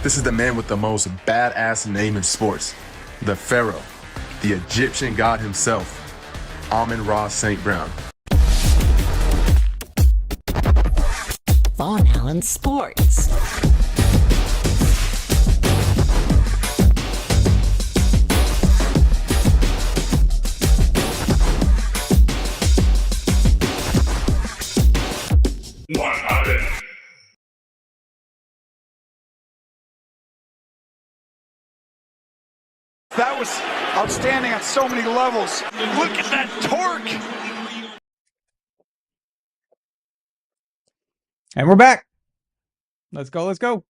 This is the man with the most badass name in sports. The Pharaoh, the Egyptian god himself, Amon-Ra St. Brown. Von Allen Sports. That was outstanding on so many levels. Look at that torque. And we're back. Let's go. Let's go.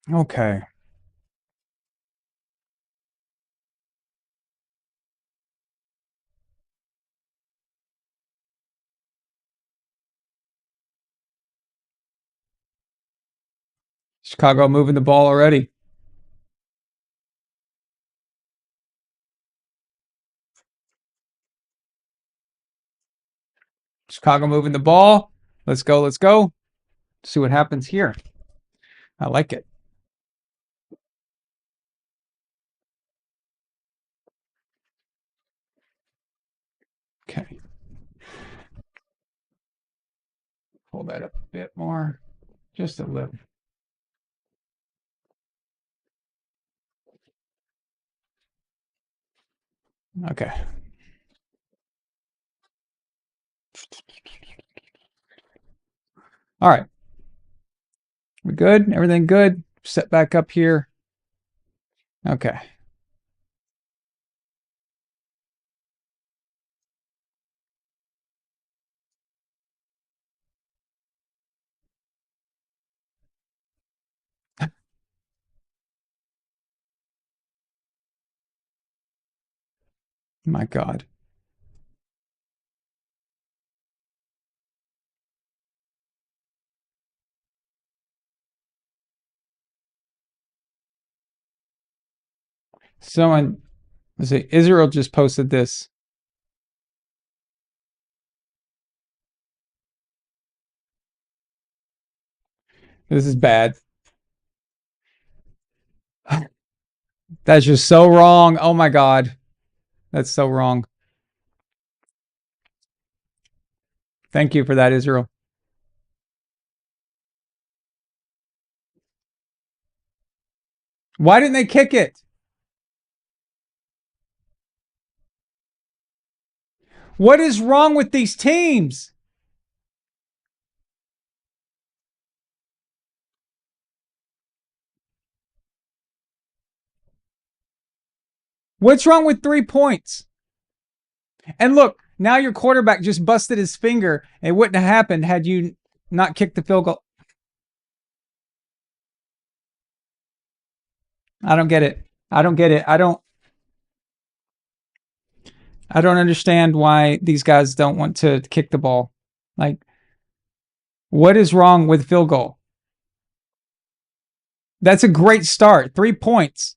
Okay. Chicago moving the ball already. Chicago moving the ball. Let's go. Let's go. See what happens here. I like it. Okay. Pull that up a bit more. Just a little. Okay. All right. We good? Everything good? Set back up here. Okay. My God. Someone, let's see, Israel just posted this. This is bad. That's just so wrong. Oh my God. That's so wrong. Thank you for that, Israel. Why didn't they kick it? What is wrong with these teams? What's wrong with 3 points? And look, now your quarterback just busted his finger. It wouldn't have happened had you not kicked the field goal. I don't get it. I don't get it. I don't understand why these guys don't want to kick the ball. Like, what is wrong with field goal? That's a great start. 3 points.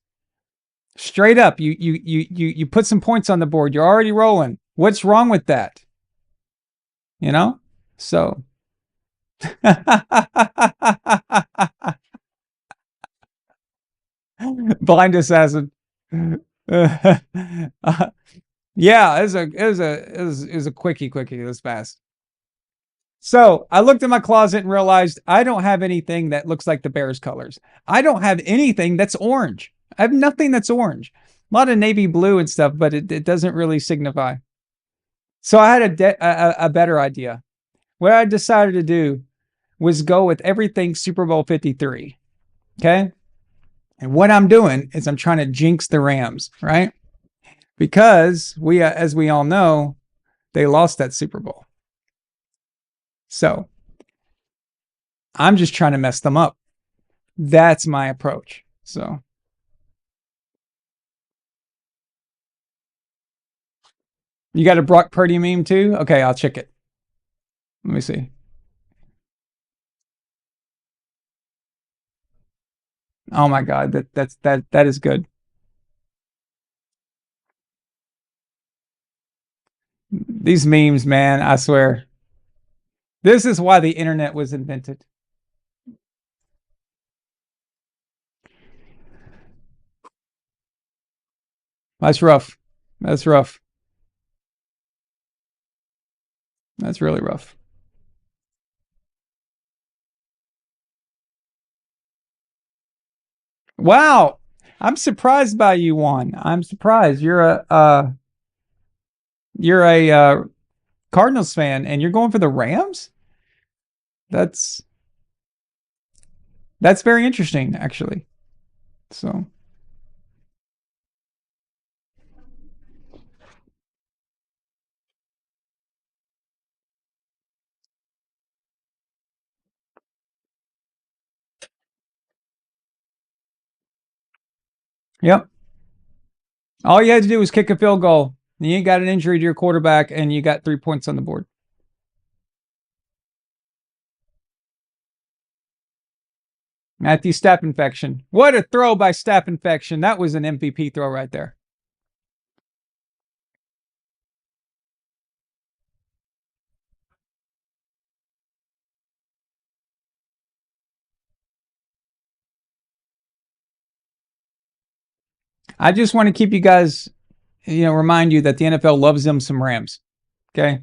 Straight up. You put some points on the board. You're already rolling. What's wrong with that? You know? So blind assassin. Yeah, it was a quickie this fast. So I looked in my closet and realized I don't have anything that looks like the Bears colors. I don't have anything that's orange. I have nothing that's orange. A lot of navy blue and stuff, but it doesn't really signify. So I had a better idea. What I decided to do was go with everything Super Bowl 53. Okay? And what I'm doing is I'm trying to jinx the Rams, right? Because as we all know, they lost that Super Bowl. So I'm just trying to mess them up. That's my approach. So you got a Brock Purdy meme too? Okay, I'll check it. Let me see. Oh my God, that is good. These memes, man, I swear. This is why the internet was invented. That's rough. That's rough. That's really rough. Wow. I'm surprised by you, Juan. I'm surprised. You're a Cardinals fan and you're going for the Rams? That's that's very interesting, actually. So, yep. All you had to do was kick a field goal. You ain't got an injury to your quarterback, and you got 3 points on the board. Matthew Staph infection. What a throw by Staph infection. That was an MVP throw right there. I just want to keep you guys, remind you that the NFL loves them some Rams. Okay.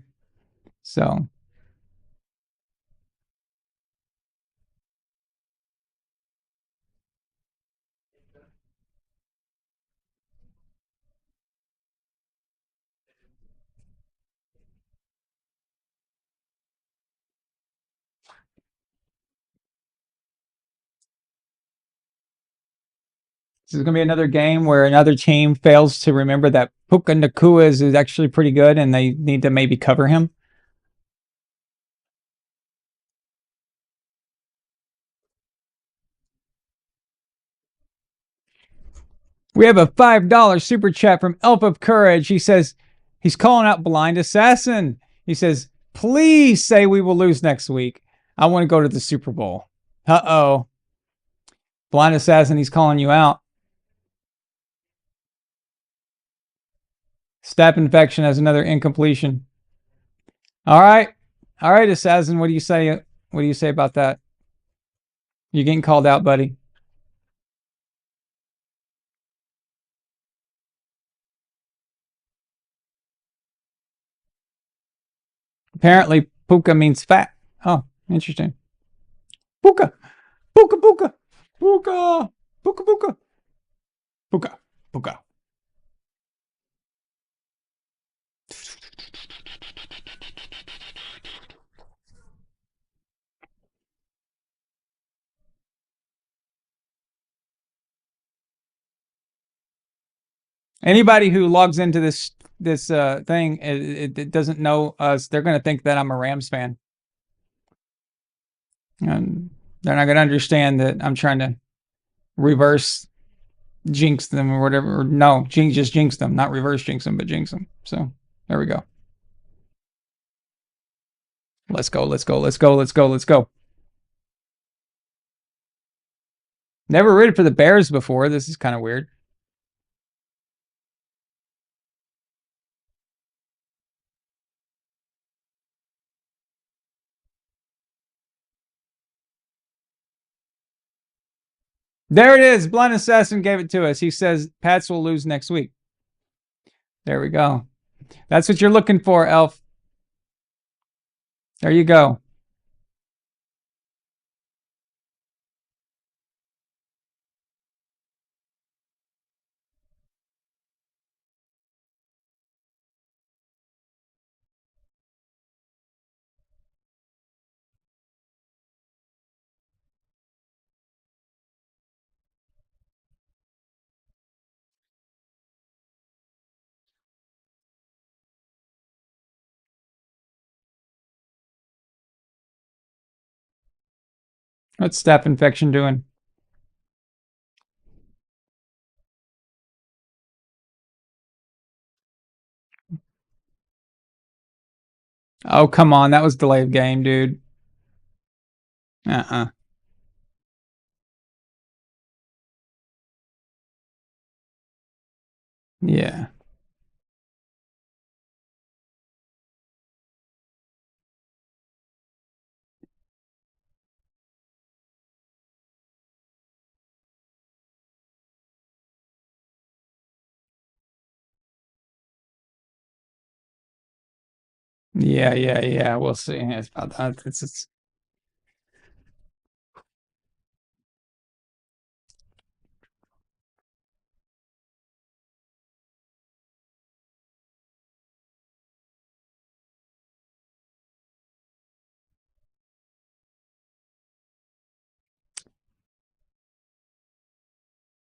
So, this is going to be another game where another team fails to remember that Puka Nakua is actually pretty good and they need to maybe cover him. We have a $5 super chat from Elf of Courage. He says he's calling out Blind Assassin. He says, please say we will lose next week. I want to go to the Super Bowl. Uh-oh. Blind Assassin, he's calling you out. Staph infection has another incompletion. All right. All right, Assassin, what do you say? What do you say about that? You're getting called out, buddy. Apparently, puka means fat. Oh, interesting. Puka, puka, puka, puka, puka, puka, puka, puka. Anybody who logs into this thing, it doesn't know us. They're going to think that I'm a Rams fan, and they're not going to understand that I'm trying to reverse jinx them or whatever. Or no, just jinx them, not reverse jinx them, but jinx them. So there we go. Let's go. Let's go. Let's go. Let's go. Let's go. Never rooted for the Bears before. This is kind of weird. There it is. Blind Assassin gave it to us. He says Pats will lose next week. There we go. That's what you're looking for, Elf. There you go. What's staph infection doing? Oh, come on. That was delay of game, dude. Uh-uh. Yeah. Yeah. We'll see. It's about that. It's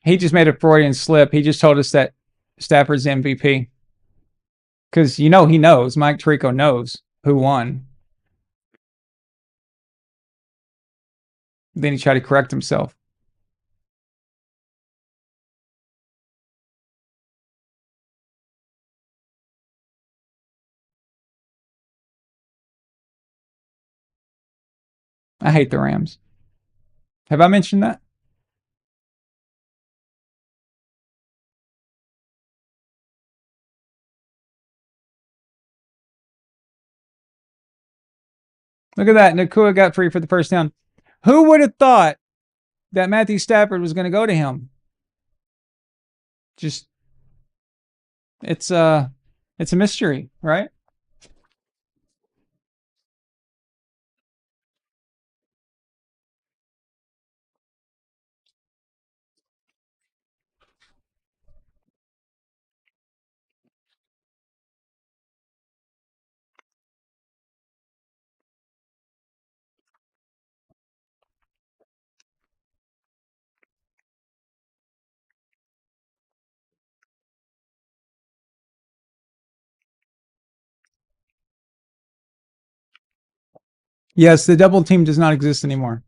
he just made a Freudian slip. He just told us that Stafford's MVP. Because he knows. Mike Tirico knows who won. Then he tried to correct himself. I hate the Rams. Have I mentioned that? Look at that. Nakua got free for the first down. Who would have thought that Matthew Stafford was going to go to him? Just it's a mystery, right? Yes, the double team does not exist anymore.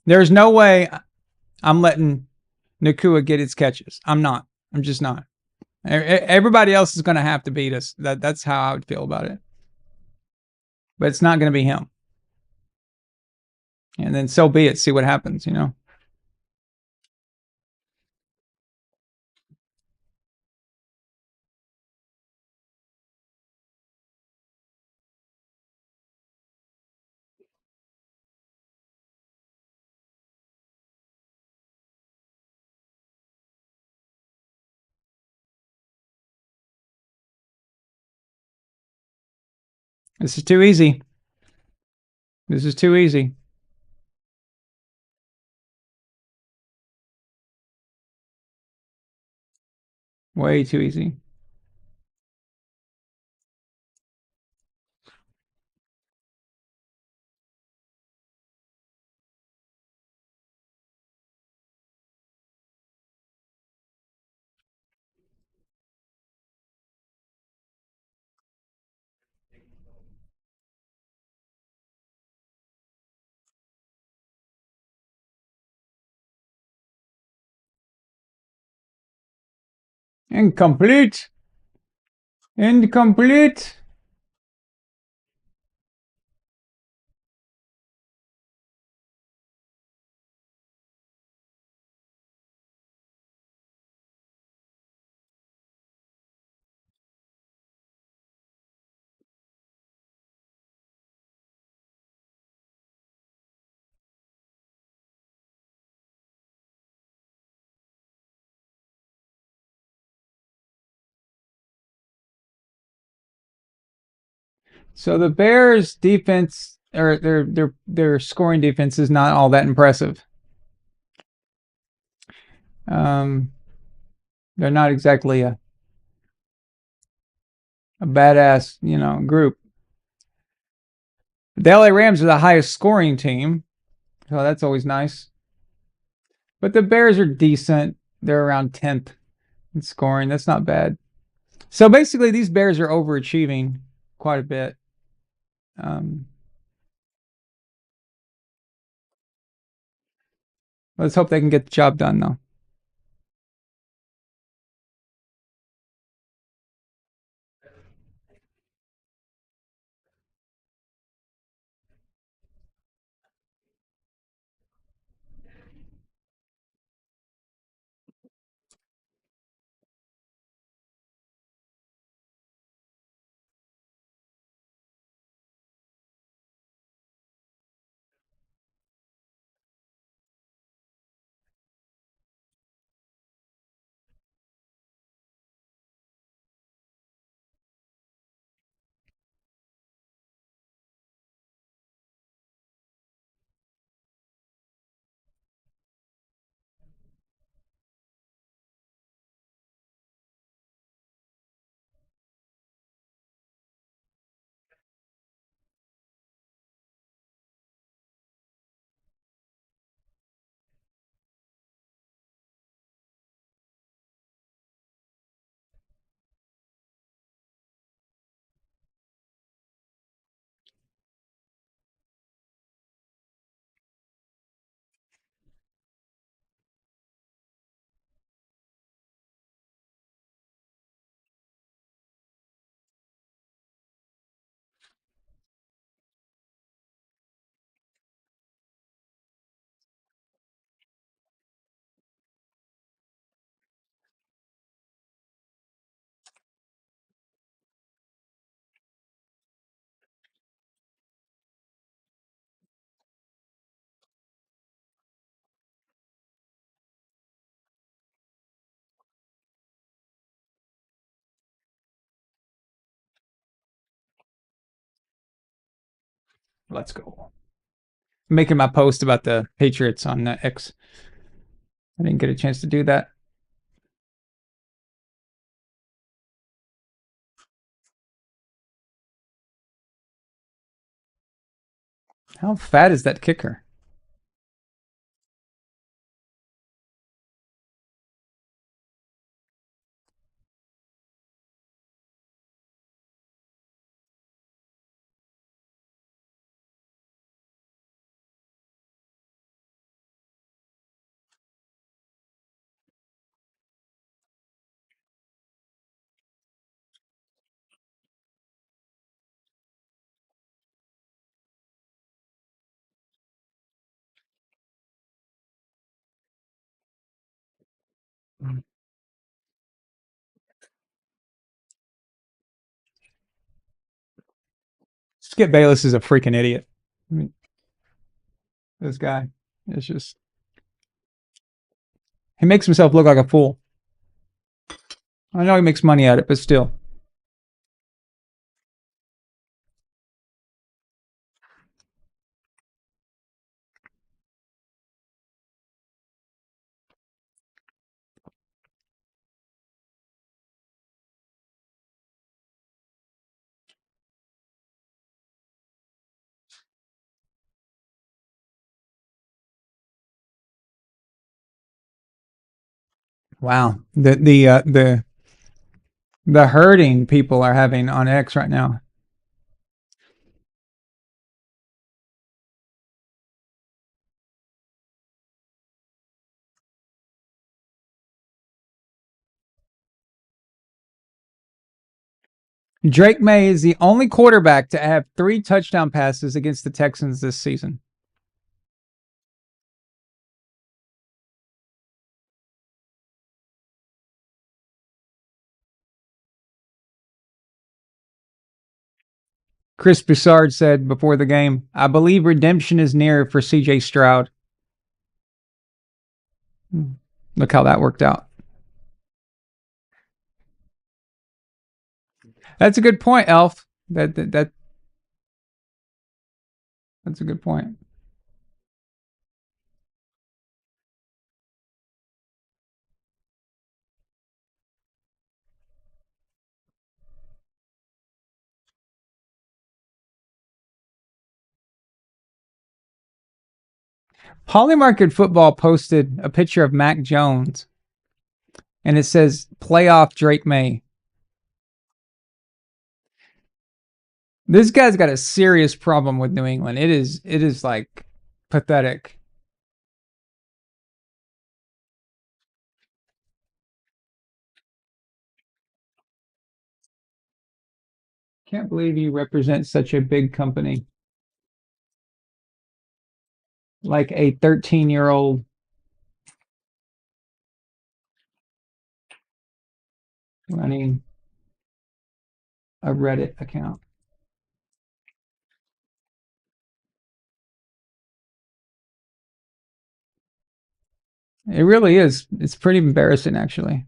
There's no way I'm letting Nakua get its catches. I'm not. I'm just not. Everybody else is going to have to beat us. That's how I would feel about it. But it's not going to be him. And then so be it. See what happens, This is too easy. This is too easy. Way too easy. Incomplete. Incomplete. So the Bears defense or their scoring defense is not all that impressive. Um, they're not exactly a badass, group. The LA Rams are the highest scoring team, so that's always nice. But the Bears are decent. They're around 10th in scoring. That's not bad. So basically, these Bears are overachieving quite a bit. Let's hope they can get the job done, though. Let's go. I'm making my post about the Patriots on X. I didn't get a chance to do that. How fat is that kicker? Skip Bayless is a freaking idiot. I mean, this guy is just, he makes himself look like a fool. I know he makes money at it, but still. Wow. The hurting people are having on X right now. Drake May is the only quarterback to have 3 touchdown passes against the Texans this season. Chris Broussard said before the game, I believe redemption is near for CJ Stroud. Look how that worked out. That's a good point, Elf. That's a good point. Polymarket Football posted a picture of Mac Jones, and it says playoff Drake May. This guy's got a serious problem with New England. It is like pathetic. Can't believe you represent such a big company. Like a 13-year-old running a Reddit account. It really is. It's pretty embarrassing, actually.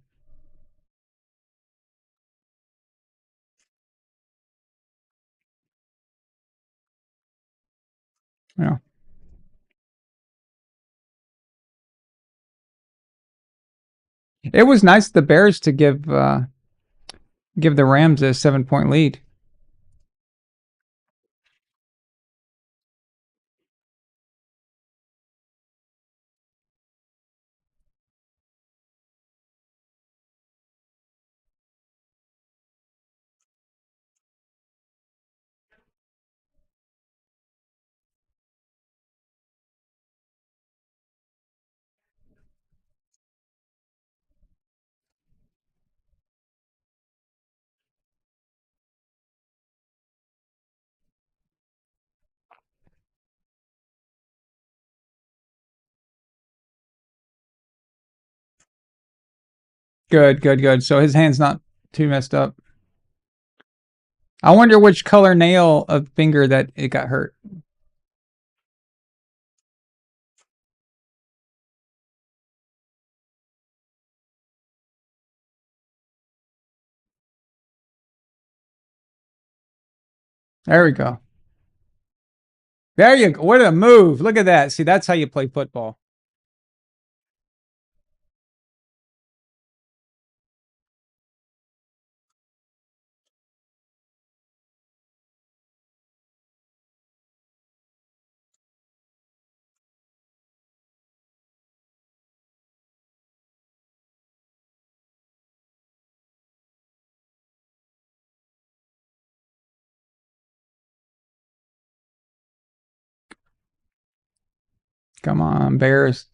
Yeah. It was nice the Bears to give the Rams a 7-point lead. Good, good, good. So his hand's not too messed up. I wonder which color nail of finger that it got hurt. There we go. There you go. What a move. Look at that. See, that's how you play football. Come on, Bears.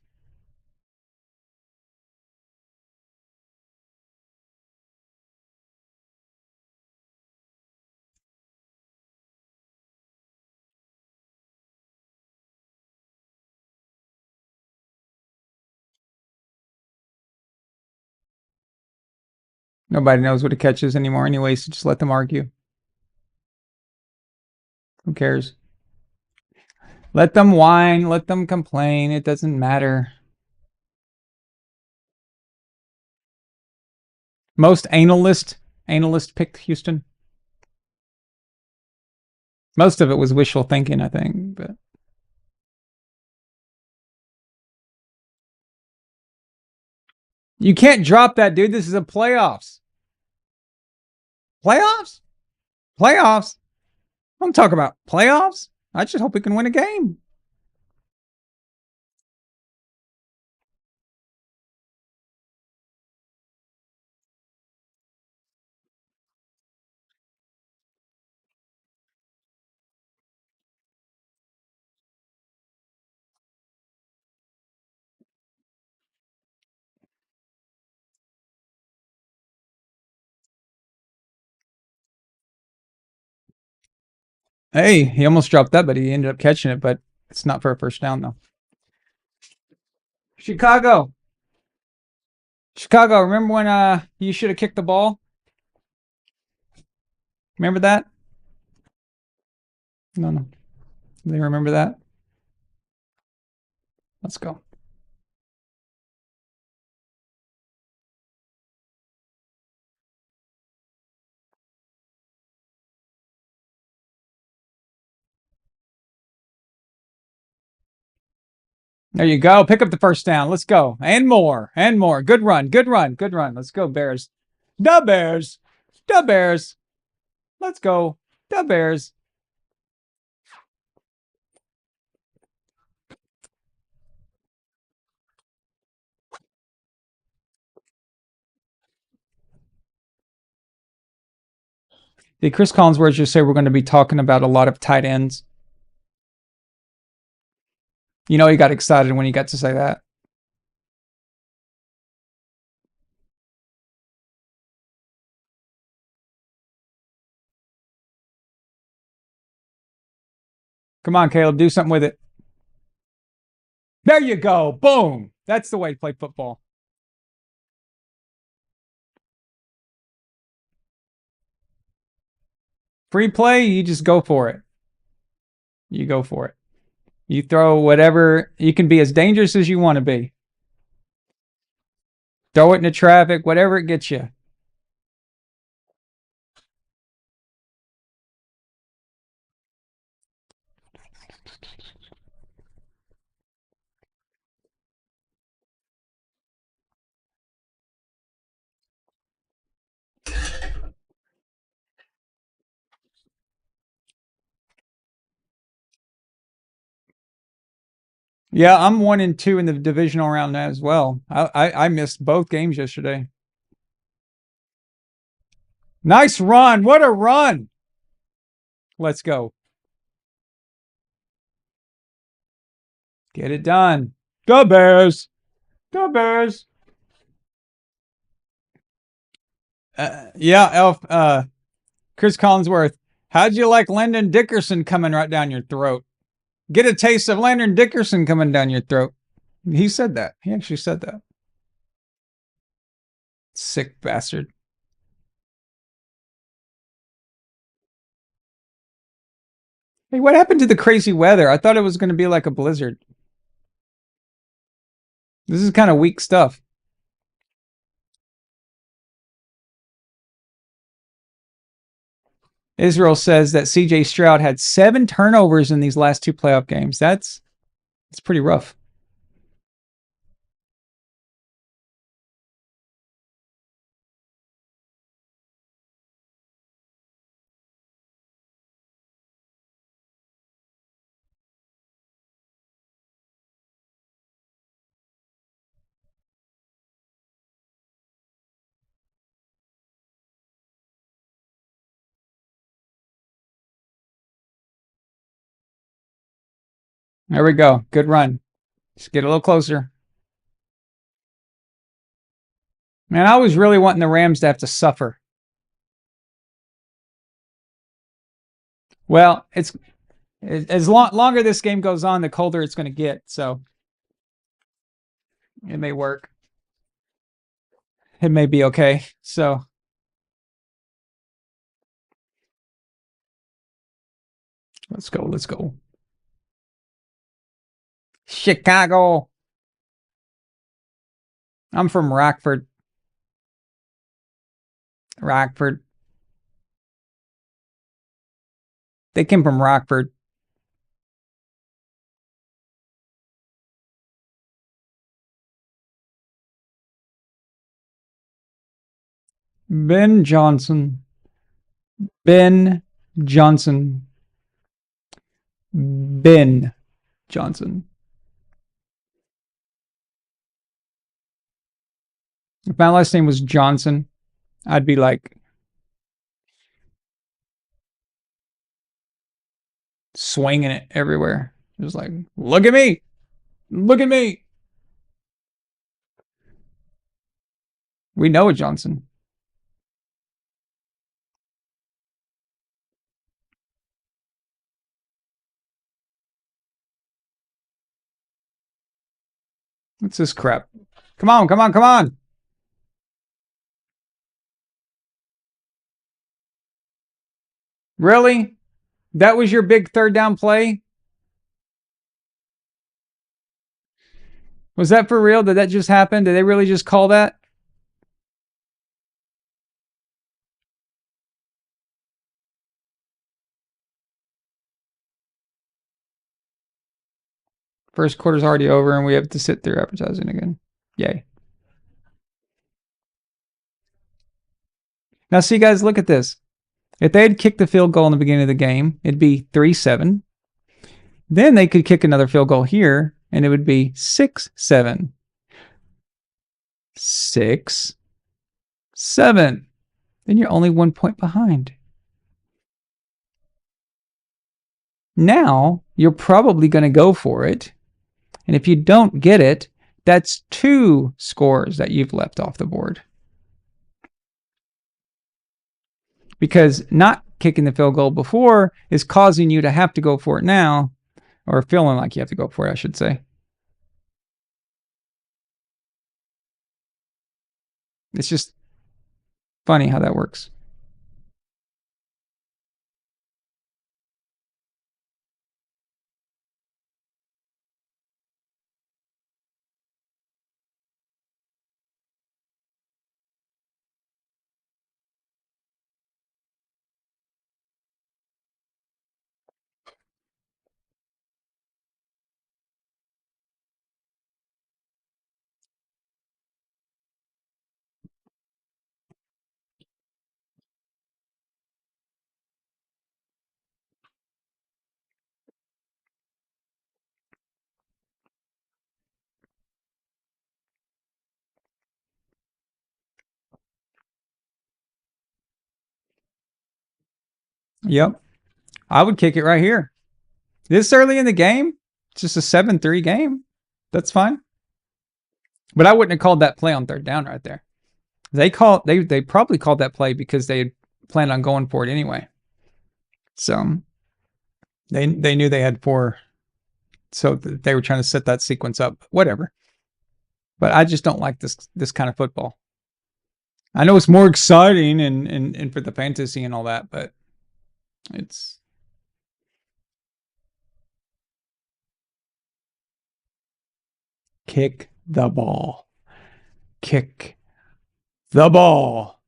Nobody knows what a catch is anymore anyway, so just let them argue. Who cares? Let them whine, let them complain. It doesn't matter. Most analyst picked Houston. Most of it was wishful thinking, I think, but you can't drop that, dude. This is a playoffs. Playoffs? Playoffs? I'm talking about playoffs. I just hope we can win a game. Hey, he almost dropped that, but he ended up catching it, but it's not for a first down, though. Chicago. Chicago, remember when you should have kicked the ball? Remember that? No. They remember that? Let's go. There you go. Pick up the first down. Let's go. And more. And more. Good run. Good run. Good run. Let's go, Bears. The Bears. The Bears. Let's go. The Bears. Did Chris Collinsworth just say we're going to be talking about a lot of tight ends? You know, he got excited when he got to say that. Come on, Caleb, do something with it. There you go. Boom. That's the way to play football. Free play, you just go for it. You go for it. You throw whatever. You can be as dangerous as you want to be. Throw it into traffic, whatever it gets you. Yeah, I'm 1-2 in the divisional round as well. I missed both games yesterday. Nice run. What a run. Let's go. Get it done. Go Bears. Go Bears. Yeah, Chris Collinsworth. How'd you like Landon Dickerson coming right down your throat? Get a taste of Landon Dickerson coming down your throat. He said that. He actually said that. Sick bastard. Hey, what happened to the crazy weather? I thought it was going to be like a blizzard. This is kind of weak stuff. Israel says that CJ Stroud had 7 turnovers in these last 2 playoff games. That's pretty rough. There we go. Good run. Just get a little closer. Man, I was really wanting the Rams to have to suffer. Well, it's as longer this game goes on, the colder it's going to get. So it may work. It may be okay. So let's go. Let's go. Chicago. I'm from Rockford. Rockford. They came from Rockford. Ben Johnson. Ben Johnson. Ben Johnson. If my last name was Johnson, I'd be like swinging it everywhere. Just like, look at me. Look at me. We know a Johnson. What's this crap? Come on, come on, come on. Really? That was your big 3rd down play? Was that for real? Did that just happen? Did they really just call that? First quarter's already over and we have to sit through advertising again. Yay. Now, see, guys, look at this. If they had kicked the field goal in the beginning of the game, it'd be 3-7. Then they could kick another field goal here, and it would be 6-7. 6-7. Then you're only 1 point behind. Now, you're probably going to go for it. And if you don't get it, that's 2 scores that you've left off the board. Because not kicking the field goal before is causing you to have to go for it now, or feeling like you have to go for it, I should say. It's just funny how that works. Yep. I would kick it right here. This early in the game, it's just a 7-3 game. That's fine. But I wouldn't have called that play on 3rd down right there. They probably called that play because they had planned on going for it anyway. So they knew they had 4. So they were trying to set that sequence up. Whatever. But I just don't like this kind of football. I know it's more exciting and for the fantasy and all that, but it's kick the ball. Kick the ball.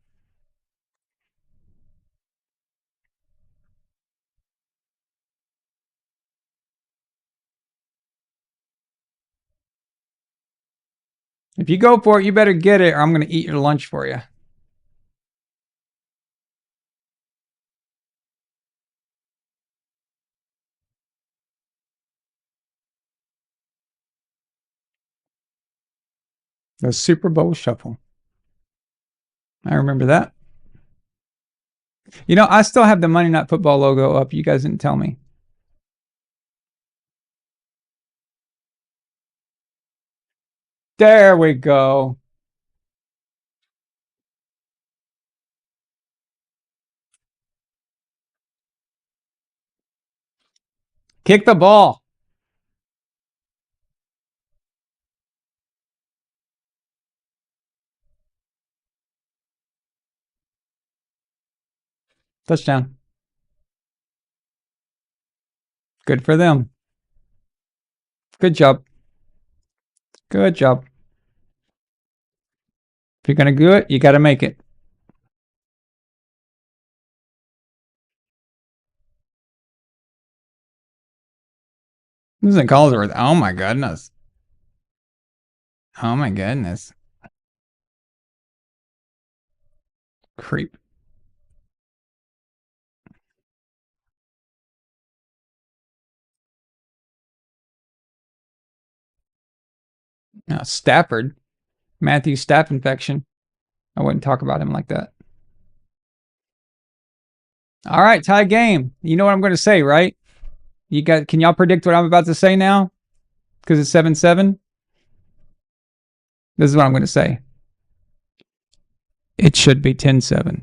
If you go for it, you better get it, or I'm going to eat your lunch for you. The Super Bowl Shuffle. I remember that. You know, I still have the Monday Night Football logo up. You guys didn't tell me. There we go. Kick the ball. Touchdown. Good for them. Good job. Good job. If you're going to do it, you got to make it. This isn't Collinsworth. Oh my goodness. Oh my goodness. Creep. Now, Stafford. Matthew staph infection. I wouldn't talk about him like that. All right, tie game. You know what I'm going to say, right? Can y'all predict what I'm about to say now? Because it's 7-7. This is what I'm going to say. It should be 10-7.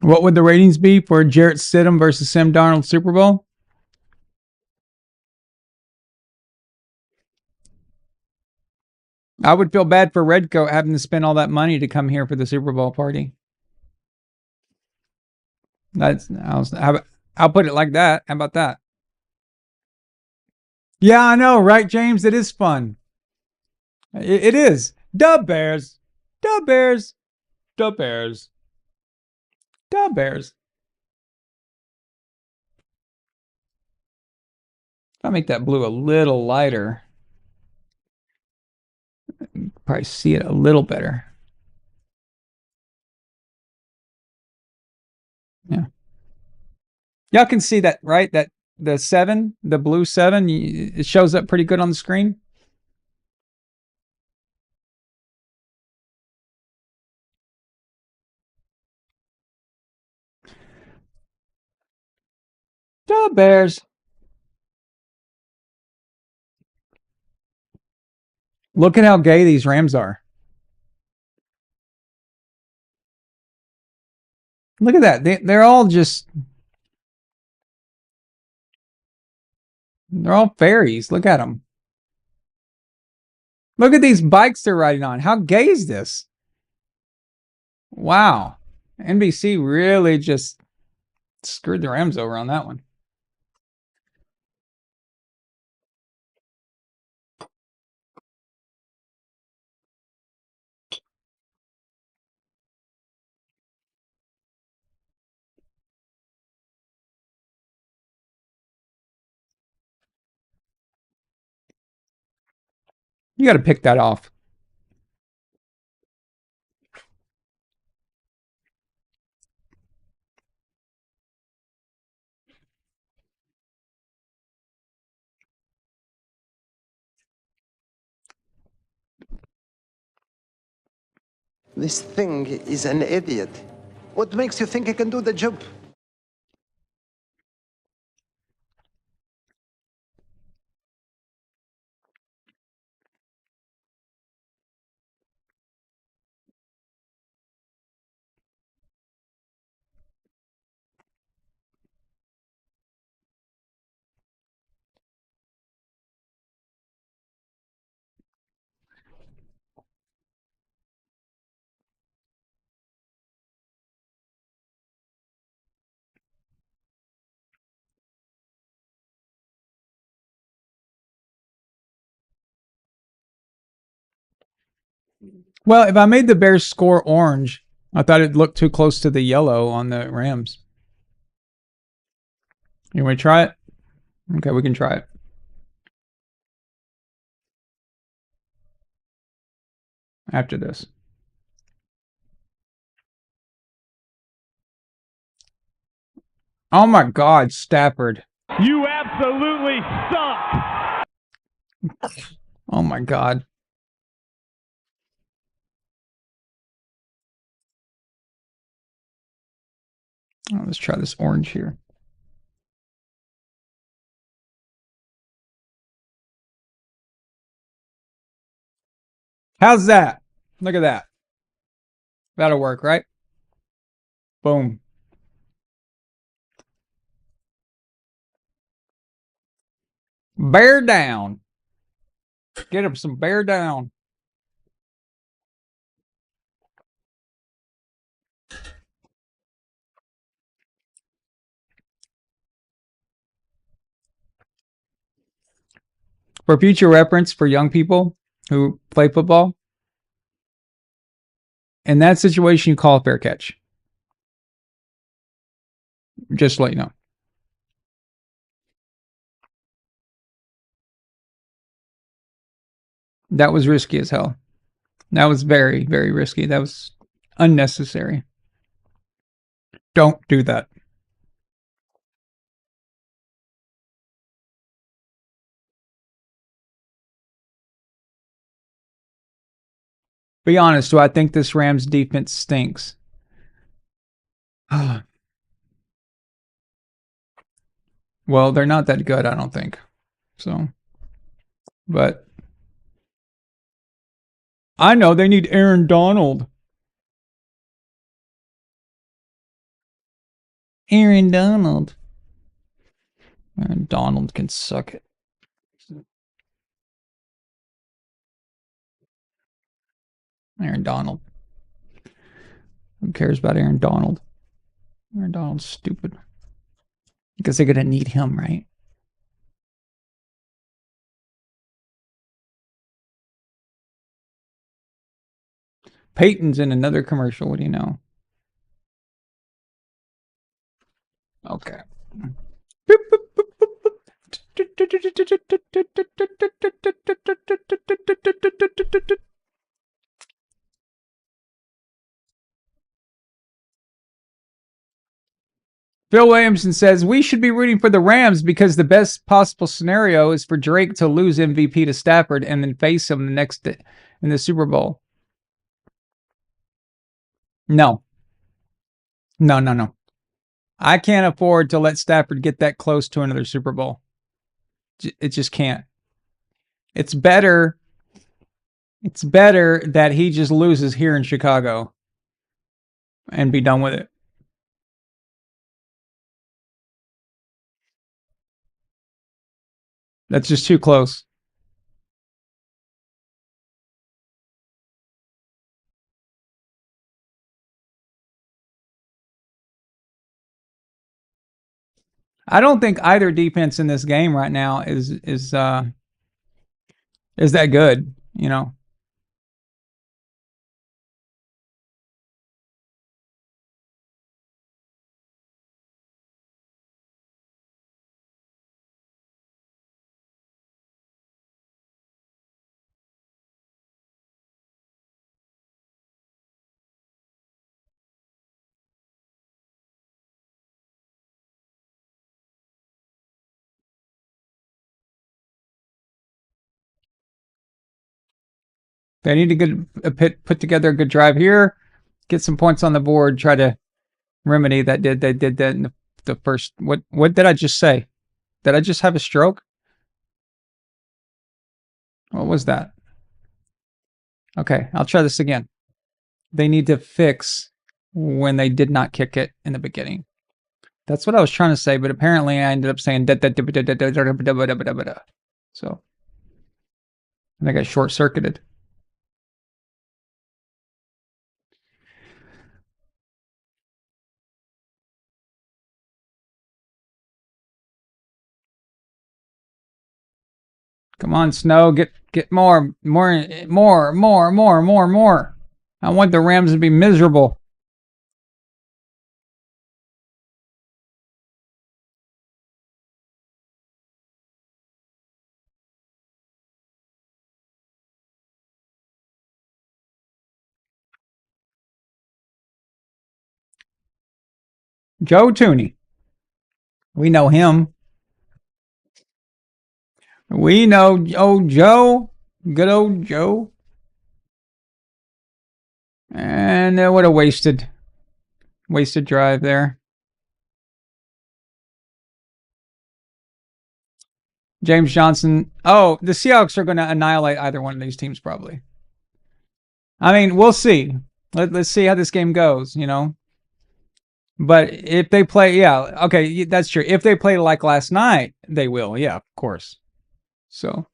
What would the ratings be for Jarrett Stidham versus Sam Darnold Super Bowl? I would feel bad for Redcoat having to spend all that money to come here for the Super Bowl party. I'll put it like that. How about that? Yeah, I know, right, James? It is fun. It is. Dub Bears. Dub Bears. Dub Bears. Dub Bears. I'll make that blue a little lighter. Probably see it a little better. Yeah. Y'all can see that, right? That the 7, the blue 7, it shows up pretty good on the screen. Dub Bears. Look at how gay these Rams are. Look at that. They're all just... They're all fairies. Look at them. Look at these bikes they're riding on. How gay is this? Wow. NBC really just screwed the Rams over on that one. You got to pick that off. This thing is an idiot. What makes you think he can do the job? Well, if I made the Bears score orange, I thought it looked too close to the yellow on the Rams. You want to try it? Okay, we can try it. After this. Oh my God, Stafford. You absolutely suck. Oh my God. Oh, let's try this orange here. How's that? Look at that. That'll work, right? Boom. Bear down. Get him some bear down. For future reference for young people who play football, in that situation, you call a fair catch. Just to let you know. That was risky as hell. That was very, very risky. That was unnecessary. Don't do that. Be honest, do I think this Rams defense stinks? Well, they're not that good, I don't think. So, but I know they need Aaron Donald. Aaron Donald. Aaron Donald can suck it. Aaron Donald. Who cares about Aaron Donald? Aaron Donald's stupid. Because they're going to need him, right? Peyton's in another commercial. What do you know? Okay. Phil Williamson says, we should be rooting for the Rams because the best possible scenario is for Drake to lose MVP to Stafford and then face him the next in the Super Bowl. No. No, no, no. I can't afford to let Stafford get that close to another Super Bowl. It just can't. It's better that he just loses here in Chicago and be done with it. That's just too close. I don't think either defense in this game right now is that good, you know. They need to put together a good drive here, get some points on the board, try to remedy that. They did that in the first. What did I just say? Did I just have a stroke? What was that? Okay, I'll try this again. They need to fix when they did not kick it in the beginning. That's what I was trying to say, but apparently I ended up saying so I got short circuited. Come on, Snow. Get more. I want the Rams to be miserable. Joe Tooney. We know him. We know Joe. Good old Joe. And what a wasted drive there. James Johnson. Oh, the Seahawks are going to annihilate either one of these teams probably. I mean, we'll see. Let's see how this game goes, you know. But if they play, yeah, okay, that's true. If they play like last night, they will. Yeah, of course. So.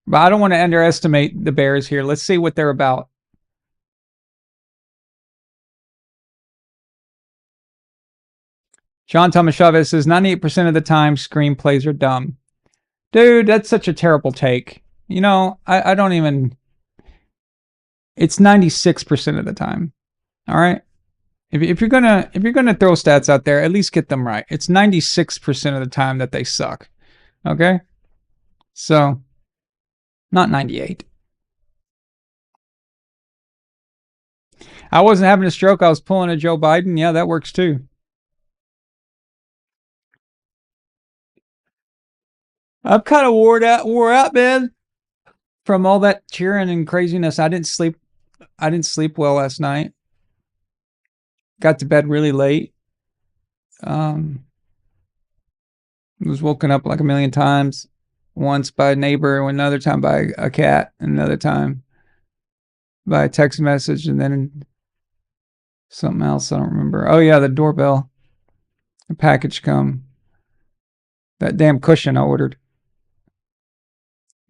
But I don't want to underestimate the Bears here. Let's see what they're about. John Thomas Chavez says 98% of the time screenplays are dumb. Dude, that's such a terrible take. You know, I don't even. It's 96% of the time. All right. If you're gonna throw stats out there, at least get them right. It's 96% of the time that they suck. Okay. So, not 98. I wasn't having a stroke. I was pulling a Joe Biden. Yeah, that works too. I'm kind of wore out, man, from all that cheering and craziness. I didn't sleep well last night. Got to bed really late. Was woken up like a million times. Once by a neighbor, another time by a cat, another time by a text message, and then something else I don't remember. Oh yeah, the doorbell. A package come. That damn cushion I ordered.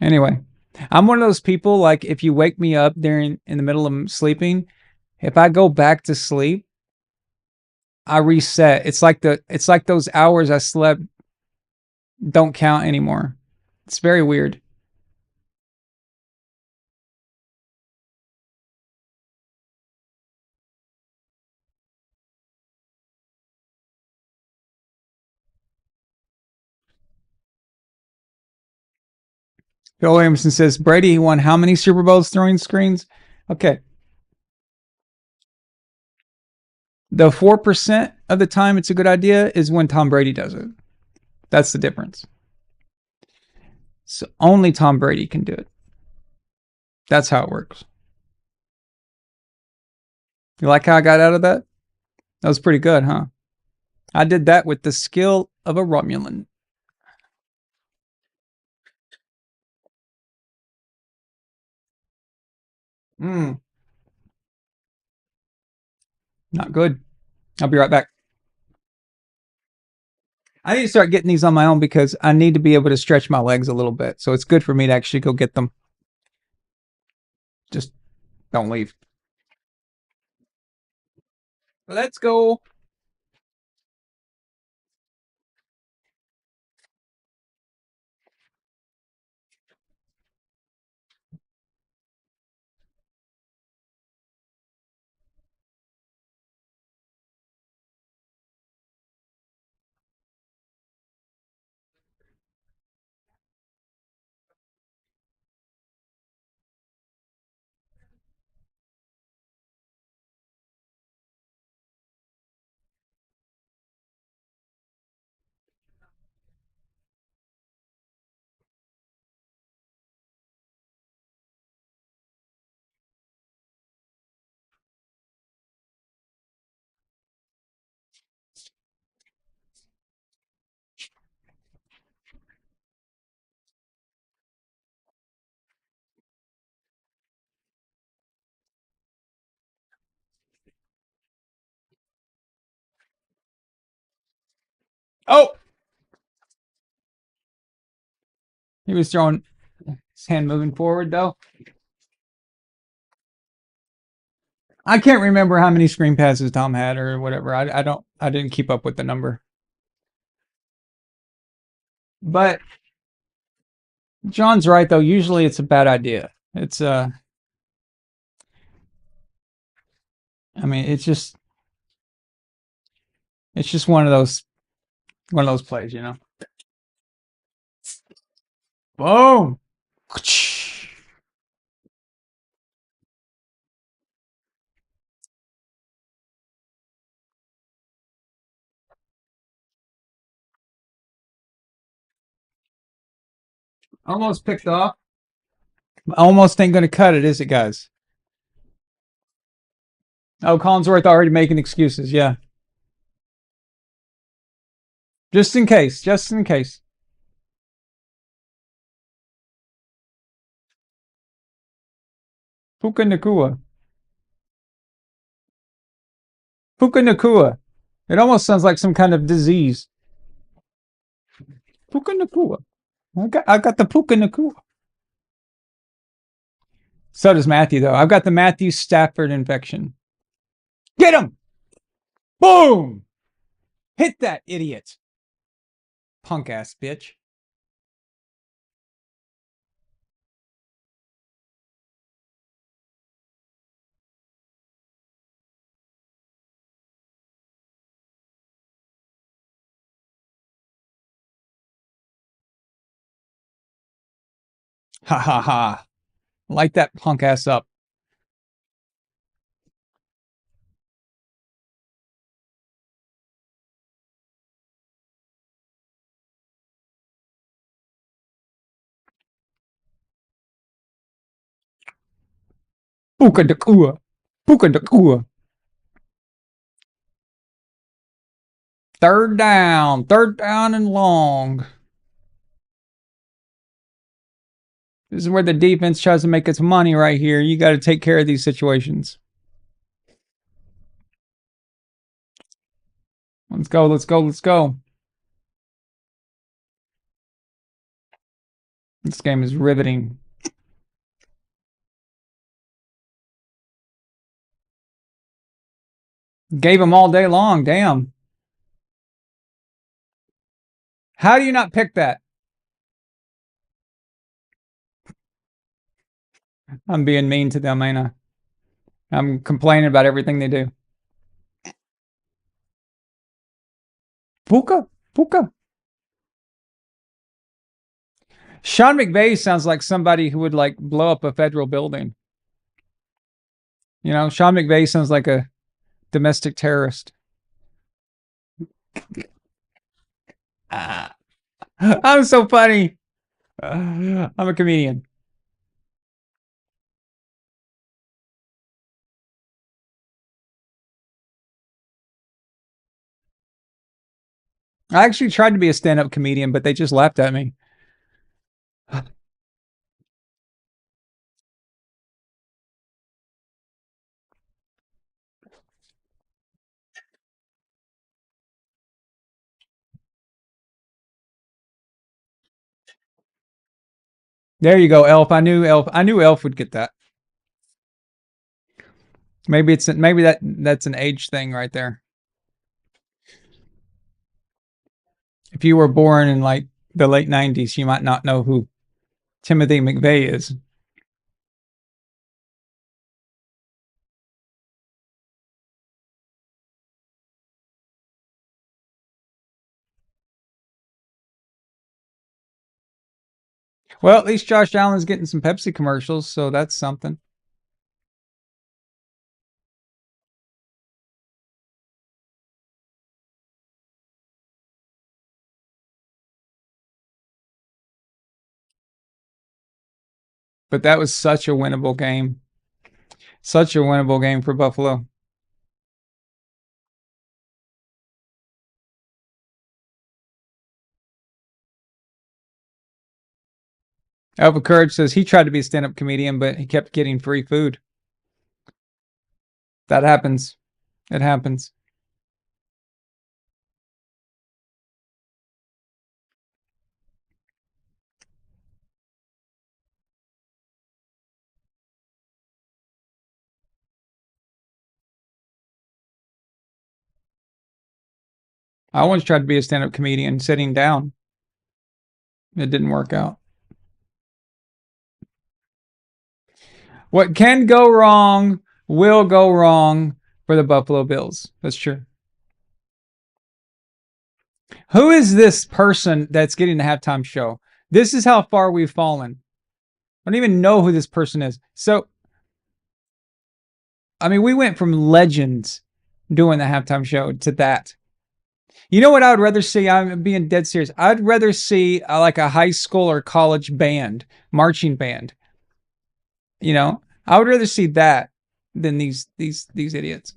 Anyway, I'm one of those people, like, if you wake me up in the middle of sleeping, if I go back to sleep, I reset. It's like those hours I slept don't count anymore. It's very weird. Bill Williamson says, Brady won how many Super Bowls throwing screens? Okay. The 4% of the time it's a good idea is when Tom Brady does it. That's the difference. So only Tom Brady can do it. That's how it works. You like how I got out of that? That was pretty good, huh? I did that with the skill of a Romulan. Not good. I'll be right back. I need to start getting these on my own because I need to be able to stretch my legs a little bit. So it's good for me to actually go get them. Just don't leave. Let's go. Oh! He was throwing his hand moving forward, though. I can't remember how many screen passes Tom had or whatever. I didn't keep up with the number. But John's right though. Usually it's a bad idea. It's I mean, it's just one of those plays, you know. Boom. Almost picked off. Almost ain't gonna cut it, is it, guys? Oh, Collinsworth already making excuses. Yeah, just in case. Just in case. Puka Nakua. Puka Nakua. It almost sounds like some kind of disease. Puka Nakua. I got the Puka Nakua. So does Matthew, though. I've got the Matthew Stafford infection. Get him! Boom! Hit that idiot. Punk ass bitch. Ha ha ha. Light that punk ass up. Puka Nakua. Puka Nakua. Third down. Third down and long. This is where the defense tries to make its money right here. You got to take care of these situations. Let's go, let's go, let's go. This game is riveting. Gave him all day long, damn. How do you not pick that? I'm being mean to them, ain't I? I'm complaining about everything they do. Puka, Puka. Sean McVay sounds like somebody who would like blow up a federal building. You know, Sean McVay sounds like a domestic terrorist. I'm so funny. I'm a comedian. I actually tried to be a stand-up comedian, but they just laughed at me. There you go, Elf. I knew Elf would get that. Maybe that's an age thing right there. If you were born in like the late 90s, you might not know who Timothy McVeigh is. Well, at least Josh Allen's getting some Pepsi commercials, so that's something. But that was such a winnable game. Such a winnable game for Buffalo. Alpha Courage says he tried to be a stand-up comedian, but he kept getting free food. That happens. It happens. I once tried to be a stand-up comedian sitting down. It didn't work out. What can go wrong will go wrong for the Buffalo Bills. That's true. Who is this person that's getting the halftime show? This is how far we've fallen. I don't even know who this person is. So, I mean, we went from legends doing the halftime show to that. You know what I would rather see? I'm being dead serious. I'd rather see like a high school or college band, marching band. You know, I would rather see that than these idiots.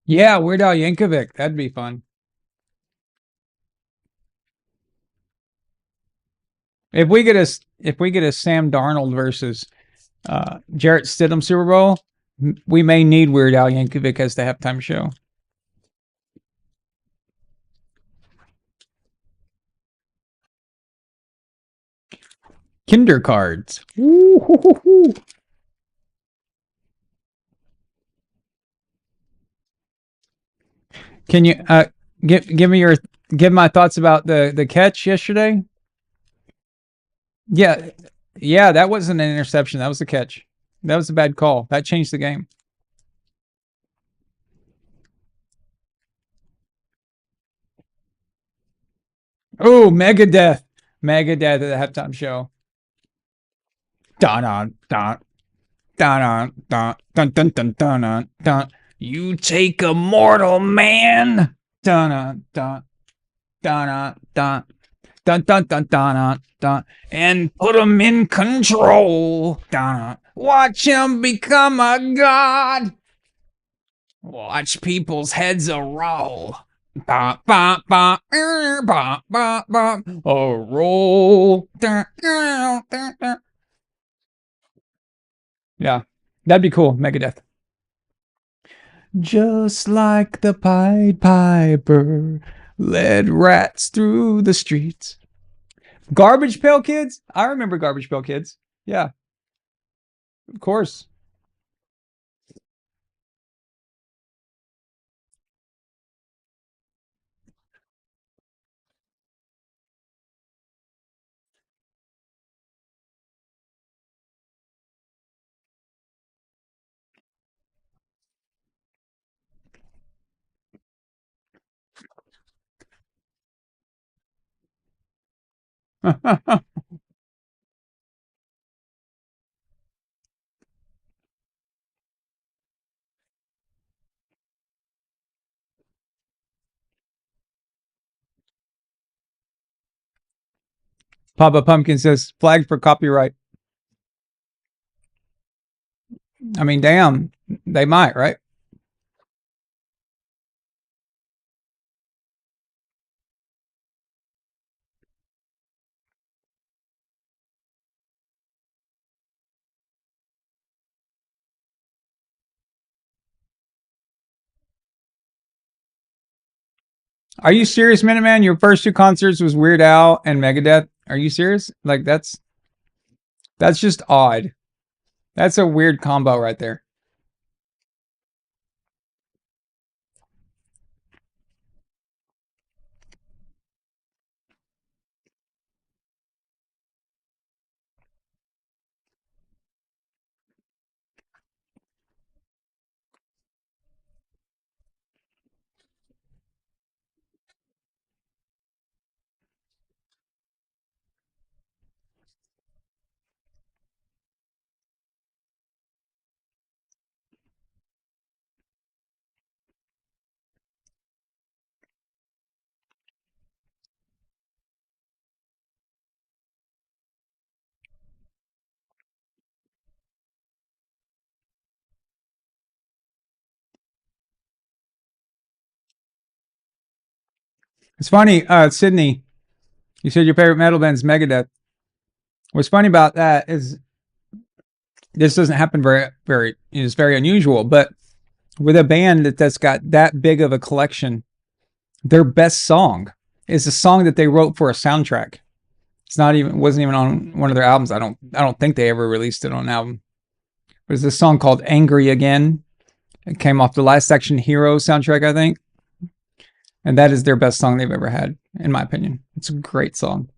Yeah, Weird Al Yankovic. That'd be fun. If we get a Sam Darnold versus Jarrett Stidham Super Bowl, we may need Weird Al Yankovic as the halftime show. Kinder cards. Ooh. Can you give my thoughts about the catch yesterday? Yeah, yeah, that wasn't an interception. That was a catch. That was a bad call. That changed the game. Oh, Megadeth. Megadeth at the halftime show. Dun dun dun dun dun dun dun dun dun dun dun. You take a mortal man. Dun dun dun dun dun dun dun dun dun dun and put him in control. Dun. Watch him become a god. Watch people's heads a roll. Ba, ba, ba, ba, ba, ba, a roll. Yeah, that'd be cool. Megadeth. Just like the Pied Piper led rats through the streets. Garbage Pail Kids? I remember Garbage Pail Kids. Yeah, of course. Papa Pumpkin says flagged for copyright. I mean, damn, they might, right? Are you serious, Minuteman? Your first two concerts was Weird Al and Megadeth. Are you serious? Like that's just odd. That's a weird combo right there. It's funny, Sydney, you said your favorite metal band's Megadeth. What's funny about that is this doesn't happen it's very unusual, but with a band that's got that big of a collection, their best song is a song that they wrote for a soundtrack. Wasn't even on one of their albums. I don't think they ever released it on an album. There's this song called Angry Again. It came off the Last Action Hero soundtrack, I think. And that is their best song they've ever had, in my opinion. It's a great song.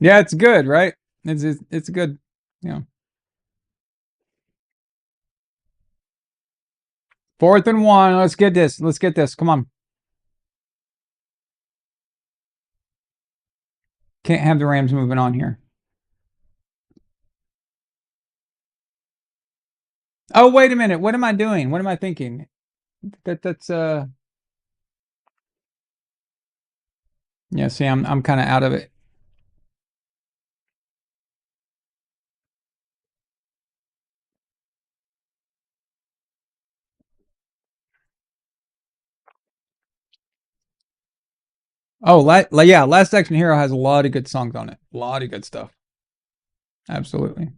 Yeah, it's good, right? It's good. Yeah. 4th and 1. Let's get this. Let's get this. Come on. Can't have the Rams moving on here. Oh, wait a minute. What am I doing? What am I thinking? That's yeah, see, I'm kind of out of it. Oh, yeah, Last Action Hero has a lot of good songs on it. A lot of good stuff. Absolutely.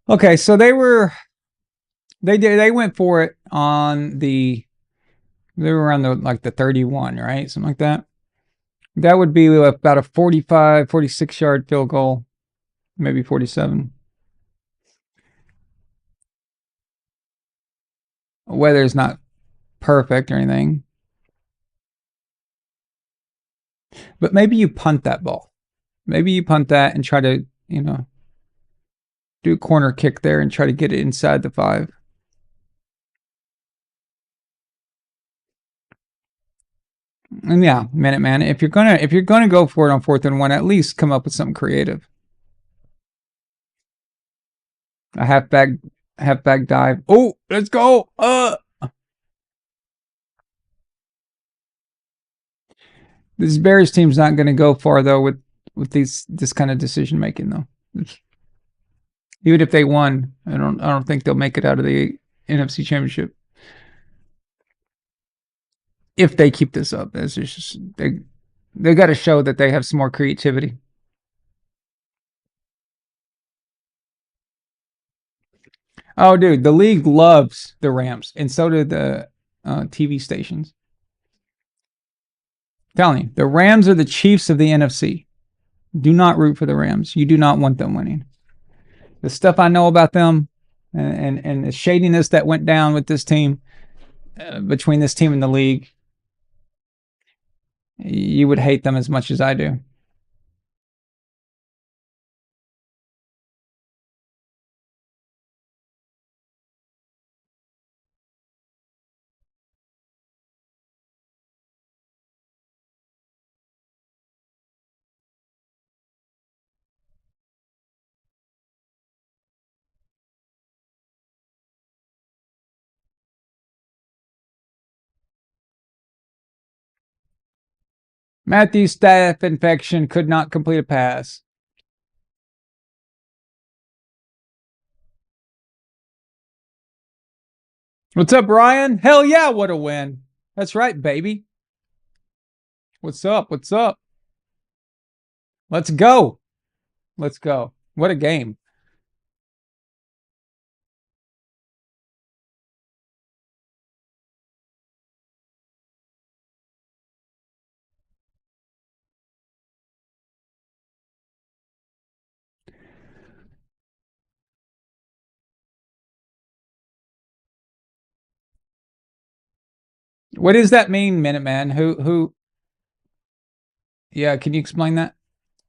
Okay, so they went for it on they were around the 31, right? Something like that. That would be about a 45, 46-yard field goal, maybe 47. Weather's not perfect or anything, but maybe you punt that ball. Maybe you punt that and try to, do a corner kick there and try to get it inside the 5. And yeah, Minuteman, if you're gonna go for it on 4th and 1, at least come up with something creative. A halfback dive. Oh, let's go. This Bears team's not going to go far though with this kind of decision making though. Even if they won, I don't think they'll make it out of the NFC Championship. If they keep this up, it's just they got to show that they have some more creativity. Oh, dude, the league loves the Rams, and so do the TV stations. I'm telling you, the Rams are the Chiefs of the NFC. Do not root for the Rams. You do not want them winning. The stuff I know about them and the shadiness that went down with this team, between this team and the league, you would hate them as much as I do. Matthew's staph infection could not complete a pass. What's up, Ryan? Hell yeah, what a win. That's right, baby. What's up? What's up? Let's go. Let's go. What a game. What does that mean, Minuteman? Who? Yeah, can you explain that?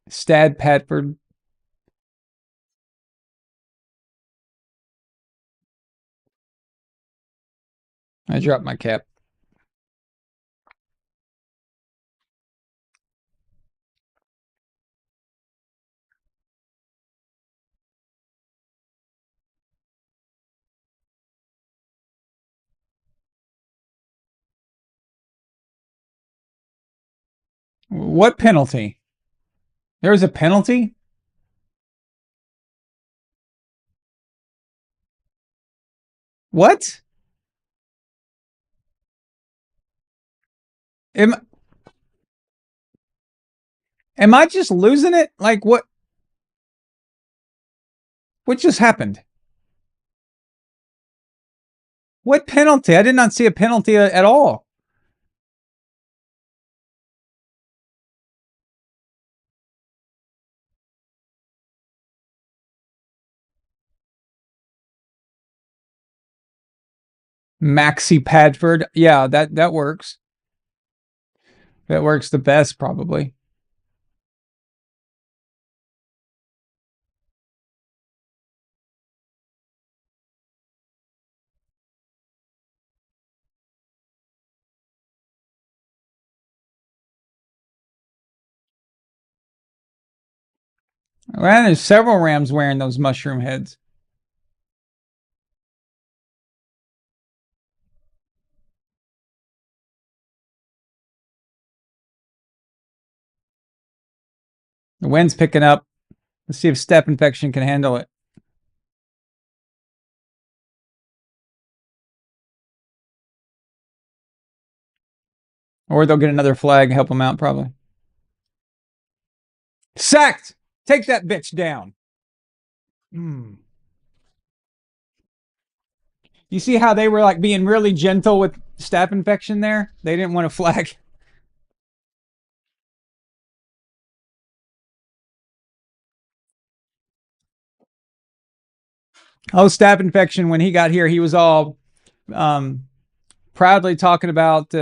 Staphford. I dropped my cap. What penalty? There was a penalty? What? Am am I just losing it? Like what just happened? What penalty? I did not see a penalty at all. Maxi Padford. Yeah, that works. That works the best, probably. Well, there's several Rams wearing those mushroom heads. The wind's picking up. Let's see if step infection can handle it. Or they'll get another flag, help them out, probably. Sacked! Take that bitch down. You see how they were like being really gentle with staph infection there? They didn't want to flag. Oh, staph infection, when he got here, he was all proudly talking about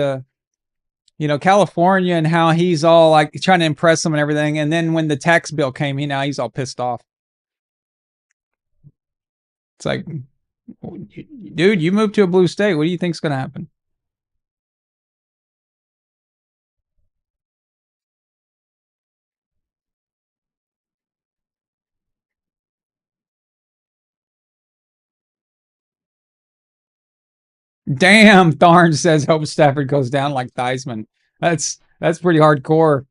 California and how he's all like trying to impress them and everything. And then when the tax bill came, he's all pissed off. It's like, dude, you moved to a blue state. What do you think's going to happen? Damn, Tharn says hope Stafford goes down like Theismann. That's pretty hardcore.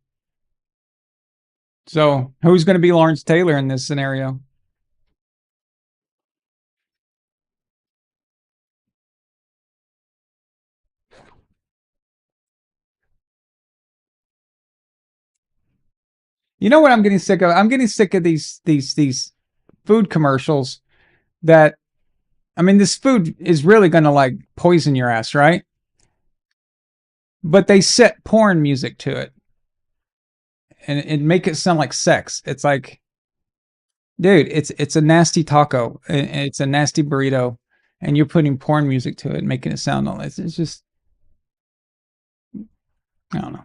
So who's going to be Lawrence Taylor in this scenario? You know what I'm getting sick of? I'm getting sick of these food commercials that, I mean, this food is really going to like poison your ass, right? But they set porn music to it and make it sound like sex. It's like, dude, it's a nasty taco. It's a nasty burrito, and you're putting porn music to it, making it sound all this. It's just, I don't know.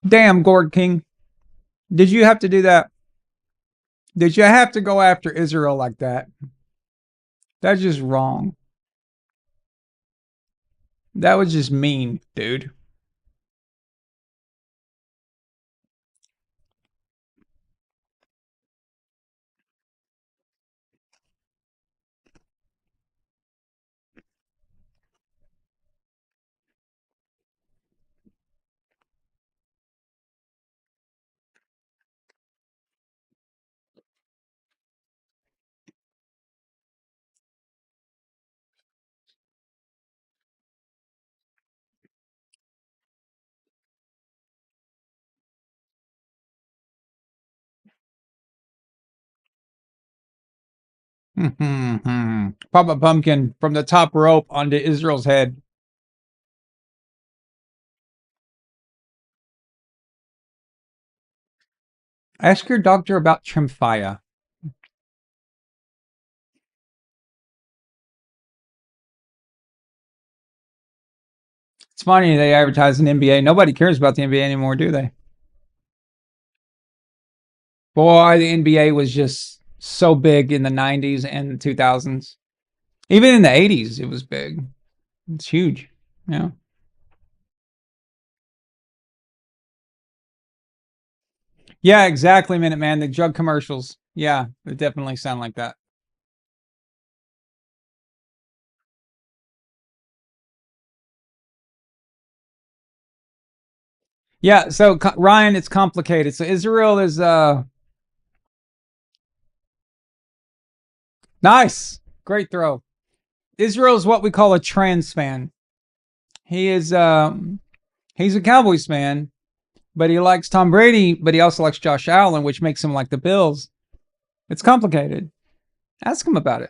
Damn, Gord King. Did you have to do that? Did you have to go after Israel like that? That's just wrong. That was just mean, dude. Pop a pumpkin from the top rope onto Israel's head. Ask your doctor about Tremfya. It's funny they advertise an NBA. Nobody cares about the NBA anymore, do they? Boy, the NBA was just so big in the 90s and 2000s. Even in the 80s, it was big. It's huge. Yeah. Yeah, exactly, Minute Man. The drug commercials. Yeah, they definitely sound like that. Yeah, so Ryan, it's complicated. So Israel is nice. Great throw. Israel is what we call a trans fan. He is he's a Cowboys fan, but he likes Tom Brady, but he also likes Josh Allen, which makes him like the Bills. It's complicated. Ask him about it.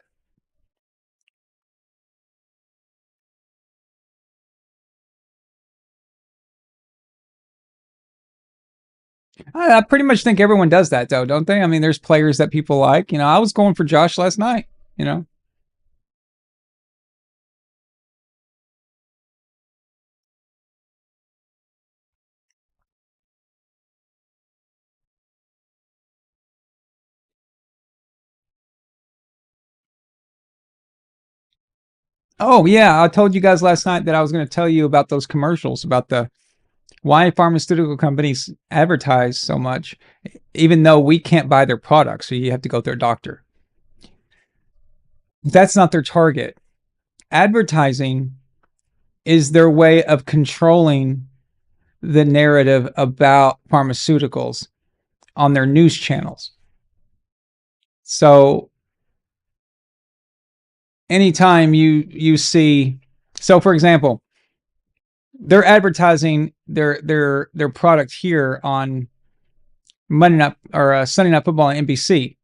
I pretty much think everyone does that, though, don't they? I mean, there's players that people like. You know, I was going for Josh last night. You know, oh yeah, I told you guys last night that I was going to tell you about those commercials about the why pharmaceutical companies advertise so much, even though we can't buy their products, so you have to go to their doctor. That's not their target. Advertising is their way of controlling the narrative about pharmaceuticals on their news channels. So anytime you see, so for example, they're advertising their product here on Monday Night or Sunday Night Football on NBC.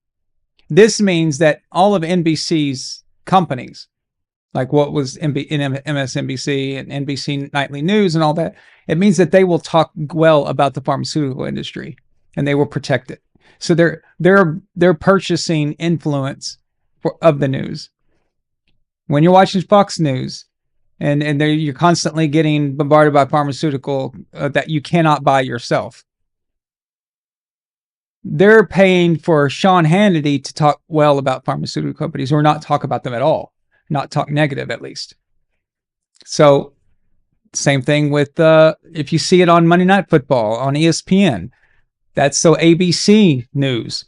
This means that all of NBC's companies, like what was MSNBC and NBC Nightly News and all that, it means that they will talk well about the pharmaceutical industry and they will protect it. So they're purchasing influence of the news. When you're watching Fox News, and you're constantly getting bombarded by pharmaceutical that you cannot buy yourself. They're paying for Sean Hannity to talk well about pharmaceutical companies or not talk about them at all, not talk negative at least. So same thing with if you see it on Monday Night Football on ESPN, that's so ABC News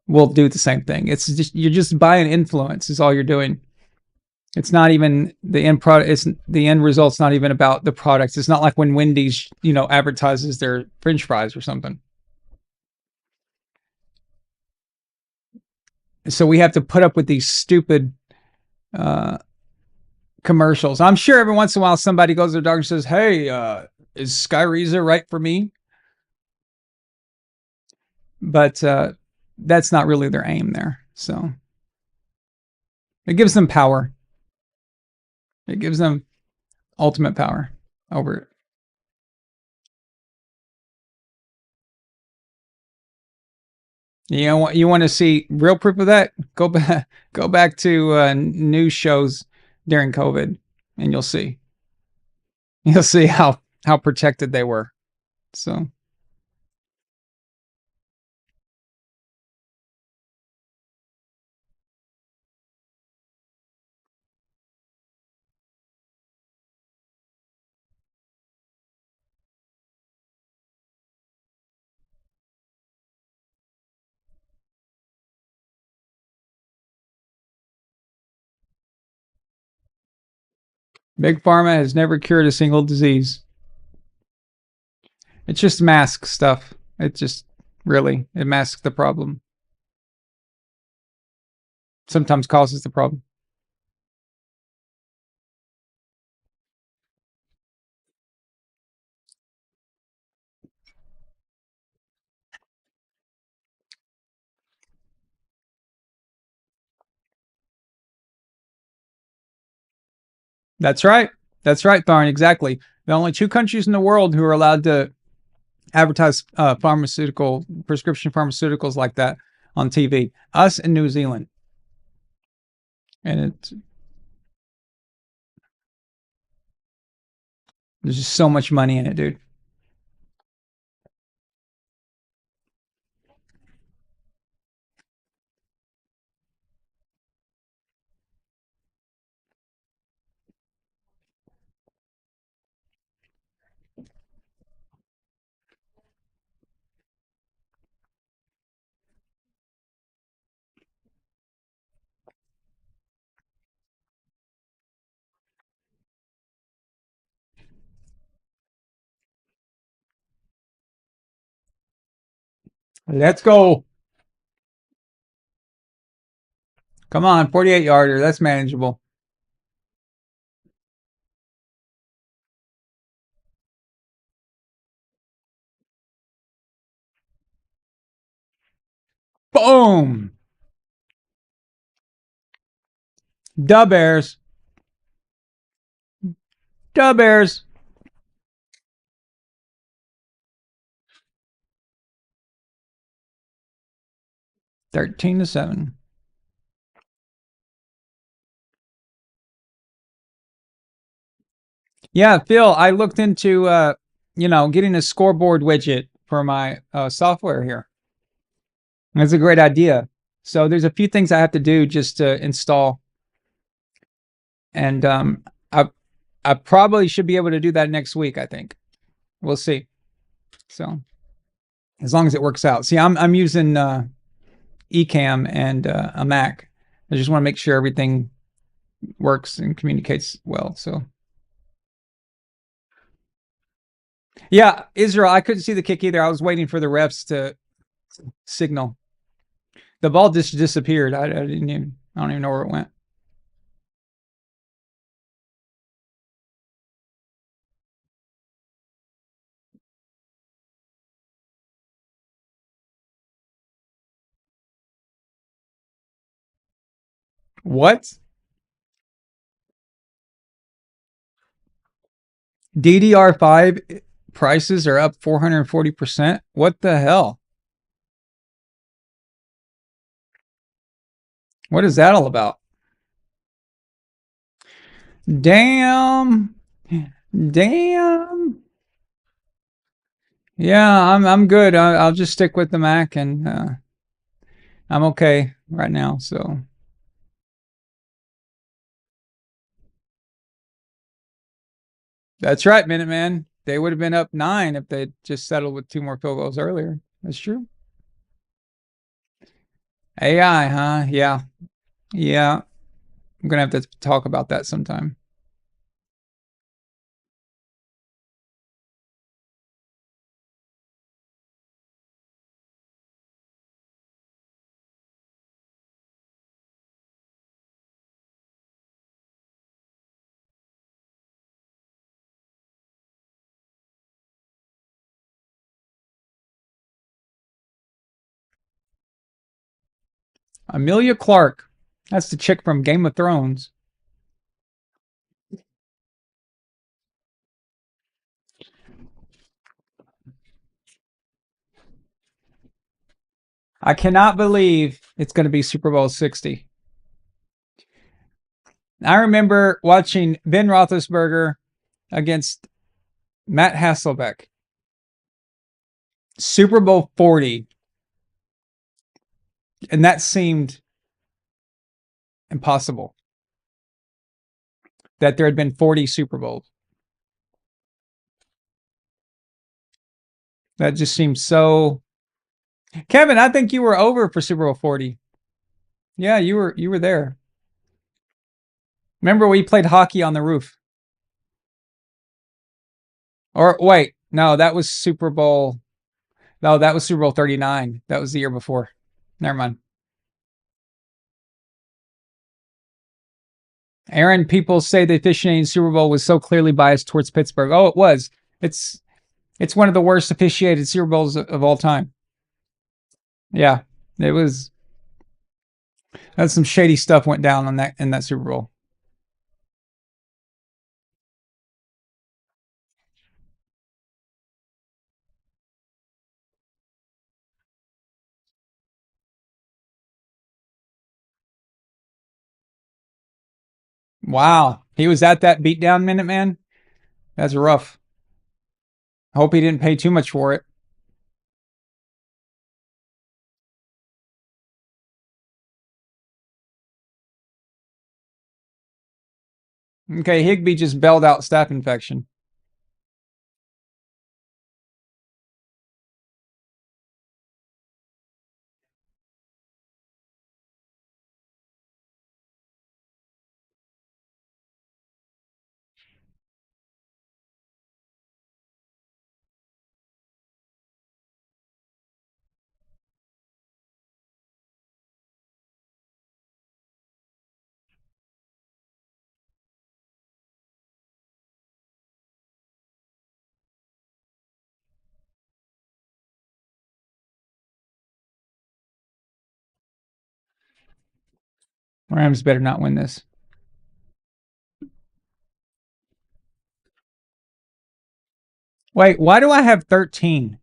will do the same thing. It's just you're just buying influence is all you're doing. It's not even the end product. It's the end result's not even about the products. It's not like when Wendy's, advertises their French fries or something. So we have to put up with these stupid uh, commercials. I'm sure every once in a while somebody goes to their doctor and says, "Hey, is Skyriza right for me?" But that's not really their aim there. So it gives them power. It gives them ultimate power over it. You want to see real proof of that? Go back to news shows during COVID, and you'll see. You'll see how protected they were. So Big Pharma has never cured a single disease. It's just mask stuff. It just it masks the problem. Sometimes causes the problem. That's right. That's right, Tharn. Exactly. The only two countries in the world who are allowed to advertise prescription pharmaceuticals like that on TV. Us in New Zealand. And there's just so much money in it, dude. Let's go. Come on, 48 yarder. That's manageable. Boom. Da Bears. Da Bears. $13-7. Yeah, Phil, I looked into getting a scoreboard widget for my software here. That's a great idea. So there's a few things I have to do just to install. And I probably should be able to do that next week, I think. We'll see. So as long as it works out. See, I'm using Ecamm and a Mac. I just want to make sure everything works and communicates well. So yeah, Israel, I couldn't see the kick either. I was waiting for the refs to signal. The ball just disappeared. I don't even know where it went. What? DDR5 prices are up 440%. What the hell? What is that all about? Damn. Damn. Yeah, I'm good. I'll just stick with the Mac, and I'm okay right now. So that's right, Minuteman. They would have been up 9 if they just settled with 2 more field goals earlier. That's true. AI, huh? Yeah. Yeah. I'm gonna have to talk about that sometime. Amelia Clark. That's the chick from Game of Thrones. I cannot believe it's going to be Super Bowl 60. I remember watching Ben Roethlisberger against Matt Hasselbeck. Super Bowl 40. And that seemed impossible. That there had been 40 Super Bowls. That just seems so... Kevin, I think you were over for Super Bowl 40. Yeah, you were there. Remember we played hockey on the roof? Or wait, no, that was Super Bowl. No, that was Super Bowl 39. That was the year before. Never mind. Aaron, people say the officiating Super Bowl was so clearly biased towards Pittsburgh. Oh, it was. It's one of the worst officiated Super Bowls of all time. Yeah, it was. That's some shady stuff went down on that in that Super Bowl. Wow. He was at that beatdown minute, man. That's rough. I hope he didn't pay too much for it. Okay, Higby just bailed out staph infection. Rams better not win this. Wait, why do I have 13?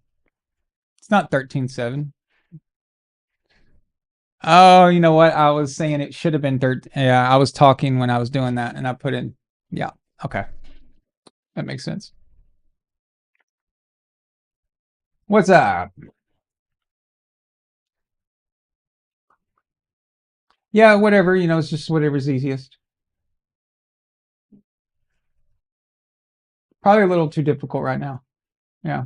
It's not 13-7. Oh, you know what? I was saying it should have been 13. Yeah, I was talking when I was doing that, and I put in. Yeah, okay. That makes sense. What's up? Yeah, whatever. You know, it's just whatever's easiest. Probably a little too difficult right now. Yeah.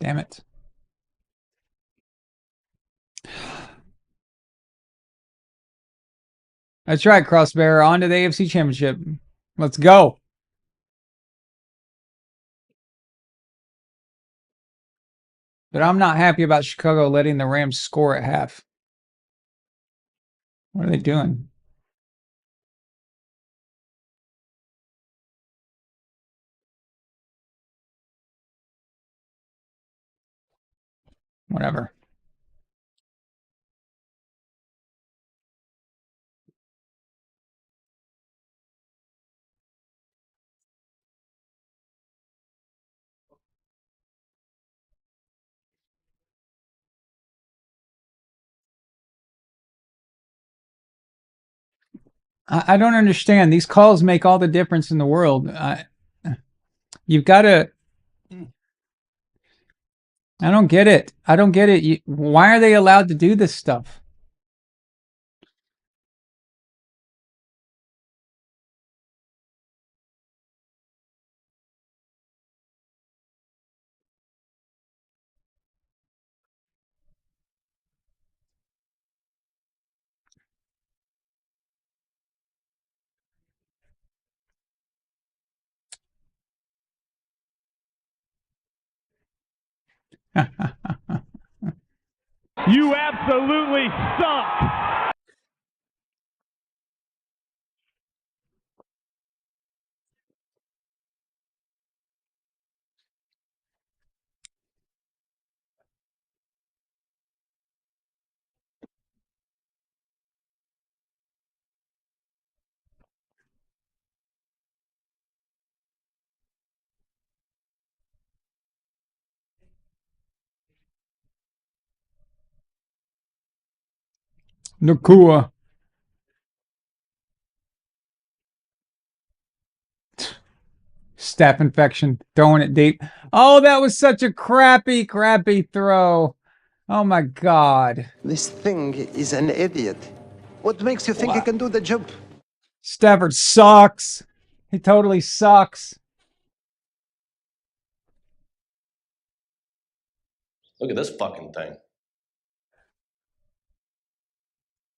Damn it. That's right, Crossbear. On to the AFC Championship. Let's go. But I'm not happy about Chicago letting the Rams score at half. What are they doing? Whatever. I don't understand. These calls make all the difference in the world. You've got to. I don't get it. I don't get it. Why are they allowed to do this stuff? You absolutely suck. Nakua. Staph infection. Throwing it deep. Oh, that was such a crappy throw. Oh my God. This thing is an idiot. What makes you think he can do the job? Stafford sucks. He totally sucks. Look at this fucking thing.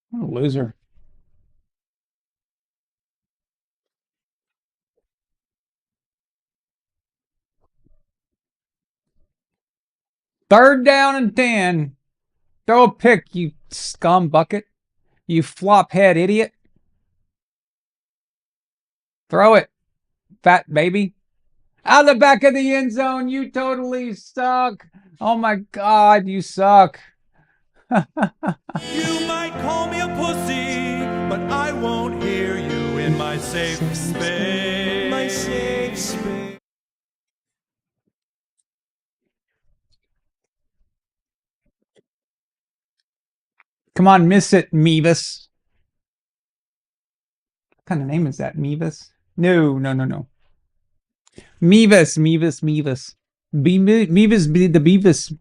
What a loser. Third down and 10. Throw a pick, you scum bucket. You flop head idiot. Throw it, fat baby. Out the back of the end zone. You totally suck. Oh my God, you suck. You might call me a pussy, but I won't hear you in my safe space. My safe space. Come on, miss it, Mevis. What kind of name is that, Mevis? No. Mevis. Mevis, the Beavis.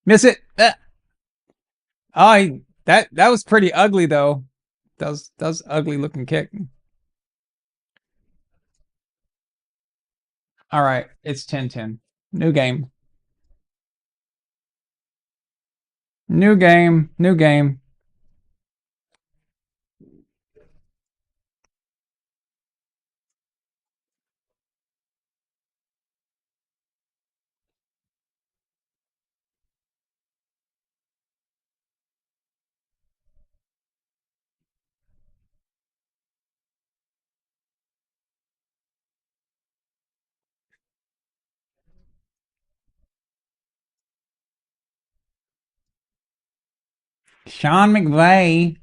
Miss it. Oh, that was pretty ugly though. That was ugly looking kick. All right, it's 10-10. New game. New game. Sean McVay.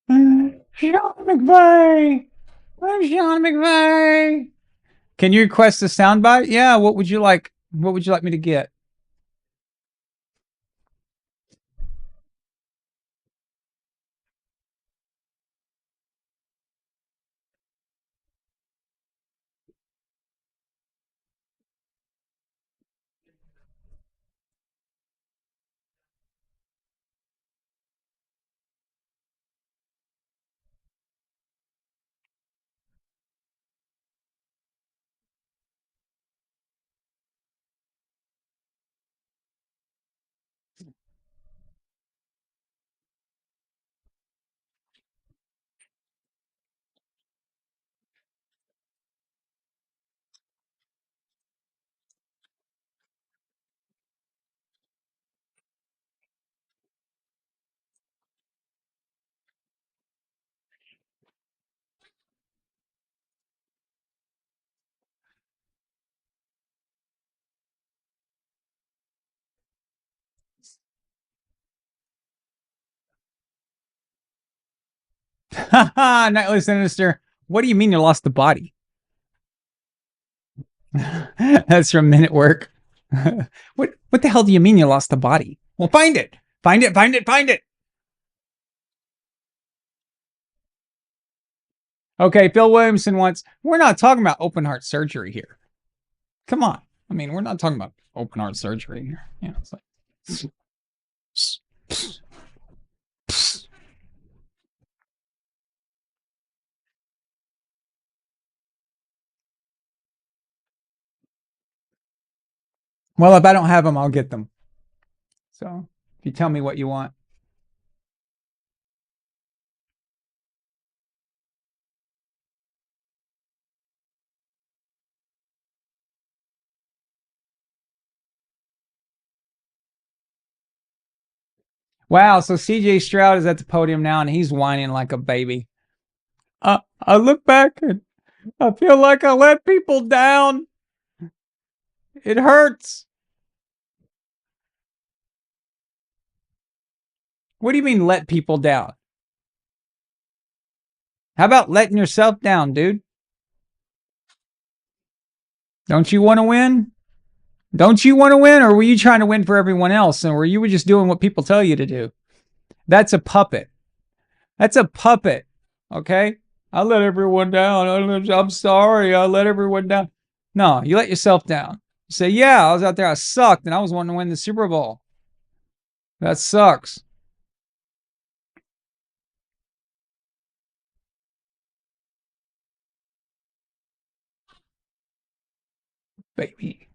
Sean McVay. I'm Sean McVay. Can you request a soundbite? Yeah, what would you like? What would you like me to get? Haha, Nightly Sinister. What do you mean you lost the body? That's from Men at Work. What the hell do you mean you lost the body? Well, find it. Find it. Okay, Phil Williamson wants, we're not talking about open heart surgery here. Come on. I mean, we're not talking about open heart surgery here. Yeah, it's like well, if I don't have them, I'll get them. So if you tell me what you want. Wow, so CJ Stroud is at the podium now and he's whining like a baby. I look back and I feel like I let people down. It hurts. What do you mean let people down? How about letting yourself down, dude? Don't you want to win? Don't you want to win, or were you trying to win for everyone else, and were you just doing what people tell you to do? That's a puppet. That's a puppet. Okay? I let everyone down. I'm sorry. I let everyone down. No, you let yourself down. You say, yeah, I was out there. I sucked, and I was wanting to win the Super Bowl. That sucks. Baby.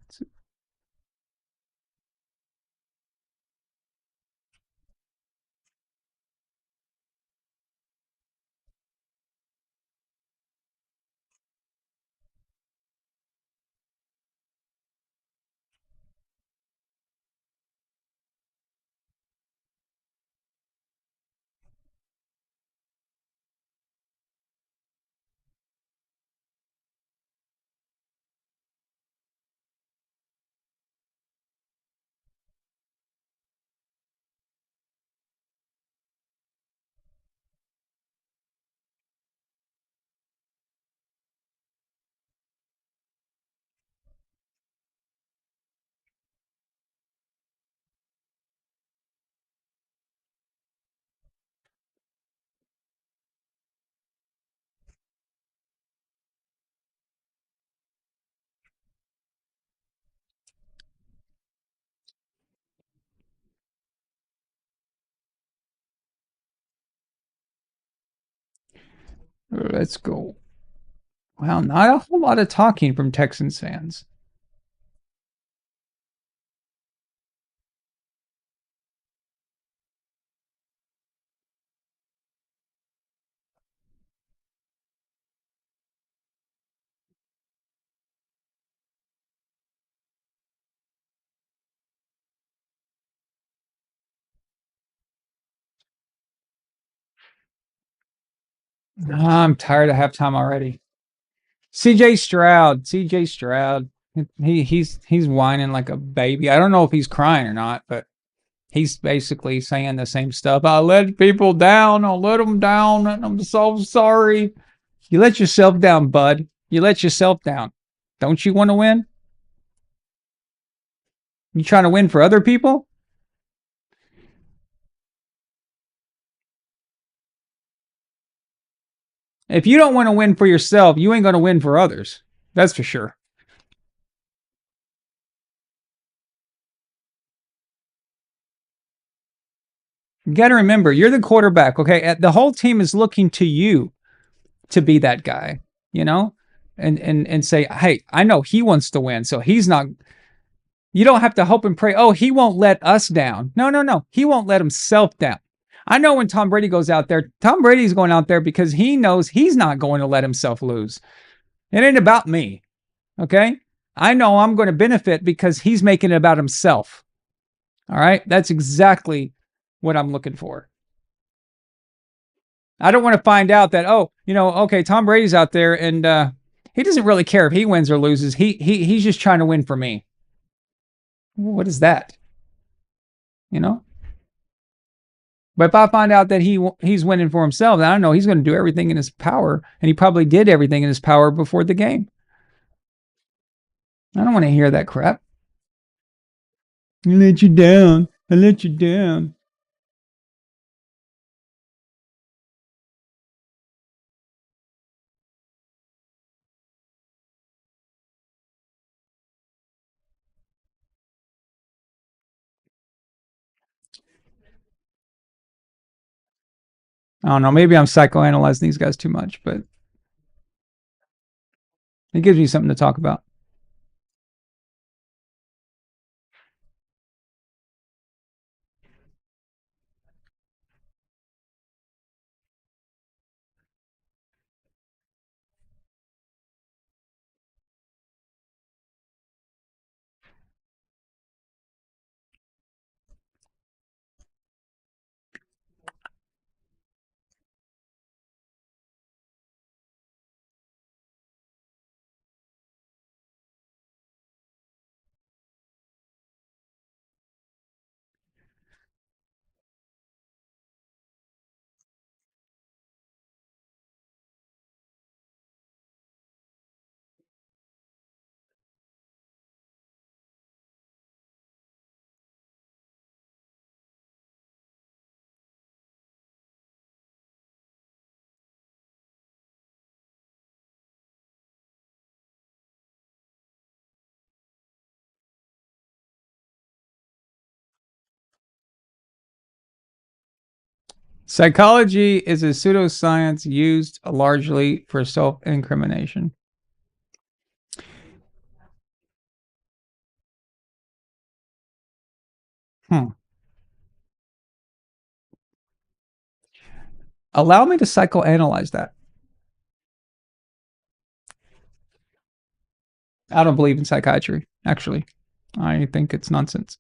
Let's go. Wow, not a whole lot of talking from Texans fans. I'm tired of halftime already. CJ Stroud. CJ Stroud. He's whining like a baby. I don't know if he's crying or not, but he's basically saying the same stuff. I let people down. I'll let them down. And I'm so sorry. You let yourself down, bud. You let yourself down. Don't you want to win? You trying to win for other people? If you don't want to win for yourself, you ain't going to win for others. That's for sure. You got to remember, you're the quarterback, okay? The whole team is looking to you to be that guy, you know? And say, hey, I know he wants to win, so he's not. You don't have to hope and pray, oh, he won't let us down. No. He won't let himself down. I know when Tom Brady goes out there, Tom Brady's going out there because he knows he's not going to let himself lose. It ain't about me, okay? I know I'm going to benefit because he's making it about himself. All right? That's exactly what I'm looking for. I don't want to find out that, oh, okay, Tom Brady's out there and he doesn't really care if he wins or loses. He's just trying to win for me. What is that? But if I find out that he's winning for himself, then I know he's going to do everything in his power, and he probably did everything in his power before the game. I don't want to hear that crap. I let you down. I let you down. I don't know. Maybe I'm psychoanalyzing these guys too much, but it gives me something to talk about. Psychology is a pseudoscience used largely for self-incrimination. Allow me to psychoanalyze that. I don't believe in psychiatry, actually. I think it's nonsense.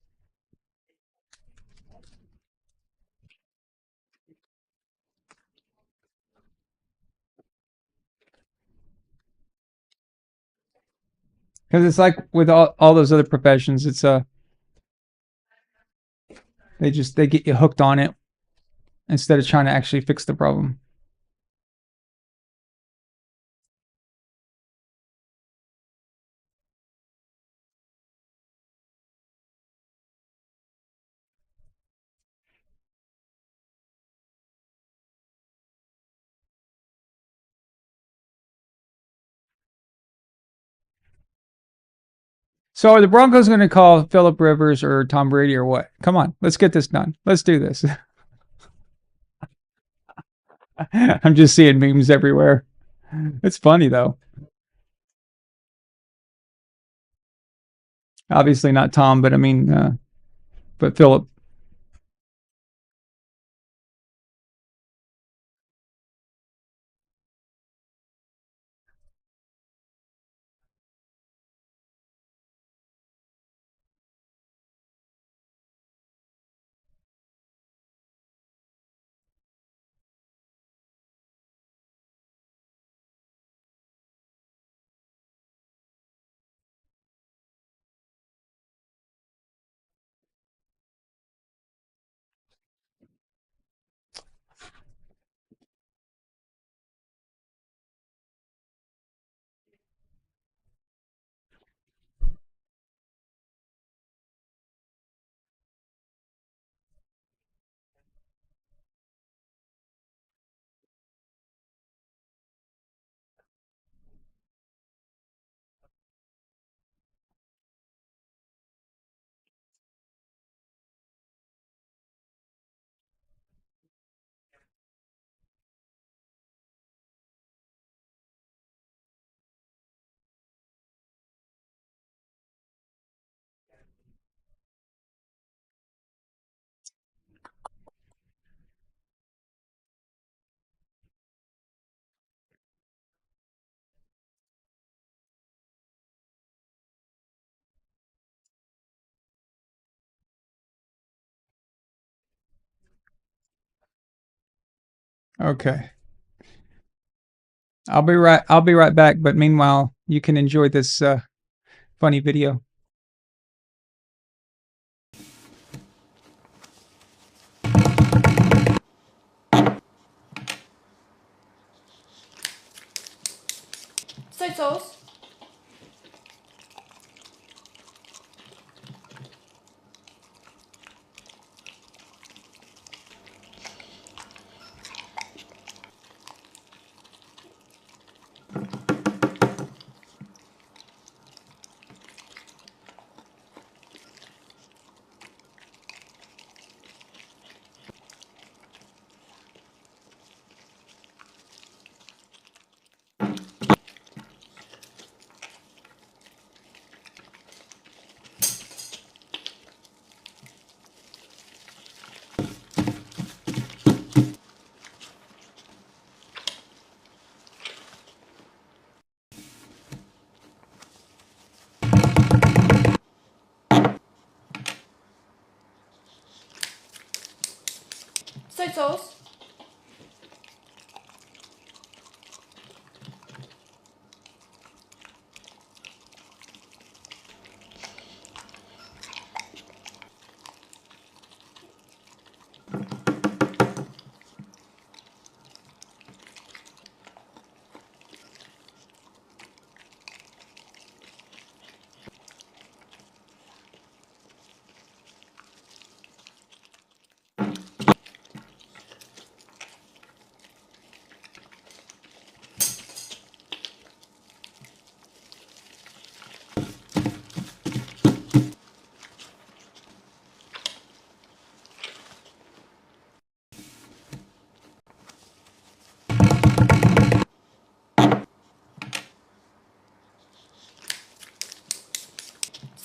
Because it's like with all those other professions, it's they get you hooked on it instead of trying to actually fix the problem. So are the Broncos going to call Phillip Rivers or Tom Brady or what? Come on, let's get this done. Let's do this. I'm just seeing memes everywhere. It's funny though. Obviously not Tom, but I mean, but Philip. Okay. I'll be right back, but meanwhile, you can enjoy this funny video. Soy sauce. Soy sauce.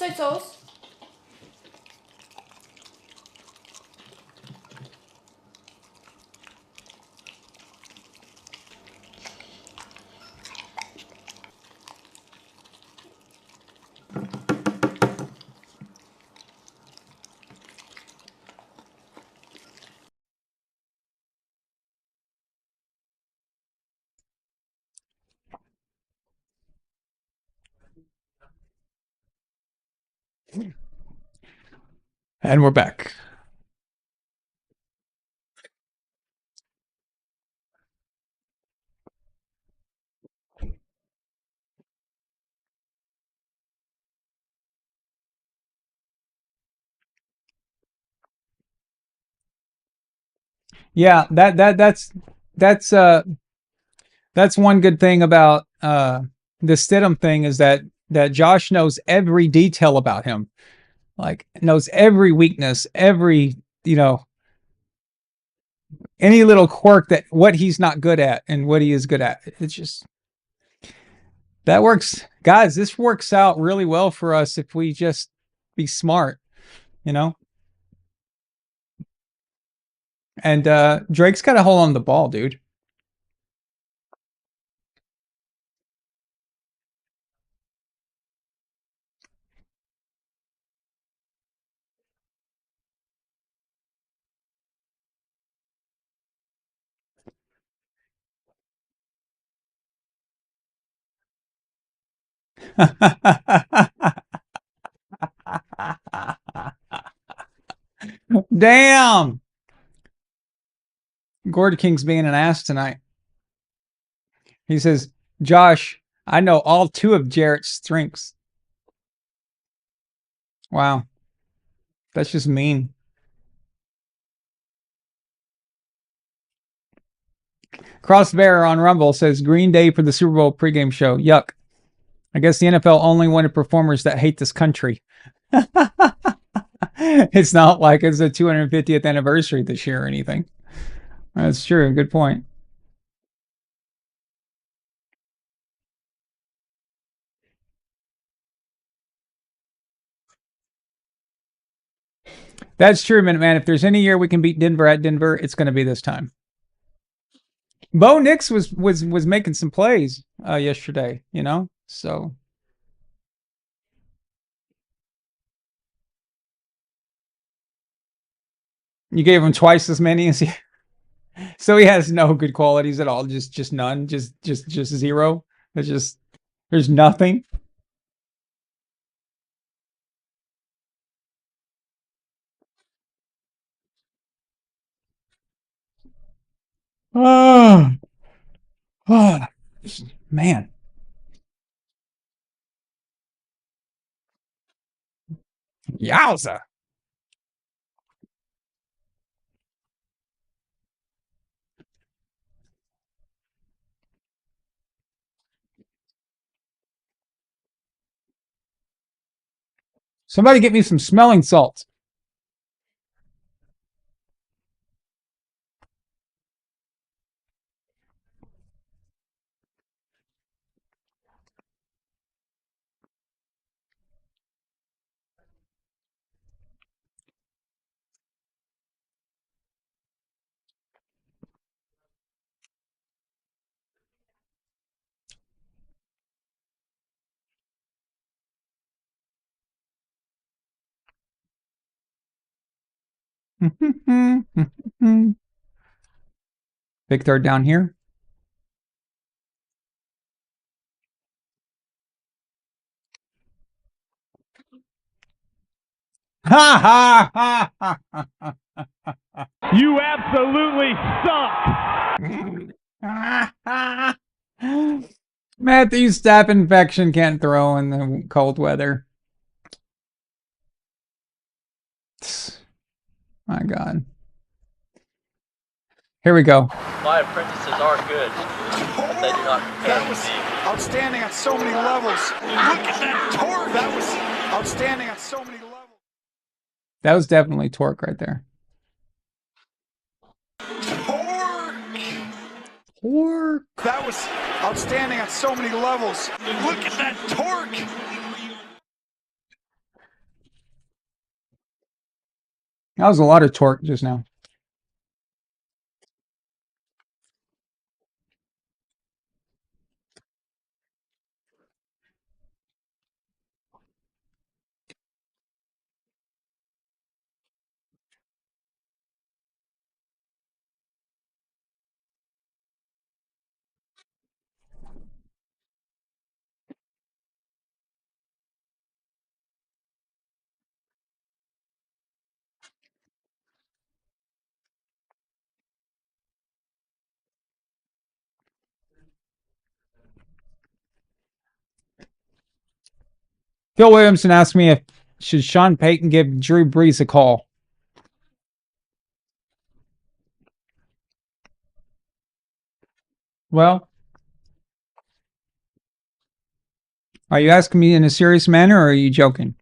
Soy sauce. And we're back. Yeah, that's that's one good thing about the Stidham thing is that Josh knows every detail about him. Like knows every weakness, every, you know, any little quirk that what he's not good at and what he is good at. It's just that works, guys. This works out really well for us if we just be smart, you know. And Drake's got a hold on the ball, dude. Damn. Gord King's being an ass tonight. He says, Josh, I know all 2 of Jarrett's strengths. Wow. That's just mean. Crossbear on Rumble says, Green Day for the Super Bowl pregame show. Yuck. I guess the NFL only wanted performers that hate this country. It's not like it's the 250th anniversary this year or anything. That's true. Good point. That's true, Minuteman. If there's any year we can beat Denver at Denver, it's going to be this time. Bo Nix was making some plays yesterday, you know, so. You gave him twice as many as he. So he has no good qualities at all. Just none. Just zero. There's nothing. Oh, man. Yowza. Somebody get me some smelling salts. Big third down here. Ha ha ha ha ha. You absolutely suck. Matthew's staph infection can't throw in the cold weather. My God. Here we go. My apprentices are good, but they do not compare That was outstanding on so many levels. Look at that torque. That was outstanding on so many levels. That was definitely torque right there. Torque. That was outstanding on so many levels. Look at that torque. That was a lot of torque just now. Phil Williamson asked me if should Sean Payton give Drew Brees a call. Well, are you asking me in a serious manner or are you joking?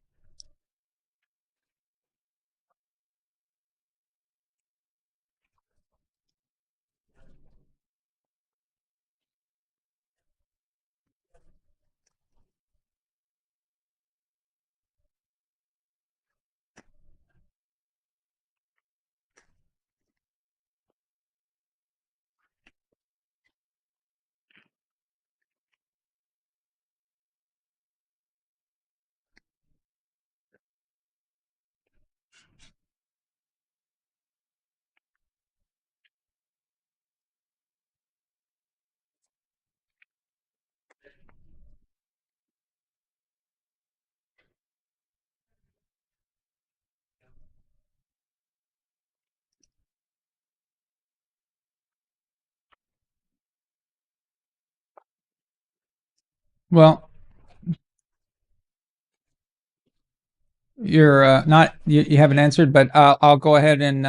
Well, you're not you haven't answered, but I'll go ahead and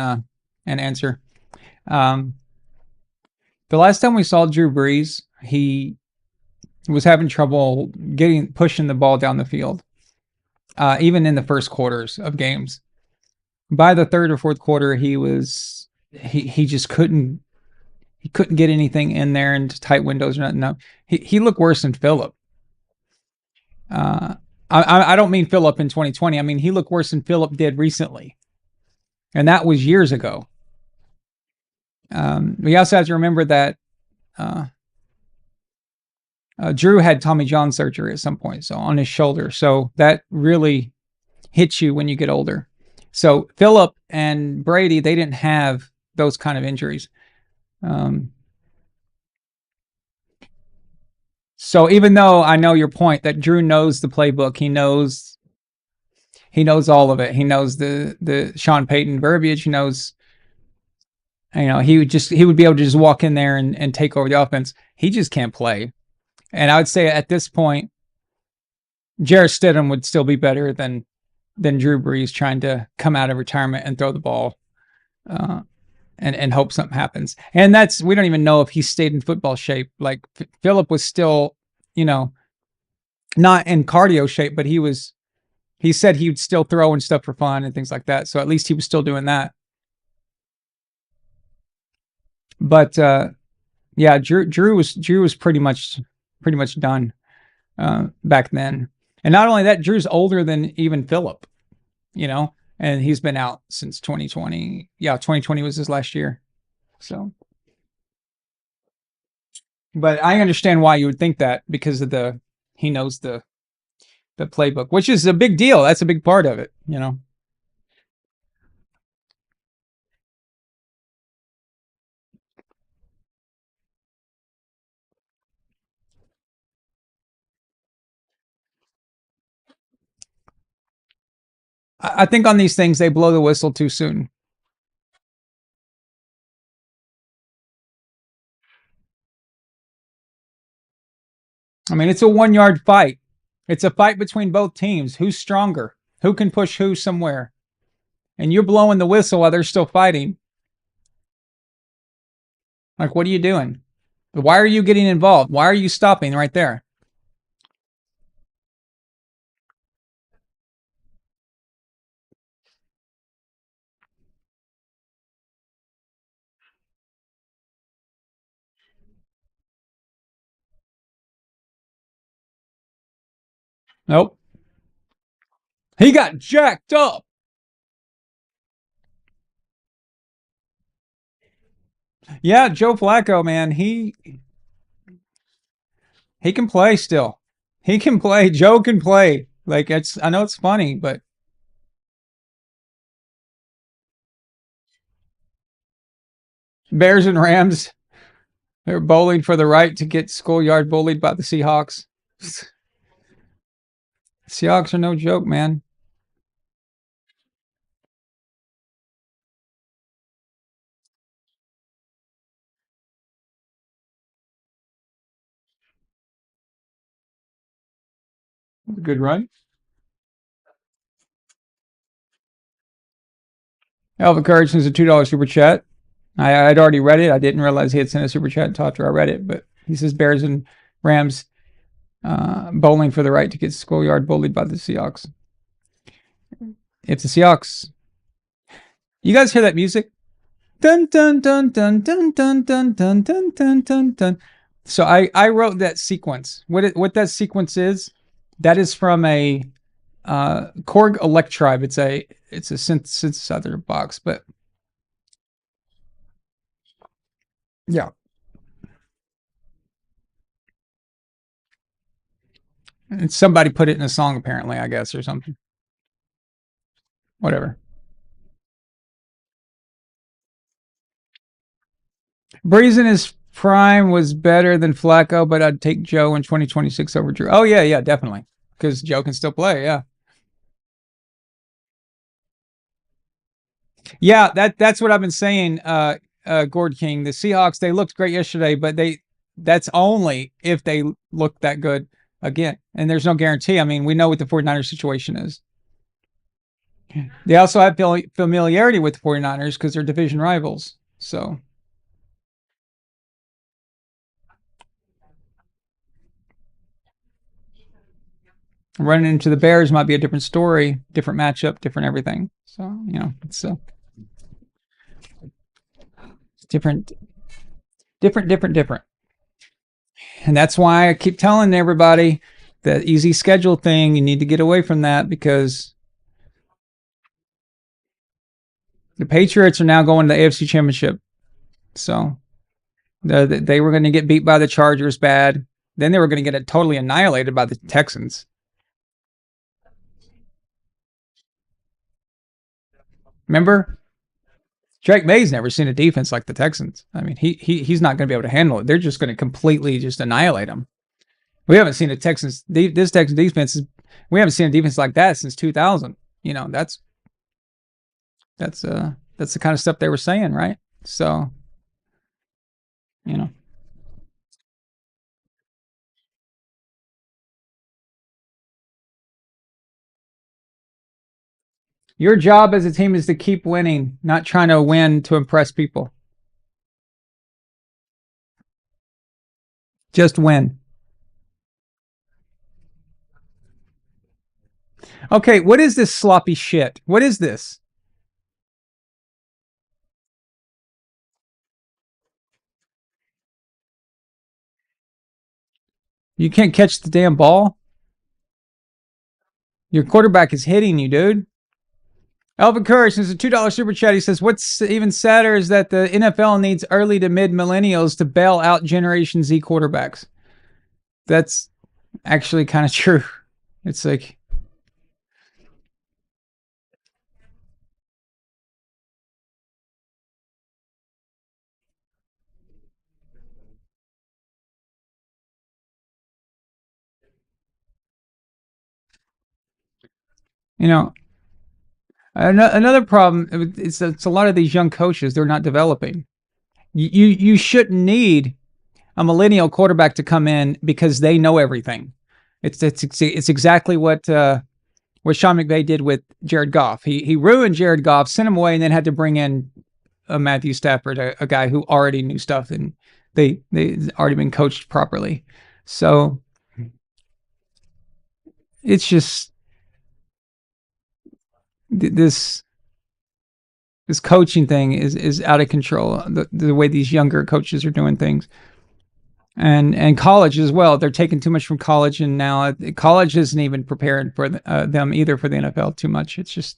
answer. Um, the last time we saw Drew Brees, he was having trouble pushing the ball down the field, even in the first quarters of games. By the third or fourth quarter, he just couldn't get anything in there into tight windows or nothing. No, he looked worse than Phillip. I don't mean Phillip in 2020. I mean he looked worse than Phillip did recently, and that was years ago. We also have to remember that Drew had Tommy John surgery at some point, so on his shoulder. So that really hits you when you get older. So Phillip and Brady, they didn't have those kind of injuries. So even though I know your point that Drew knows the playbook, he knows all of it. He knows the Sean Payton verbiage. He knows, he would be able to just walk in there and take over the offense. He just can't play. And I would say at this point, Jarrett Stidham would still be better than Drew Brees trying to come out of retirement and throw the ball and hope something happens. And we don't even know if he stayed in football shape. Like Phillip was still, not in cardio shape, but he said he would still throw and stuff for fun and things like that. So at least he was still doing that. But yeah, Drew was pretty much done back then. And not only that, Drew's older than even Phillip, and he's been out since 2020. Yeah, 2020 was his last year. So, but I understand why you would think that because of he knows the playbook, which is a big deal. That's a big part of it, I think on these things, they blow the whistle too soon. I mean, it's a 1-yard fight. It's a fight between both teams. Who's stronger? Who can push who somewhere? And you're blowing the whistle while they're still fighting. Like, what are you doing? Why are you getting involved? Why are you stopping right there? Nope. He got jacked up. Yeah, Joe Flacco, man, he can play still. He can play. Joe can play. Like, I know it's funny, but Bears and Rams, they're bowling for the right to get schoolyard bullied by the Seahawks. Seahawks are no joke, man. Good run. Alvin Courage is a $2 super chat. I'd already read it. I didn't realize he had sent a super chat until after I read it. But he says Bears and Rams bowling for the right to get schoolyard bullied by the Seahawks. If the Seahawks, you guys hear that music? Dun dun dun dun dun dun dun dun dun dun dun dun. So I wrote that sequence. What that sequence is? That is from a Korg Electribe. It's a synthesizer box, but yeah. And somebody put it in a song apparently, I guess, or something. Whatever. Breeze in his prime was better than Flacco, but I'd take Joe in 2026 over Drew. Oh yeah, definitely. Because Joe can still play, yeah. Yeah, that's what I've been saying, Gord King. The Seahawks, they looked great yesterday, but that's only if they look that good. again. And there's no guarantee. I mean, we know what the 49ers situation is. They also have familiarity with the 49ers because they're division rivals. So running into the Bears might be a different story, different matchup, different everything. So, it's different. And that's why I keep telling everybody that easy schedule thing, you need to get away from that because the Patriots are now going to the AFC Championship. So they were going to get beat by the Chargers bad. Then they were going to get totally annihilated by the Texans. Remember? Drake May's never seen a defense like the Texans. I mean, he's not going to be able to handle it. They're just going to completely just annihilate them. We haven't seen this Texans defense. We haven't seen a defense like that since 2000. That's the kind of stuff they were saying, right? So, your job as a team is to keep winning, not trying to win to impress people. Just win. Okay, what is this sloppy shit? What is this? You can't catch the damn ball? Your quarterback is hitting you, dude. Alvin Curry since a $2 super chat. He says, what's even sadder is that the NFL needs early to mid millennials to bail out Generation Z quarterbacks. That's actually kind of true. It's like, another problem is it's a lot of these young coaches, they're not developing. You shouldn't need a millennial quarterback to come in because they know everything. It's exactly what Sean McVay did with Jared Goff. He ruined Jared Goff, sent him away, and then had to bring in Matthew Stafford, a guy who already knew stuff and they already been coached properly. So it's just this coaching thing is out of control. The way these younger coaches are doing things, and college as well. They're taking too much from college, and now college isn't even preparing for them either for the NFL too much. It's just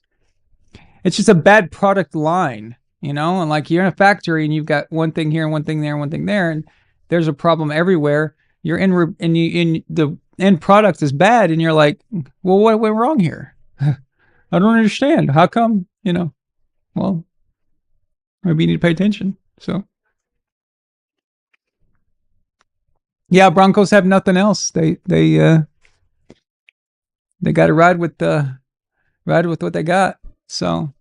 a bad product line, And like you're in a factory and you've got one thing here and one thing there and one thing there, and there's a problem everywhere. You're in the end product is bad, and you're like, well, what went wrong here? I don't understand. How come? Well, maybe you need to pay attention. So, yeah, Broncos have nothing else. They got to ride with what they got. So,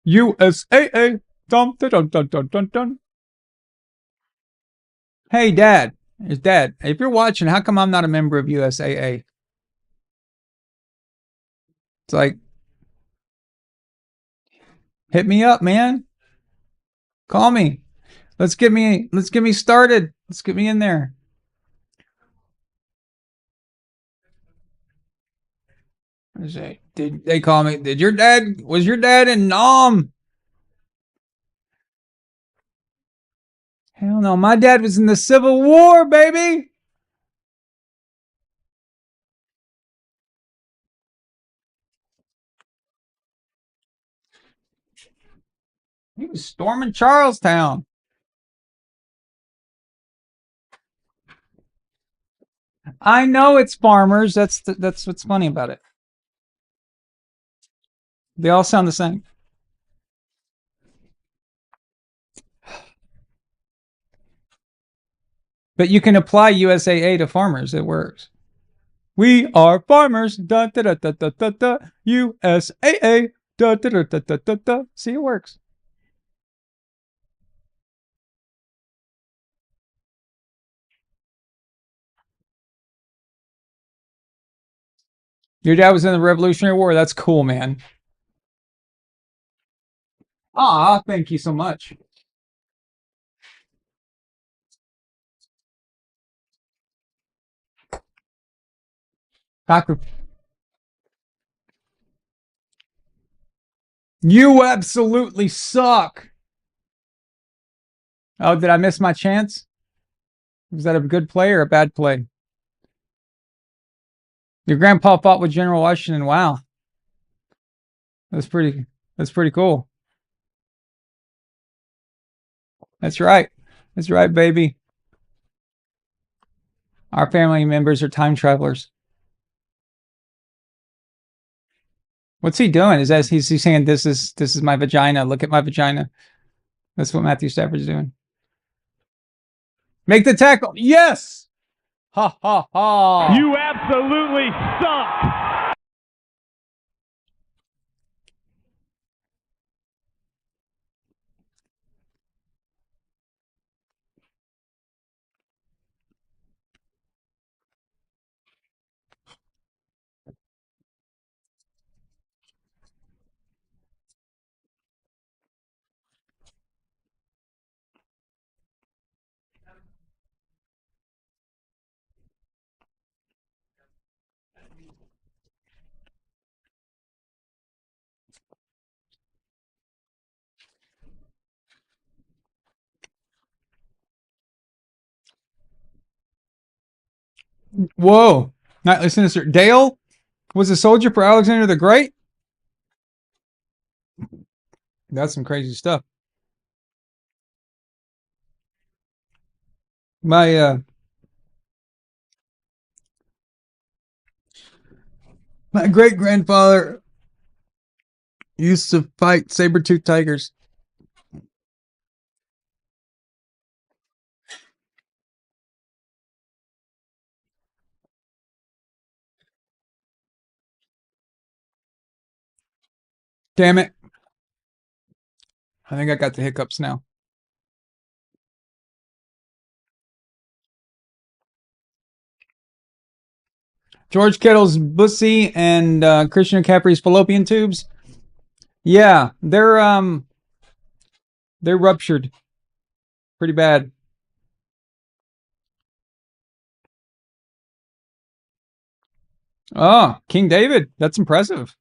USAA. Dun, dun, dun, dun, dun, dun. Hey, Dad. If you're watching, how come I'm not a member of USAA? It's like, hit me up, man. Call me. Let's get me started. Let's get me in there. Did they call me? Was your dad in Nam? Hell no, my dad was in the Civil War, baby. He was storming Charlestown. I know it's farmers. That's what's funny about it. They all sound the same. But you can apply USAA to farmers. It works. We are farmers. Da da da da da da da. USAA. Da da da da da da da. See, it works. Your dad was in the Revolutionary War. That's cool, man. Ah, thank you so much. Doctor, you absolutely suck. Oh, did I miss my chance? Was that a good play or a bad play? Your grandpa fought with General Washington. Wow. That's pretty cool. That's right. That's right, baby. Our family members are time travelers. What's he doing? Is that he's saying this is my vagina. Look at my vagina. That's what Matthew Stafford's doing. Make the tackle. Yes. Ha ha ha. You absolutely suck. Whoa. Not listening, sir. Dale was a soldier for Alexander the Great. That's some crazy stuff. My my great grandfather used to fight saber-toothed tigers. Damn it. I think I got the hiccups now. George Kittle's Bussy and Christian McCaffrey's fallopian tubes. Yeah, they're ruptured pretty bad. Oh, King David. That's impressive.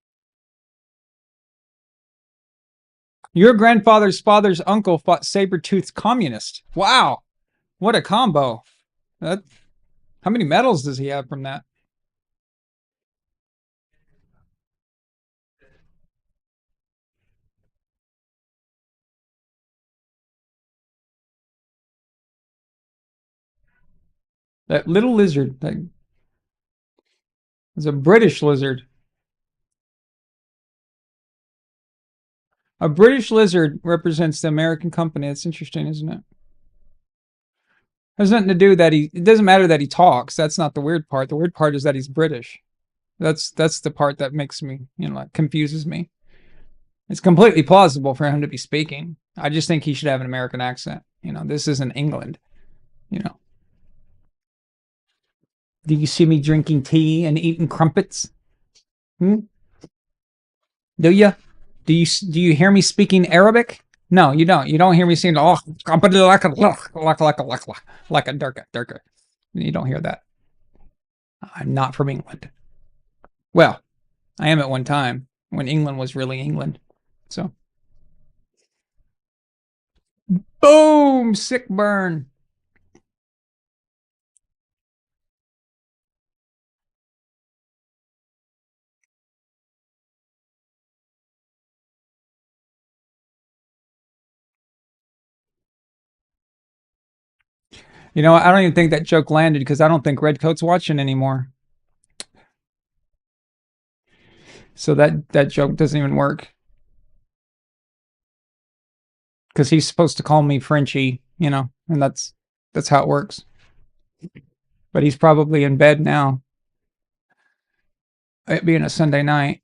Your grandfather's father's uncle fought saber-toothed communist. Wow. What a combo. That, how many medals does he have from that? That little lizard. That is a British lizard. A British lizard represents the American company. That's interesting, isn't it? Has nothing to do that it doesn't matter that he talks. That's not the weird part. The weird part is that he's British. That's the part that makes me, like confuses me. It's completely plausible for him to be speaking. I just think he should have an American accent. This isn't England. Do you see me drinking tea and eating crumpets? Do you? Do you hear me speaking Arabic? No, you don't. You don't hear me saying like a darka. You don't hear that. I'm not from England. Well, I am at one time when England was really England. So, boom, sick burn. You know, I don't even think that joke landed because I don't think Redcoat's watching anymore. So that joke doesn't even work. Because he's supposed to call me Frenchie, you know, and that's how it works. But he's probably in bed now. It being a Sunday night.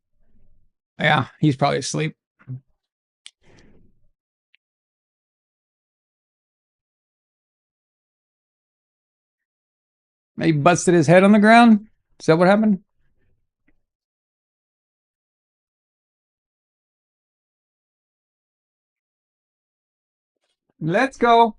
Yeah, he's probably asleep. He busted his head on the ground. Is that what happened? Let's go.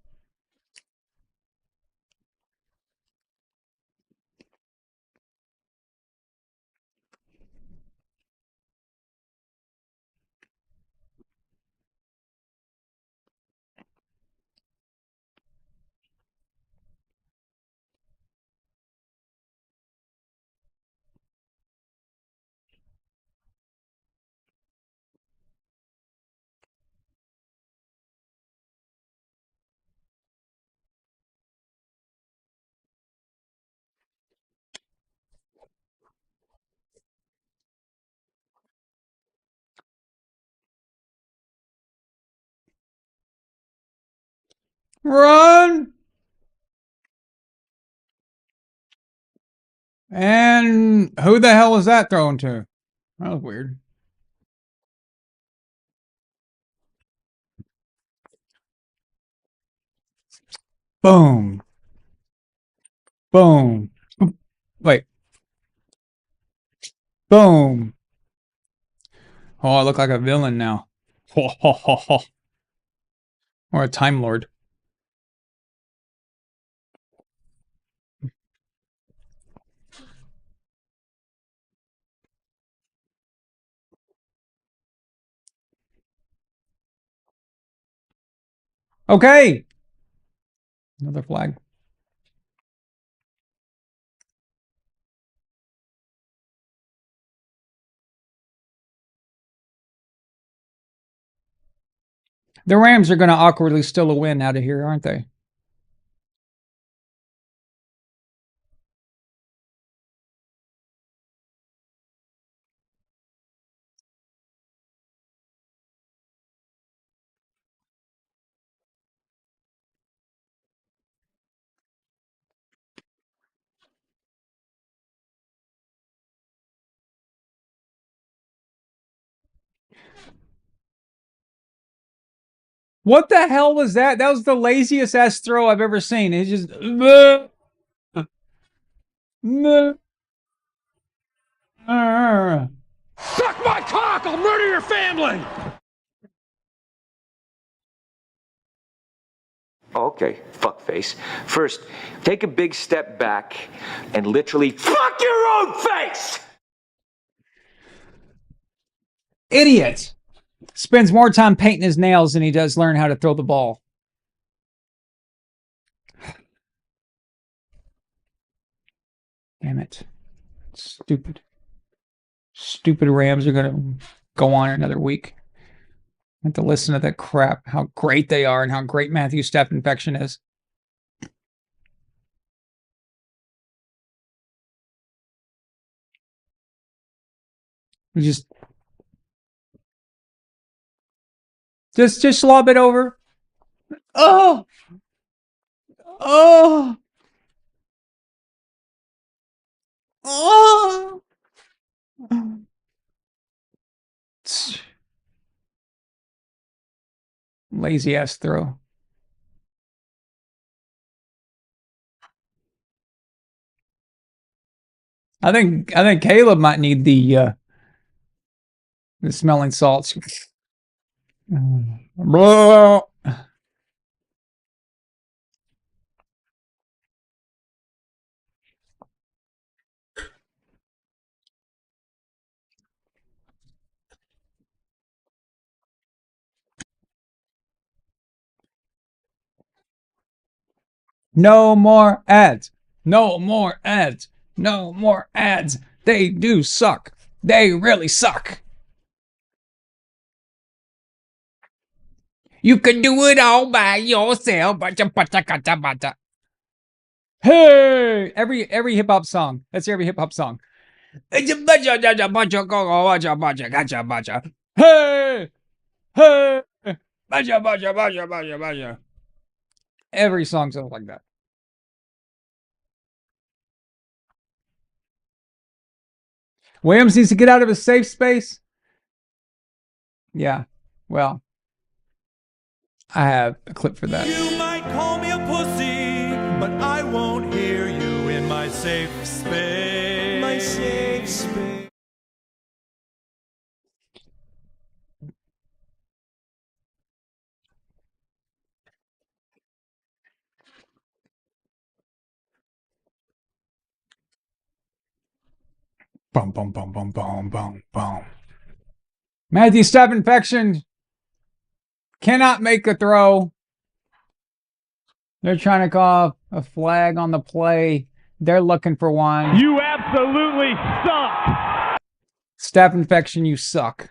Run! And who the hell was that thrown to? That was weird. Boom. Boom. Wait. Boom. Oh, I look like a villain now. Or a Time Lord. Okay. Another flag. The Rams are going to awkwardly steal a win out of here, aren't they? What the hell was that? That was the laziest ass throw I've ever seen. It's just... Suck my cock! I'll murder your family! Okay, fuckface. First, take a big step back and literally fuck your own face! Idiot! Spends more time painting his nails than he does learn how to throw the ball. Damn it. Stupid. Stupid Rams are going to go on another week. I have to listen to that crap, how great they are and how great Matthew Stafford infection is. We just slob it over. Oh! Oh! Oh! Lazy ass throw. I think Caleb might need the smelling salts. Blah. No more ads. No more ads. No more ads. They do suck. They really suck. You can do it all by yourself. Hey, every hip hop song. Let's hear every hip hop song. Hey, hey, every song sounds like that. Williams needs to get out of his safe space. Yeah, well, I have a clip for that. You might call me a pussy, but I won't hear you in my safe space. My safe space. Boom, boom, boom, boom, boom, boom, boom. Matthew Staph infection cannot make a throw. They're trying to call a flag on the play. They're looking for one. You absolutely suck. Staph infection, you suck.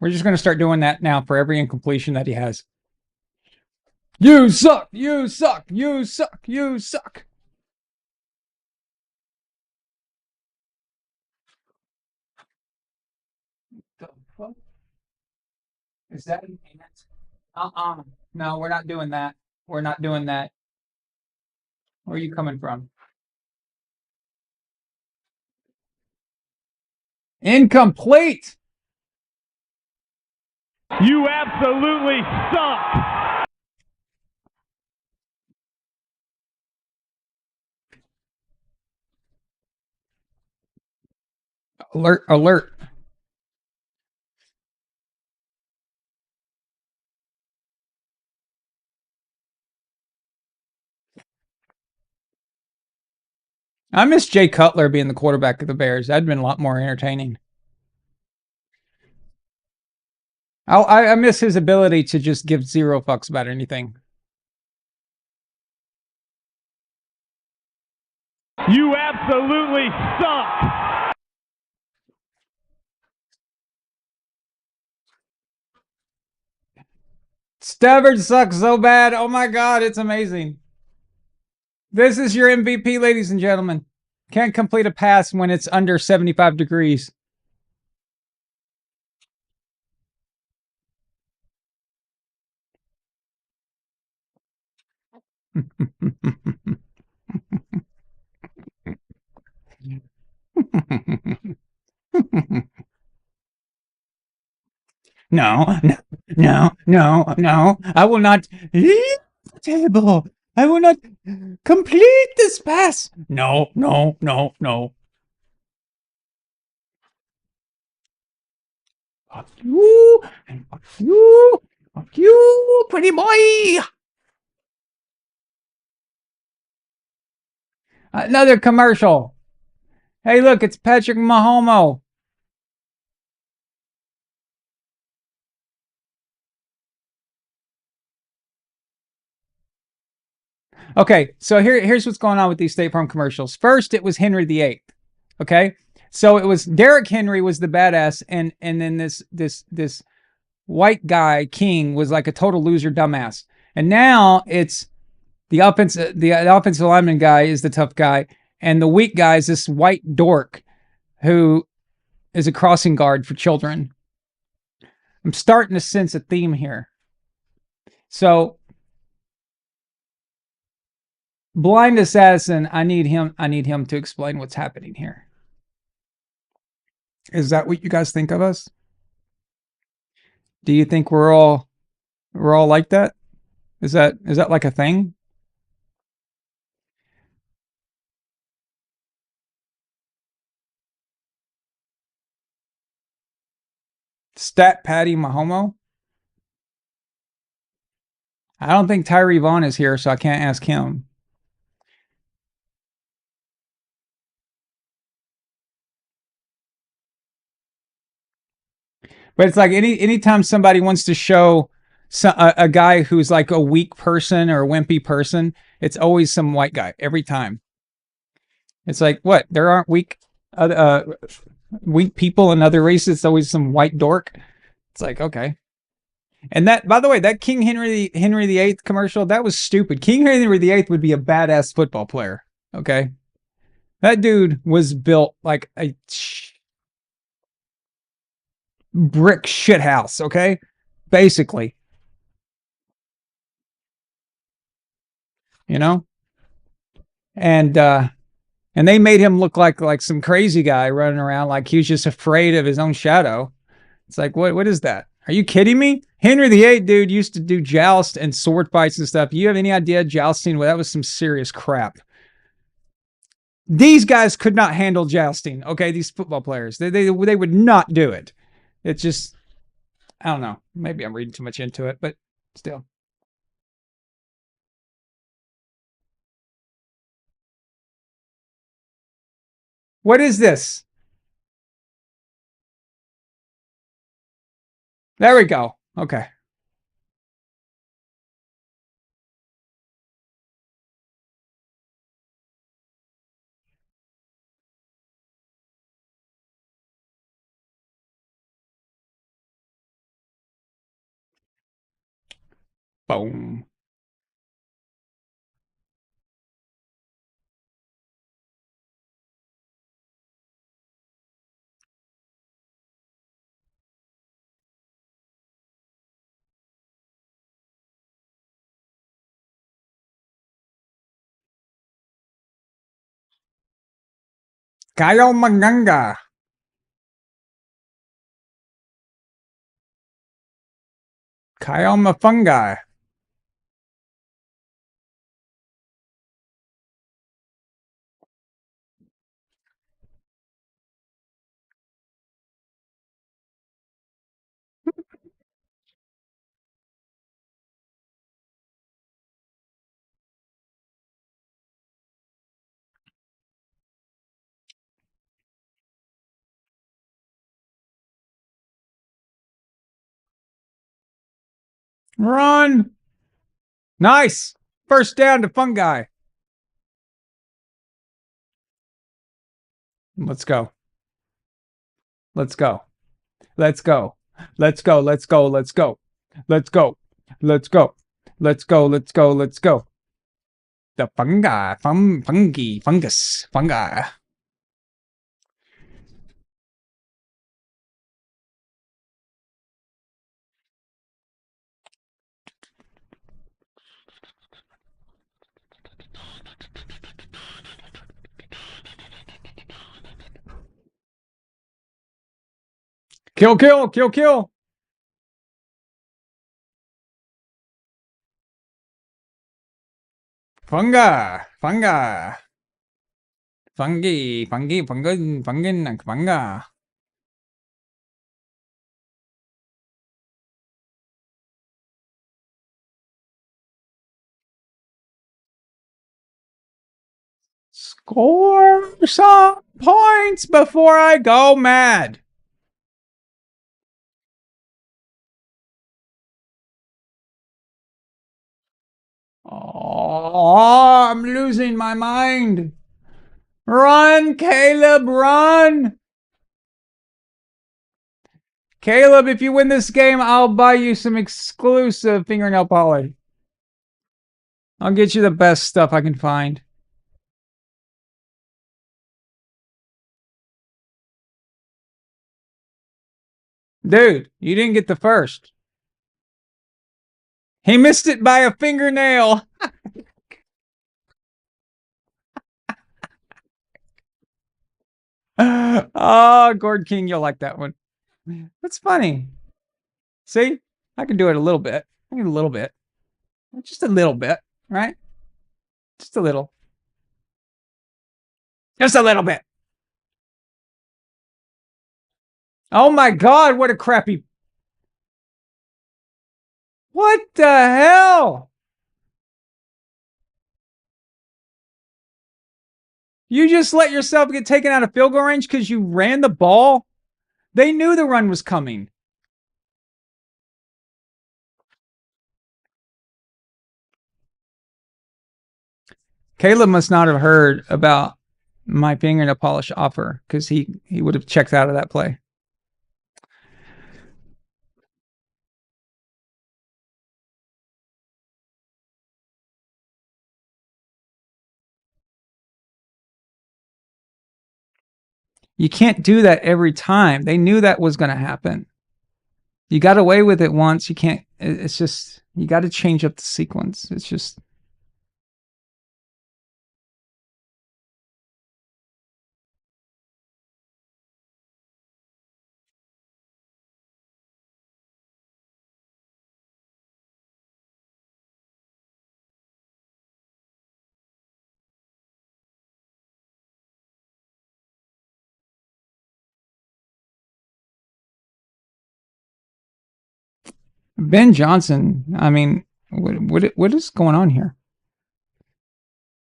We're just going to start doing that now for every incompletion that he has. You suck, you suck, you suck, you suck. The fuck? Is that an ant? No, we're not doing that. We're not doing that. Where are you coming from? Incomplete. You absolutely suck. Alert, alert. I miss Jay Cutler being the quarterback of the Bears. That'd been a lot more entertaining. I miss his ability to just give zero fucks about anything. You absolutely suck. Stafford sucks so bad. Oh my God, it's amazing. This is your MVP, ladies and gentlemen. Can't complete a pass when it's under 75 degrees. No, no, no, no, no. I will not leave the table. I will not complete this pass. No, no, no, no. Fuck you, and fuck you, pretty boy. Another commercial. Hey, look, it's Patrick Mahomes. Okay, so here's what's going on with these State Farm commercials. First, it was Henry VIII. Okay, so it was Derrick Henry was the badass, and then this white guy King was like a total loser, dumbass. And now it's the offensive lineman guy is the tough guy, and the weak guy is this white dork who is a crossing guard for children. I'm starting to sense a theme here. So, Blind Assassin, I need him to explain what's happening here. Is that what you guys think of us? Do you think we're all like that? Is that like a thing? Stat Patty Mahomo? I don't think Tyree Vaughn is here, so I can't ask him. But it's like anytime somebody wants to show a guy who's like a weak person or a wimpy person, it's always some white guy every time. It's like, what? There aren't weak people in other races. It's always some white dork. It's like, okay. And that, by the way, that Henry VIII commercial, that was stupid. King Henry VIII would be a badass football player. Okay. That dude was built like a brick shithouse. Okay. Basically, you know, and they made him look like some crazy guy running around like he was just afraid of his own shadow. It's like, what is that? Are you kidding me? Henry VIII, dude, used to do joust and sword fights and stuff. You have any idea jousting? Well, that was some serious crap. These guys could not handle jousting. Okay, these football players, they would not do it. It's just, I don't know. Maybe I'm reading too much into it, but still. What is this? There we go. Okay. Boom. Kayo Maganga. Kayo Mafungi. Run. Nice. First down to Fungi. Let's go. Let's go. Let's go. Let's go. Let's go. Let's go. Let's go. Let's go. Let's go. Let's go. Let's go. The fungi. Fungus. Fungi. Kill, kill, kill, kill. Fungi. Fungi. Fungi. Fungi. Fungi. Fungi. Fungi. Score some points before I go mad. Oh, I'm losing my mind. Run, Caleb, run. Caleb, if you win this game, I'll buy you some exclusive fingernail polish. I'll get you the best stuff I can find. Dude, you didn't get the first. He missed it by a fingernail. Oh, Gord King, you'll like that one. That's funny. See? I can do it a little bit. I can do a little bit. Just a little bit, right? Just a little. Just a little bit. Oh my God, what a crappy... What the hell? You just let yourself get taken out of field goal range because you ran the ball? They knew the run was coming. Caleb must not have heard about my fingernail polish offer because he would have checked out of that play. You can't do that every time. They knew that was going to happen. You got away with it once. You can't. It's just, you got to change up the sequence. It's just. Ben Johnson, I mean, what is going on here?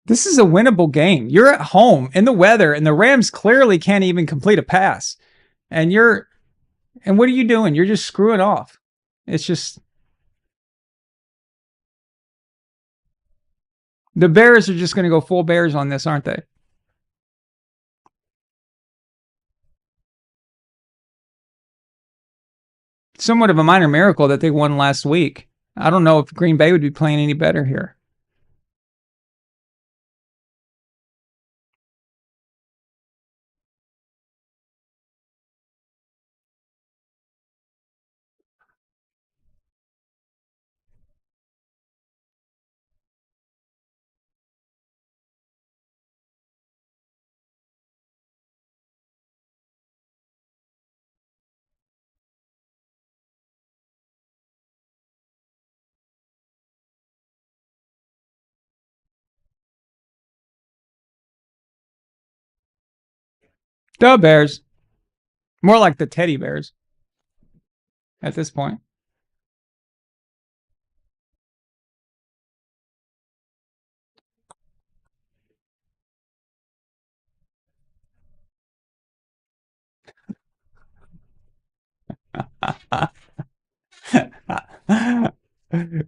This is a winnable game. You're at home in the weather, and the Rams clearly can't even complete a pass. And what are you doing? You're just screwing off. It's just, the Bears are just going to go full Bears on this, aren't they? Somewhat of a minor miracle that they won last week. I don't know if Green Bay would be playing any better here. The Bears. More like the Teddy Bears at this point.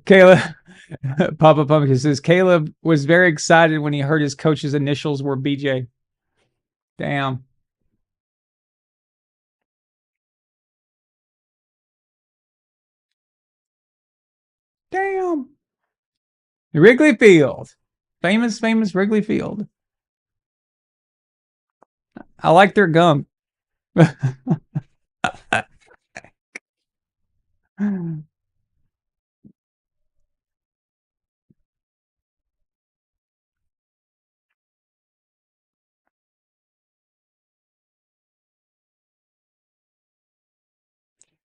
Caleb, Papa Pumpkin says Caleb was very excited when he heard his coach's initials were BJ. Damn. Damn. Wrigley Field. Famous Wrigley Field. I like their gum.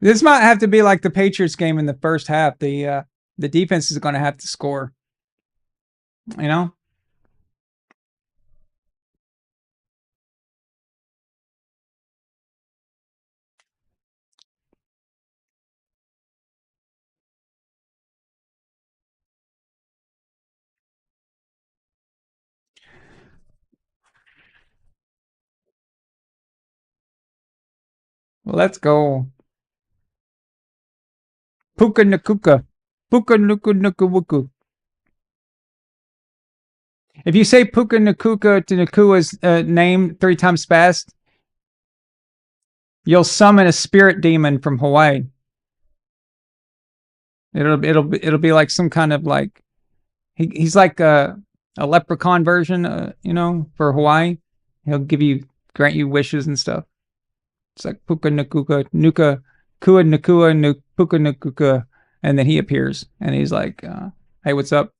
This might have to be like the Patriots game in the first half. The defense is going to have to score. You know? Let's go. Puka Nakuka. Puka Nuku Nuku Wuku. If you say Puka Nakuka to Nakua's name 3 times fast, you'll summon a spirit demon from Hawaii. It'll be like some kind of like, he's like a leprechaun version, you know, for Hawaii. He'll grant you wishes and stuff. It's like Puka Nakuka, Nuka, Kua Nakua, Puka Nakuka, and then he appears and he's like, "Hey, what's up?"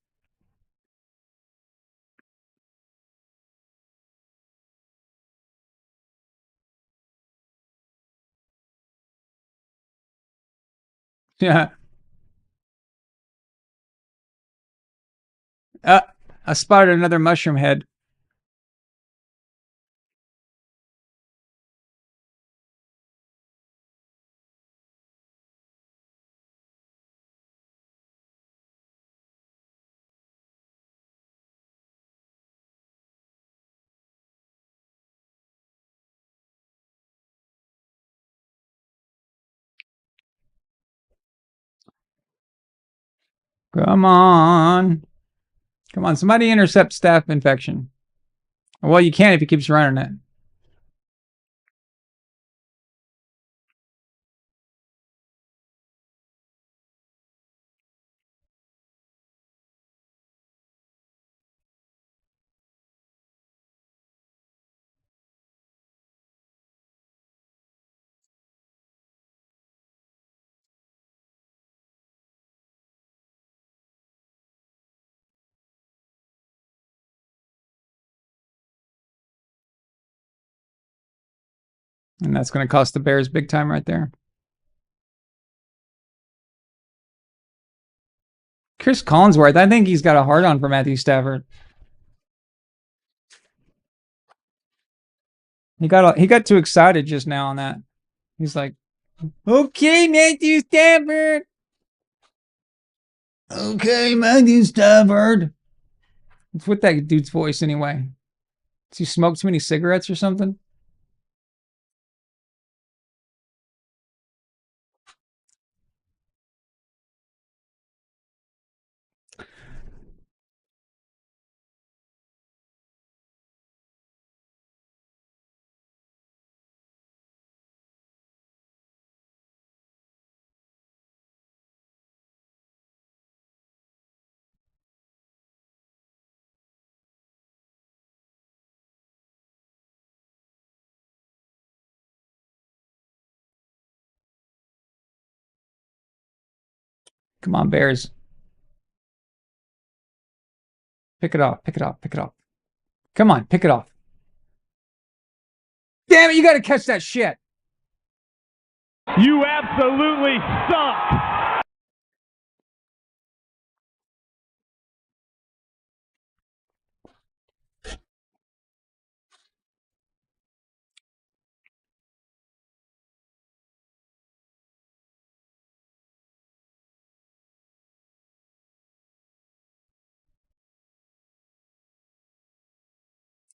Yeah. I spotted another mushroom head. Come on. Come on. Somebody intercept staph infection. Well, you can if he keeps running it. And that's going to cost the Bears big time right there. Chris Collinsworth, I think he's got a hard on for Matthew Stafford. He got too excited just now on that. He's like, okay, Matthew Stafford. Okay, Matthew Stafford. It's with that dude's voice anyway. Does he smoke too many cigarettes or something? Come on, Bears. Pick it off, pick it off, pick it off. Come on, pick it off. Damn it, you got to catch that shit. You absolutely suck.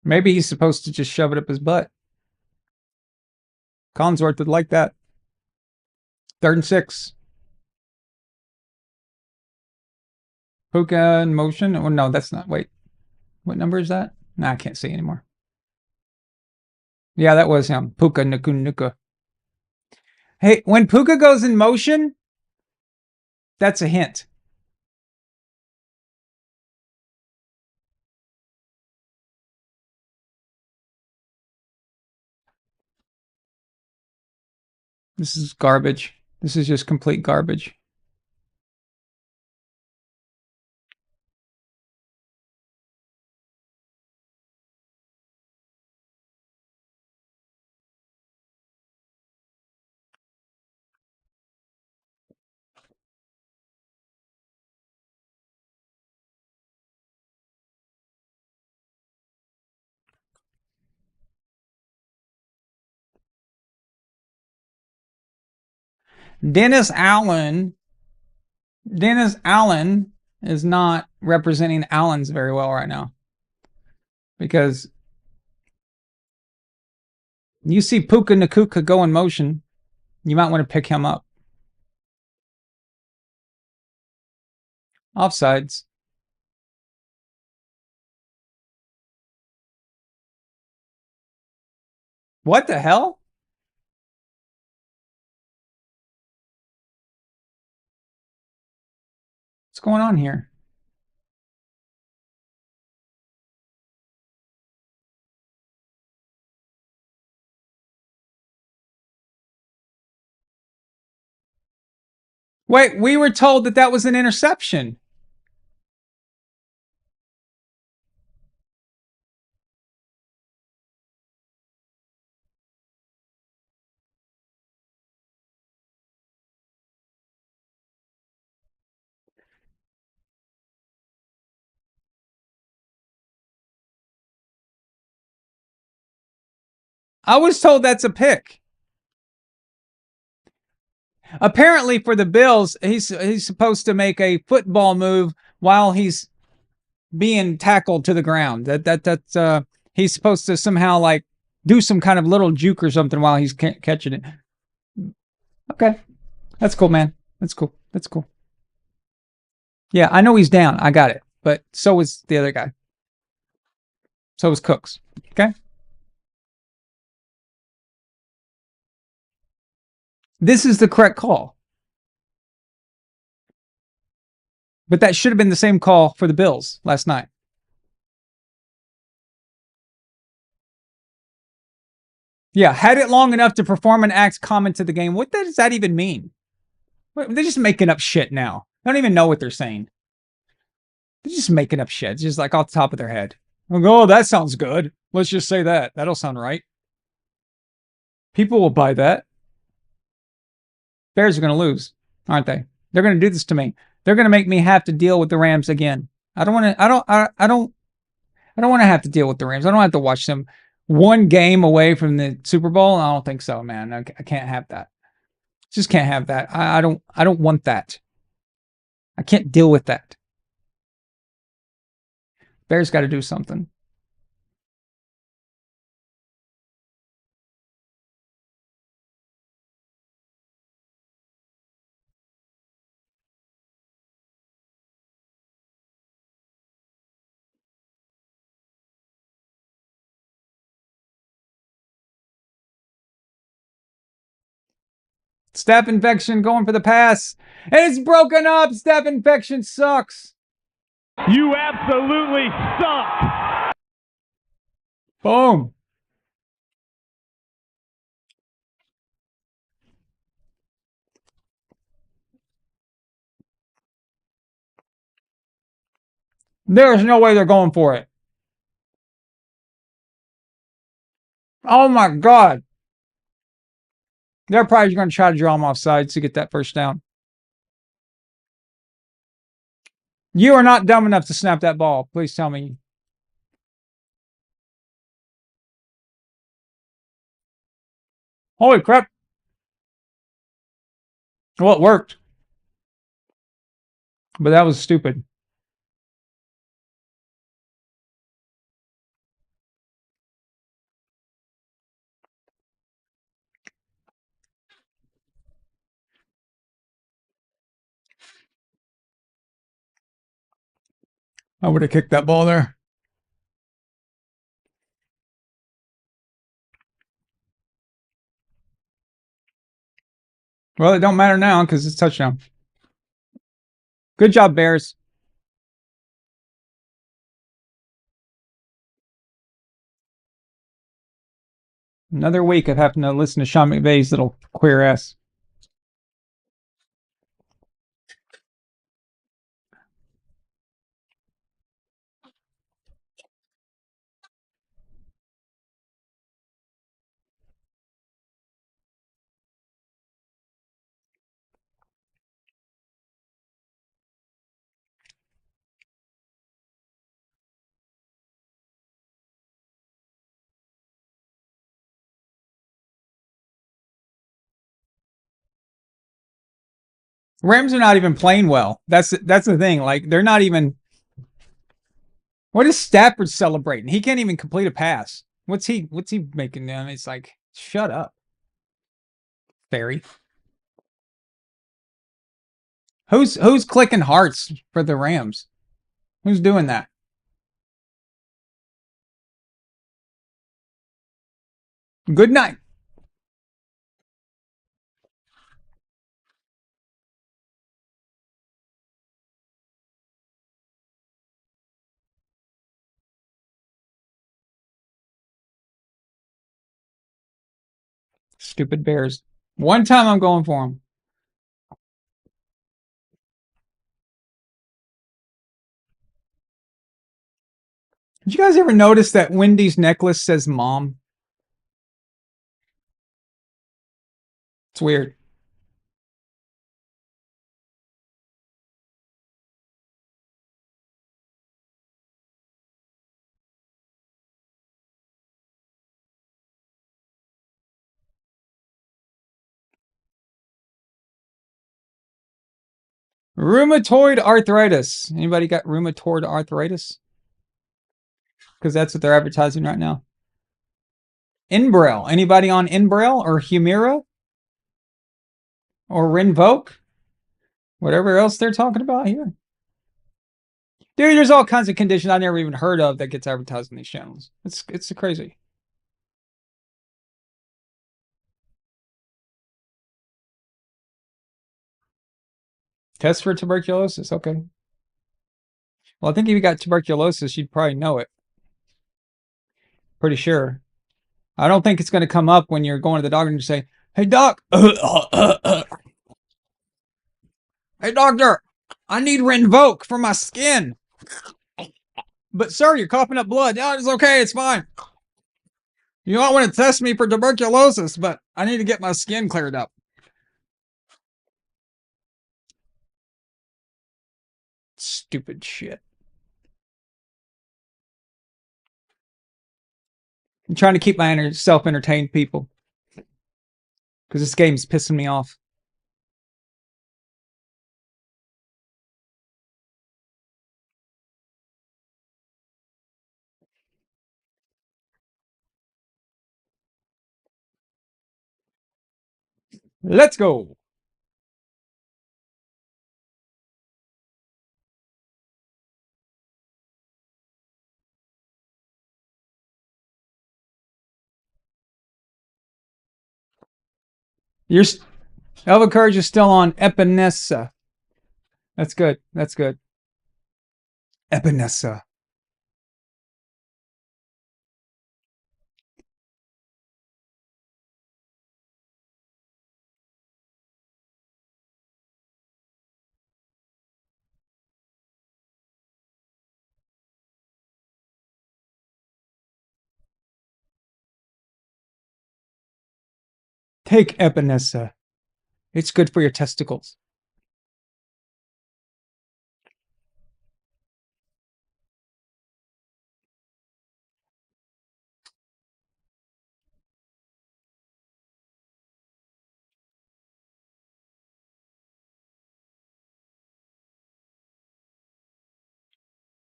Maybe he's supposed to just shove it up his butt. Collinsworth would like that. 3rd and 6. Puka in motion. Oh, no, that's not. Wait. What number is that? Nah, I can't see anymore. Yeah, that was him. Puka Nuka. Hey, when Puka goes in motion, that's a hint. This is garbage. This is just complete garbage. Dennis Allen is not representing Allens very well right now. Because you see Puka Nakuka go in motion, you might want to pick him up. Offsides. What the hell? What's going on here? Wait, we were told that that was an interception. I was told that's a pick. Apparently for the Bills, he's supposed to make a football move while he's being tackled to the ground. That's he's supposed to somehow like do some kind of little juke or something while he's catching it. Okay. That's cool, man. That's cool. That's cool. Yeah, I know he's down. I got it. But so is the other guy. So is Cooks. Okay? This is the correct call. But that should have been the same call for the Bills last night. Yeah, had it long enough to perform an act common to the game. What does that even mean? They're just making up shit now. I don't even know what they're saying. They're just making up shit. It's just like off the top of their head. Oh, that sounds good. Let's just say that. That'll sound right. People will buy that. Bears are going to lose, aren't they? They're going to do this to me. They're going to make me have to deal with the Rams again. I don't want to. I don't want to have to deal with the Rams. I don't have to watch them one game away from the Super Bowl. I don't think so, man. I can't have that. Just can't have that. I don't want that. I can't deal with that. Bears got to do something. Staph infection going for the pass. And it's broken up. Staph infection sucks. You absolutely suck. Boom. There's no way they're going for it. Oh my God. They're probably going to try to draw him off sides to get that first down. You are not dumb enough to snap that ball. Please tell me. Holy crap. Well, it worked. But that was stupid. I would have kicked that ball there. Well, it don't matter now because it's touchdown. Good job, Bears. Another week of having to listen to Sean McVay's little queer ass. Rams are not even playing well. That's the thing. Like, they're not even. What is Stafford celebrating? He can't even complete a pass. What's he making down? It's like, shut up, Barry. Who's clicking hearts for the Rams? Who's doing that? Good night. Stupid Bears. One time I'm going for them. Did you guys ever notice that Wendy's necklace says mom? It's weird. Rheumatoid arthritis. Anybody got rheumatoid arthritis? Because that's what they're advertising right now. Enbrel. Anybody on Enbrel or Humira? Or Rinvoq? Whatever else they're talking about here. Dude, there's all kinds of conditions I never even heard of that gets advertised on these channels. It's crazy. Test for tuberculosis. Okay. Well, I think if you got tuberculosis, you'd probably know it. Pretty sure. I don't think it's going to come up when you're going to the doctor and you say, "Hey, doc. Hey, doctor. I need Rinvoq for my skin." But, sir, you're coughing up blood. No, it's okay. It's fine. You don't want to test me for tuberculosis, but I need to get my skin cleared up. Stupid shit. I'm trying to keep myself entertained, people. Because this game's pissing me off. Let's go. Elva Courage is still on Epinesa. That's good. That's good. Epinesa. Take Epinesa. It's good for your testicles.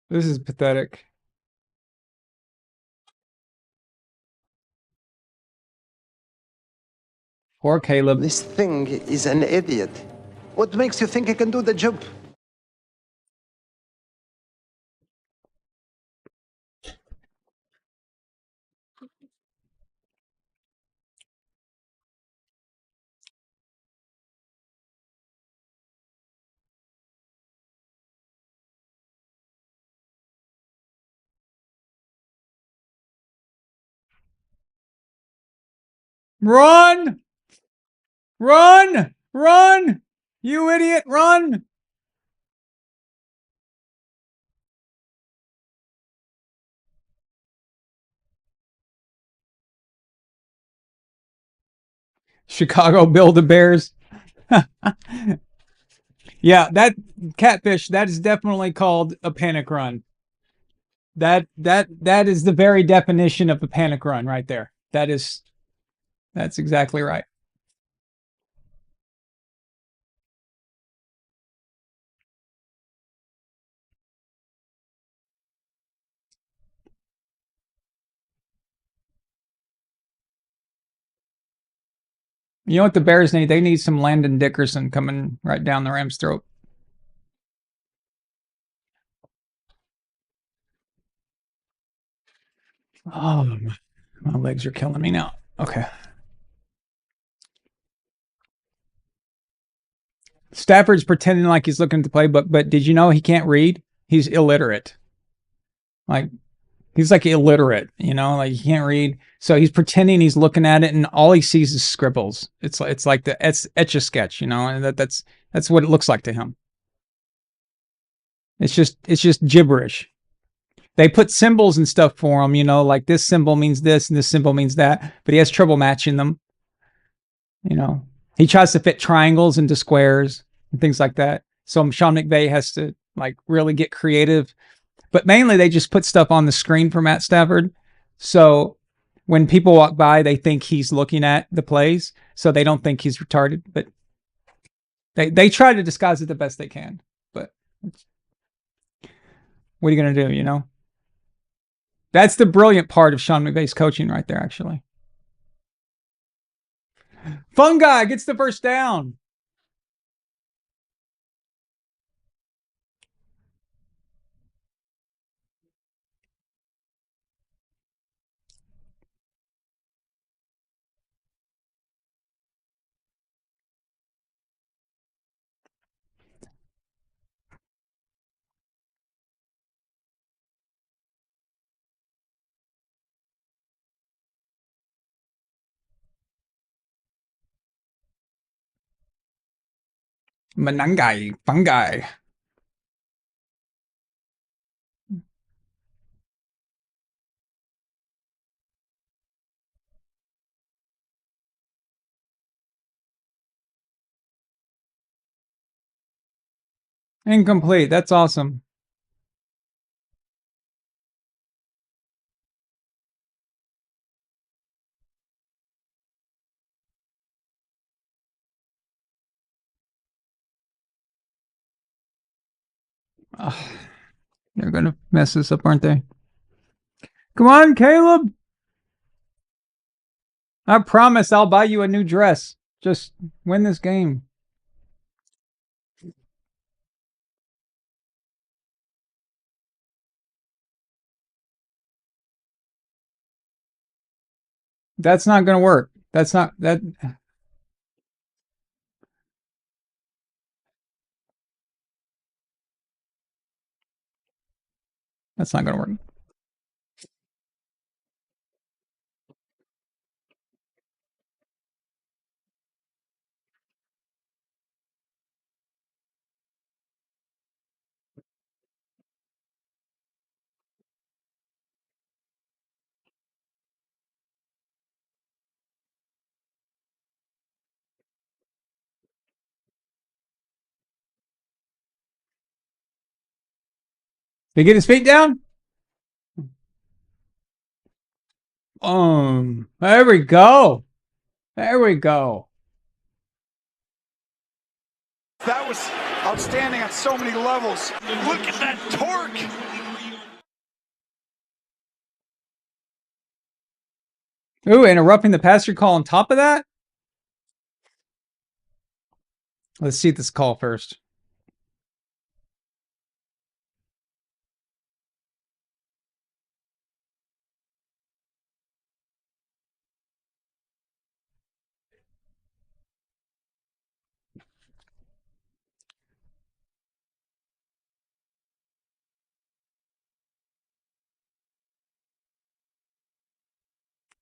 This is pathetic. Poor Caleb. This thing is an idiot. What makes you think it can do the job? Run! Run! Run! You idiot, run! Chicago Build-A-Bears. Yeah, that catfish, that is definitely called a panic run. That is the very definition of a panic run right there. That's exactly right. You know what the Bears need? They need some Landon Dickerson coming right down the Rams' throat. Oh, my legs are killing me now. Okay. Stafford's pretending like he's looking at the playbook, but did you know he can't read? He's illiterate. Like, he's like illiterate, you know, like he can't read. So he's pretending he's looking at it, and all he sees is scribbles. It's like the Etch-a-Sketch, you know, and that's what it looks like to him. It's just gibberish. They put symbols and stuff for him, you know, like this symbol means this and this symbol means that, but he has trouble matching them. You know, he tries to fit triangles into squares and things like that. So Sean McVay has to like really get creative. But mainly they just put stuff on the screen for Matt Stafford. So when people walk by, they think he's looking at the plays. So they don't think he's retarded. But they try to disguise it the best they can. But what are you going to do, you know? That's the brilliant part of Sean McVay's coaching right there, actually. Fungi gets the first down. Manangai, fungi. Incomplete. That's awesome. They're gonna mess this up, aren't they? Come on, Caleb. I promise I'll buy you a new dress. Just win this game. That's not gonna work. That's not that. That's not gonna work. Did he get his feet down? There we go. There we go. That was outstanding on so many levels. Look at that torque. Ooh, interrupting the passer call on top of that? Let's see this call first.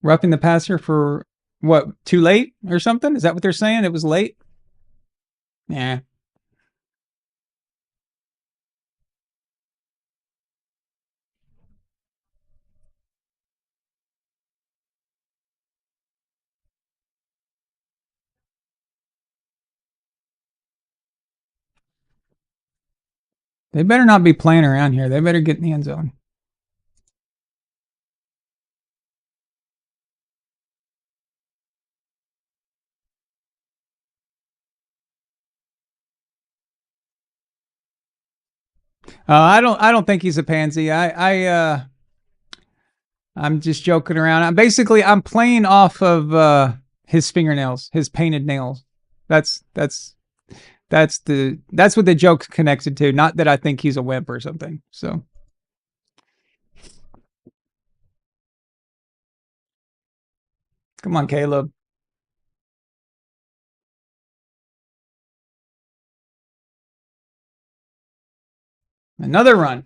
Roughing the passer for what? Too late or something? Is that what they're saying? It was late? Yeah. They better not be playing around here. They better get in the end zone. I don't think he's a pansy. I'm just joking around. I'm playing off of his fingernails, his painted nails. That's what the joke's connected to. Not that I think he's a wimp or something. So come on, Caleb. Another run.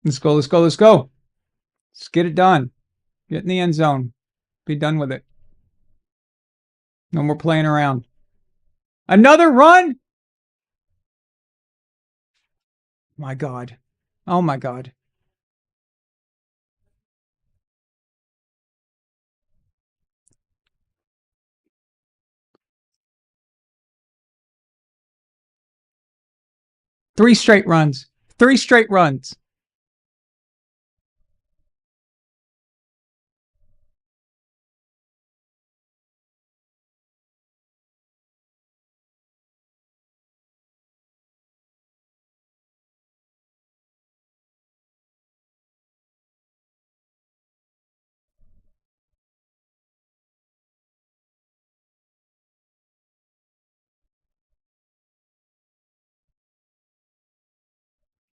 Let's go. Let's go. Let's go. Let's get it done. Get in the end zone. Be done with it. No more playing around. Another run. My God. Oh my God. Three straight runs. Three straight runs.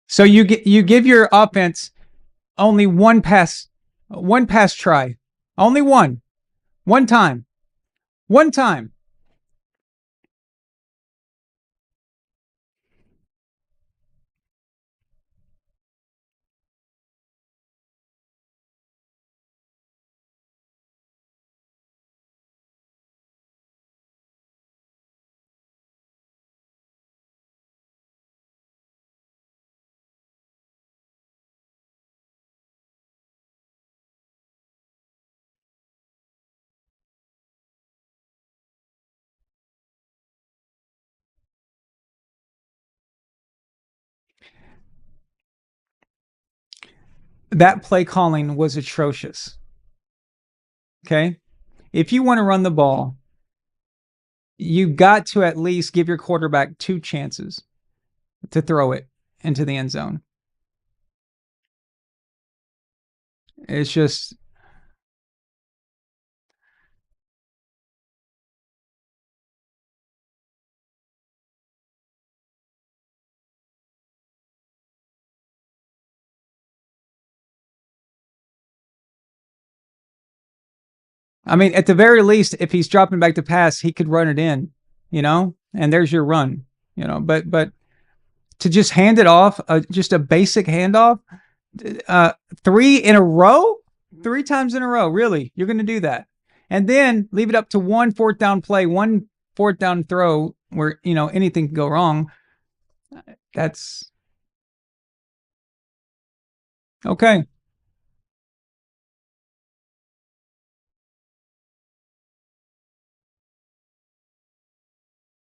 So you give your offense only one pass try. Only one. One time. One time. that play calling was atrocious. Okay? If you want to run the ball, you got to at least give your quarterback 2 chances to throw it into the end zone. It's just... I mean, at the very least, if he's dropping back to pass, he could run it in, you know, and there's your run, you know. But to just hand it off, just a basic handoff, 3 in a row, 3 times in a row, really, you're going to do that, and then leave it up to 1 4th down play, 1 4th down throw where, you know, anything can go wrong. That's okay.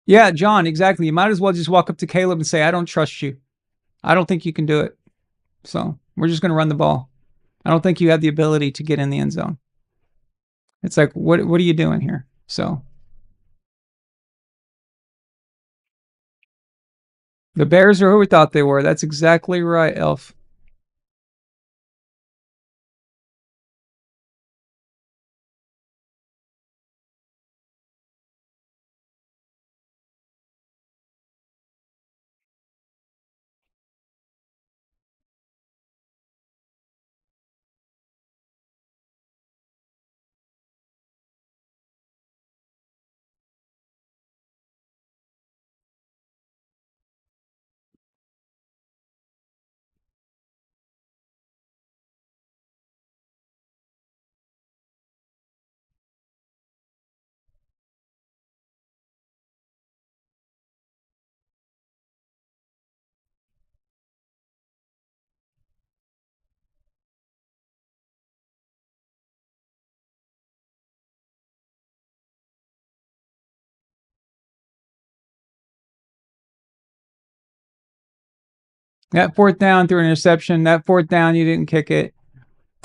Yeah, John, exactly. You might as well just walk up to Caleb and say, I don't trust you. I don't think you can do it. So we're just going to run the ball. I don't think you have the ability to get in the end zone. It's like, what are you doing here? So the Bears are who we thought they were. That's exactly right, Elf. That 4th down through an interception. That 4th down, you didn't kick it.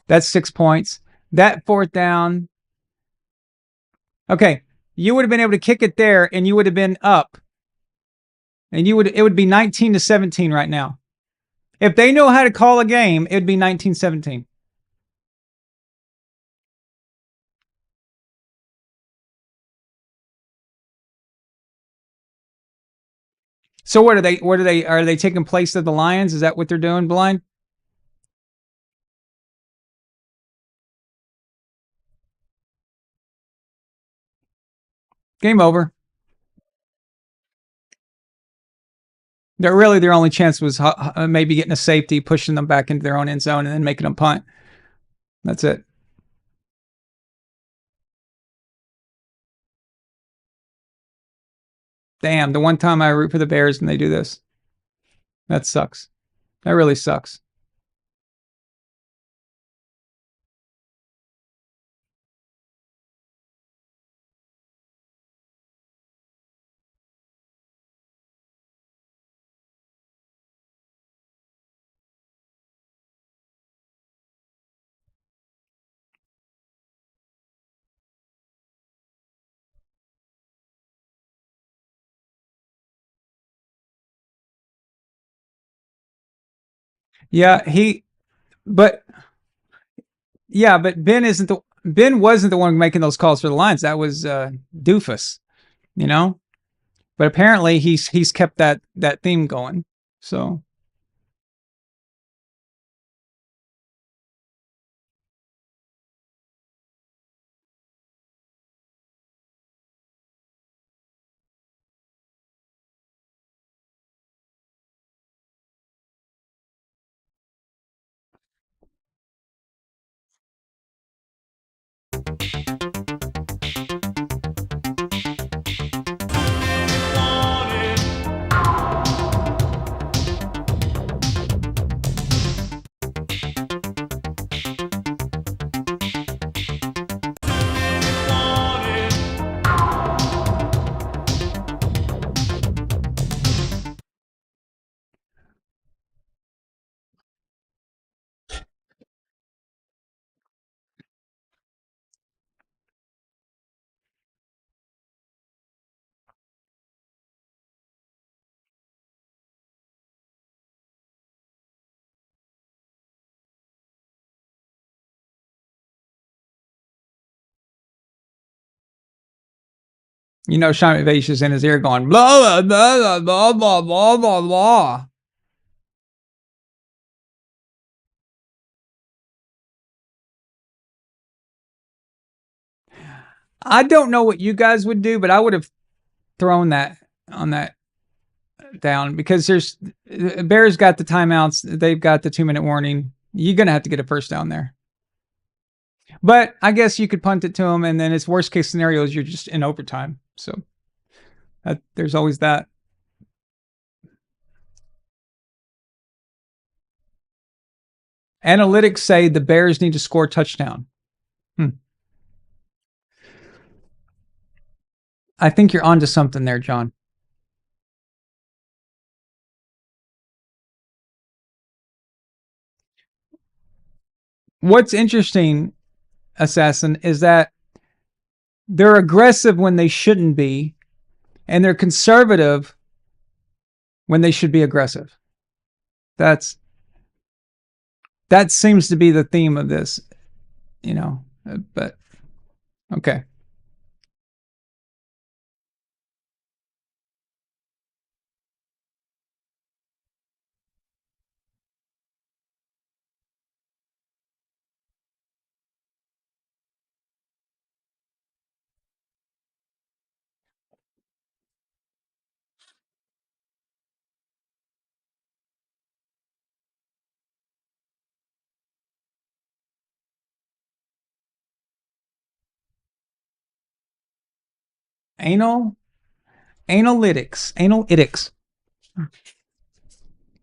That's 6 points. That 4th down. Okay, you would have been able to kick it there, and you would have been up. And it would be 19-17 right now. If they know how to call a game, it would be 19-17. So are they taking place of the Lions? Is that what they're doing, Blind? Game over. Their only chance was maybe getting a safety, pushing them back into their own end zone, and then making them punt. That's it. Damn, the one time I root for the Bears and they do this. That sucks. That really sucks. Yeah, but Ben wasn't the one making those calls for the Lions. That was Doofus, you know. But apparently he's kept that theme going. So You know, Sean McVay is in his ear going, blah, blah, blah, blah, blah, blah, blah, blah. I don't know what you guys would do, but I would have thrown that on that down because there's Bears got the timeouts. They've got the 2-minute warning. You're going to have to get a first down there. But I guess you could punt it to them, and then its worst case scenario is you're just in overtime. So there's always that. Analytics say the Bears need to score a touchdown. I think you're onto something there, John. What's interesting, Assassin, is that they're aggressive when they shouldn't be, and they're conservative when they should be aggressive. That seems to be the theme of this, you know, but okay. Analytics,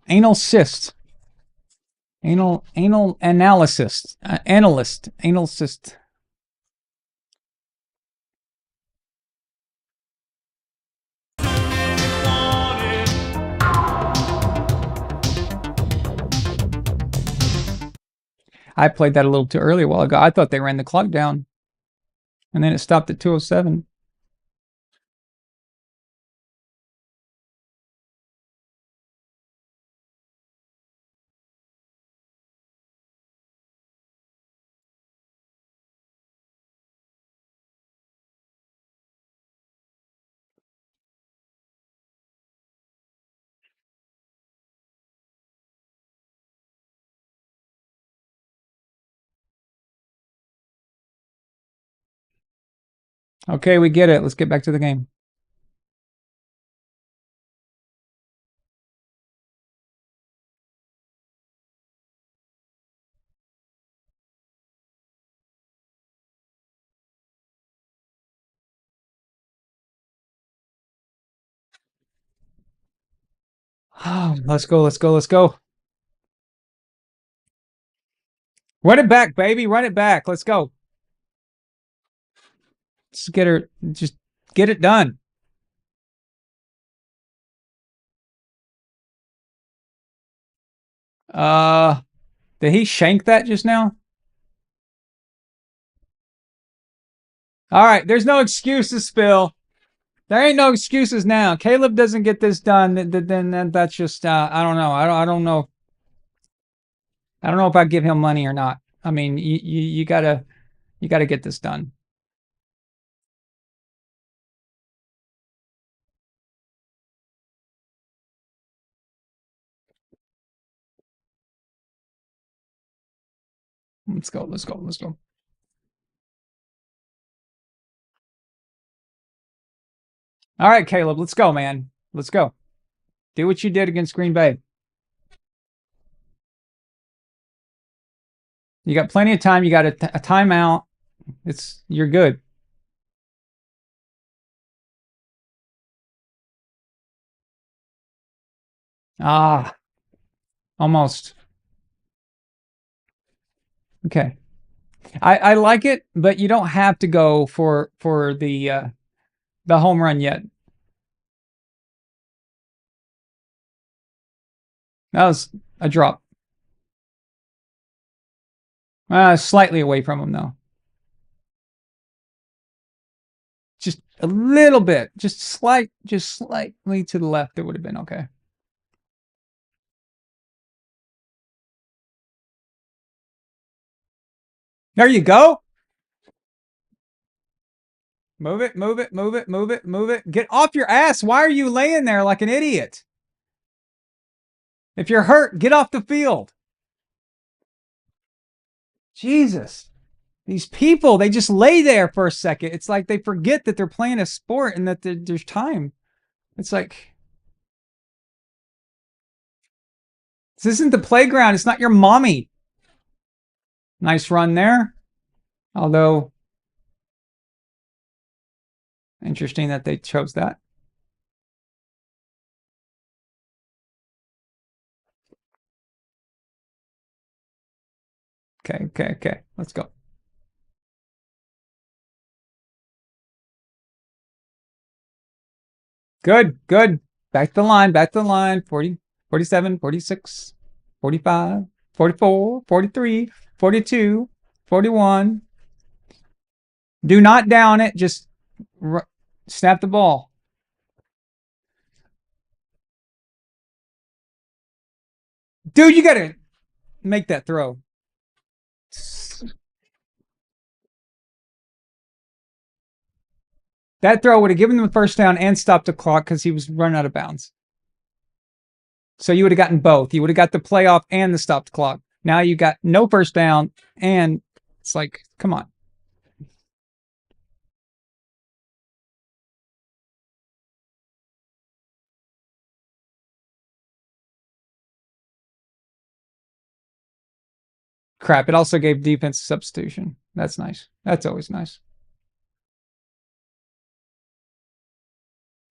anal cyst, anal analysis, analyst, anal cyst. I played that a little too early a while ago. I thought they ran the clock down, and then it stopped at 2:07. Okay, we get it. Let's get back to the game. Oh, let's go, let's go, let's go. Run it back, baby. Run it back. Let's go. Just get her. Just get it done. Did he shank that just now? All right. There's no excuses, Phil. There ain't no excuses now. Caleb doesn't get this done. Then that's just I don't know. I don't know. I don't know if I give him money or not. I mean, you gotta get this done. Let's go. Let's go. Let's go. All right, Caleb. Let's go, man. Let's go. Do what you did against Green Bay. You got plenty of time. You got a timeout. You're good. Almost. Okay. I like it, but you don't have to go for the home run yet. That was a drop. Slightly away from him though. Just a little bit, just slightly to the left. It would have been okay. There you go. Move it, move it, move it, move it, move it. Get off your ass. Why are you laying there like an idiot? If you're hurt, get off the field. Jesus. These people, they just lay there for a second. It's like they forget that they're playing a sport and that there's time. It's like, this isn't the playground. It's not your mommy. Nice run there. Although, interesting that they chose that. Okay. Let's go. Good. Back to the line. 40, 47, 46, 45, 44, 43, 42, 41. Do not down it. Just snap the ball. Dude, you got to make that throw. That throw would have given them the first down and stopped the clock because he was running out of bounds. So you would have gotten both. You would have got the playoff and the stopped clock. Now you got no first down, and it's like, come on. Crap, it also gave defense substitution. That's nice. That's always nice.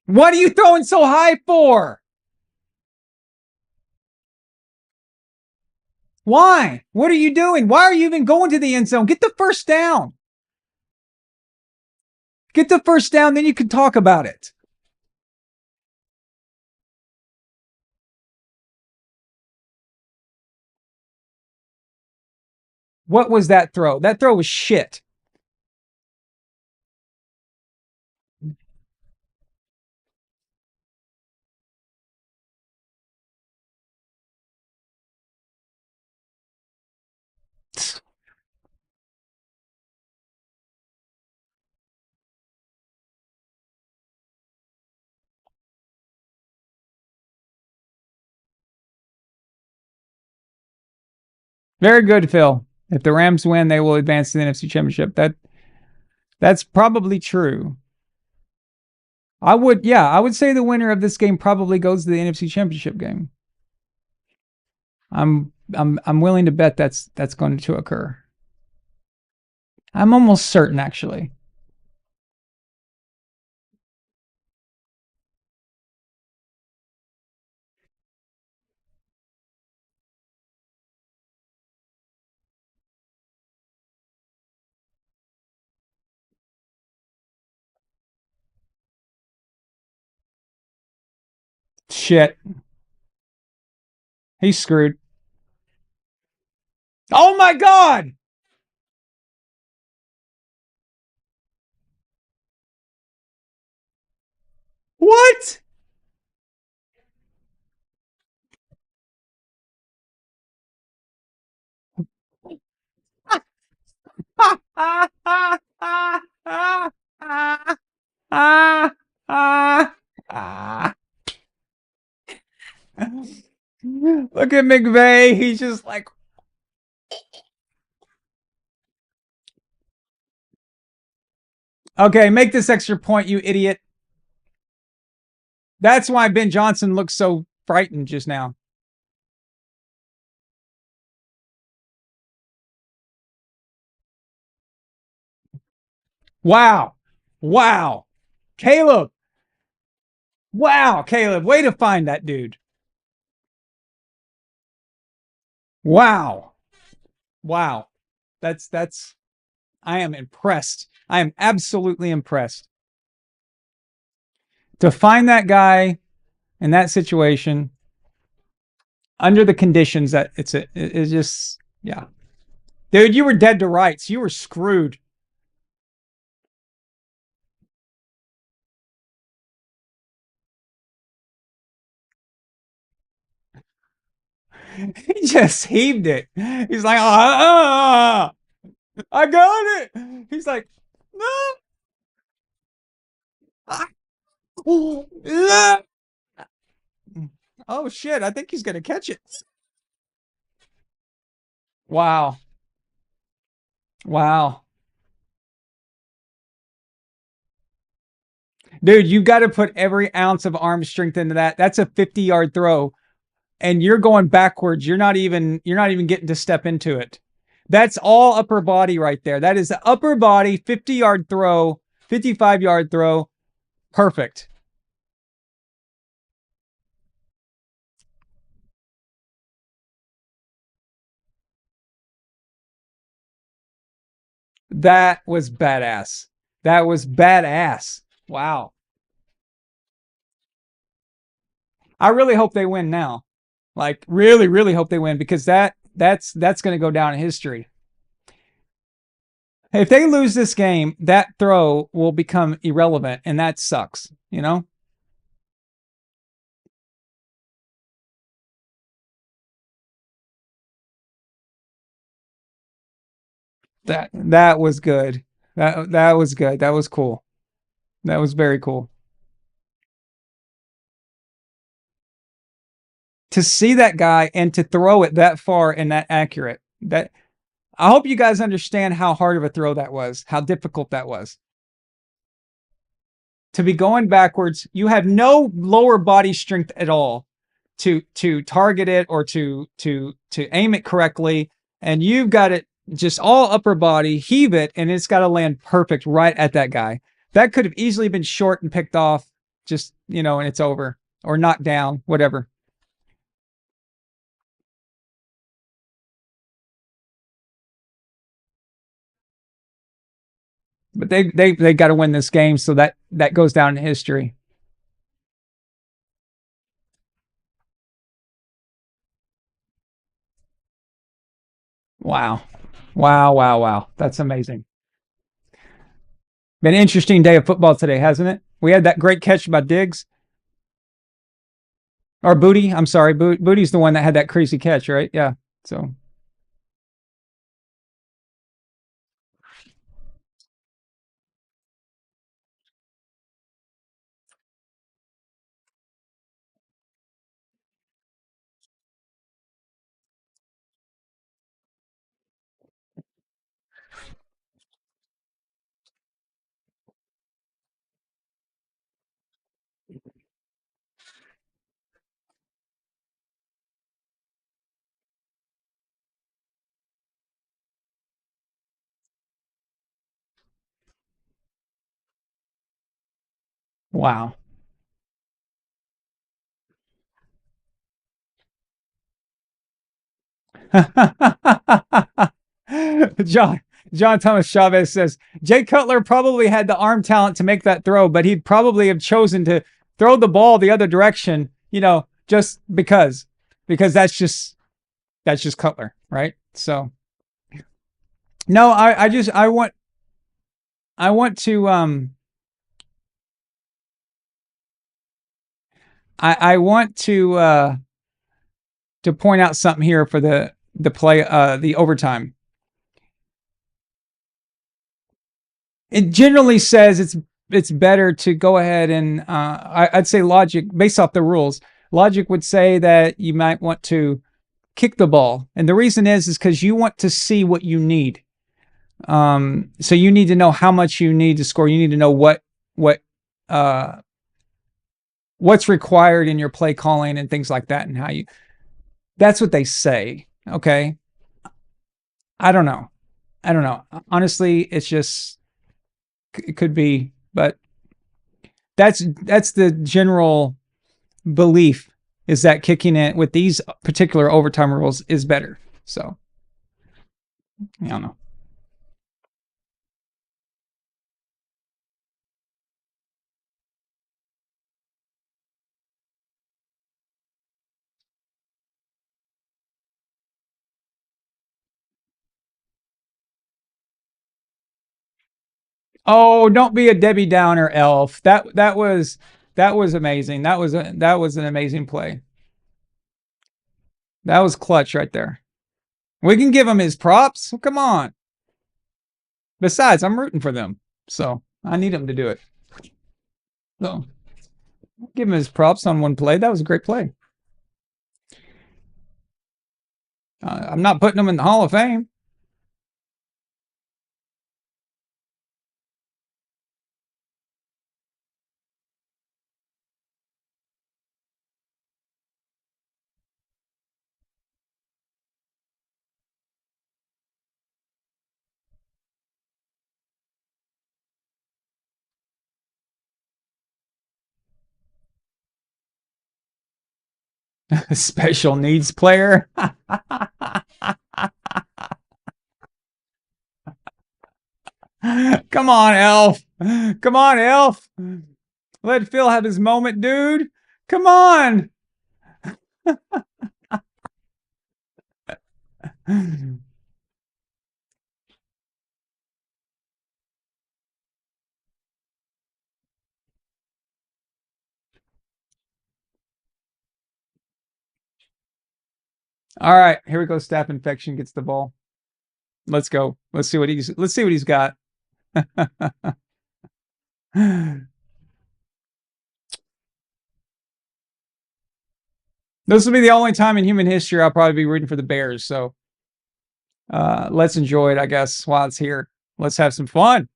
What are you throwing so high for? Why? What are you doing? Why are you even going to the end zone? Get the first down. Get the first down, then you can talk about it. What was that throw? That throw was shit. Very good, Phil. If the Rams win, they will advance to the NFC Championship. That's probably true. I would say the winner of this game probably goes to the NFC Championship game. I'm willing to bet that's going to occur. I'm almost certain, actually. Shit. He's screwed. Oh my God! What? Look at McVay. He's just like, okay, make this extra point, you idiot. That's why Ben Johnson looks so frightened just now. Wow. Caleb. Wow, Caleb. Way to find that dude. Wow. That's I am impressed. I am absolutely impressed. To find that guy in that situation under the conditions that it's just, yeah. Dude, you were dead to rights. You were screwed. He just heaved it. He's like, I got it. He's like, no. Oh shit, I think he's gonna catch it. Wow. Wow. Dude, you got to put every ounce of arm strength into that. That's a 50-yard throw. And you're going backwards. You're not even getting to step into it. That's all upper body right there. That is the upper body 50-yard throw, 55-yard throw. Perfect. That was badass. That was badass. Wow. I really hope they win now. Like really, really hope they win because that's going to go down in history. If they lose this game, that throw will become irrelevant, and that sucks, you know? That was good. That was good. That was cool. That was very cool. To see that guy and to throw it that far and that accurate. That I hope you guys understand how hard of a throw that was, how difficult that was. To be going backwards, you have no lower body strength at all to target it or to aim it correctly, and you've got it just all upper body, heave it, and it's got to land perfect right at that guy. That could have easily been short and picked off, just and it's over or knocked down, whatever. But they got to win this game, so that goes down in history. Wow. Wow, wow, wow. That's amazing. Been an interesting day of football today, hasn't it? We had that great catch by Diggs. Or Booty. I'm sorry. Booty's the one that had that crazy catch, right? Yeah. So, wow. John John Thomas Chavez says Jay Cutler probably had the arm talent to make that throw, but he'd probably have chosen to throw the ball the other direction, just because that's just Cutler, right? So no, I want to I want to point out something here for the play the overtime. It generally says it's better to go ahead and I'd say logic based off the rules. Logic would say that you might want to kick the ball, and the reason is because you want to see what you need. So you need to know how much you need to score. You need to know uh, what's required in your play calling and things like that, and how you. That's what they say. Okay. I don't know. Honestly, it's just it could be, but that's the general belief is that kicking it with these particular overtime rules is better. So I don't know. Oh, don't be a Debbie Downer, Elf. That was amazing. That was an amazing play. That was clutch right there. We can give him his props. Come on. Besides, I'm rooting for them, so I need them to do it. So Give him his props on one play. That was a great play. I'm not putting him in the Hall of Fame. Special needs player. Come on, Elf. Come on, Elf. Let Phil have his moment, dude. Come on. All right, here we go. Staph infection gets the ball. Let's go. Let's see what he's got. This will be the only time in human history I'll probably be rooting for the Bears. So let's enjoy it, I guess, while it's here. Let's have some fun.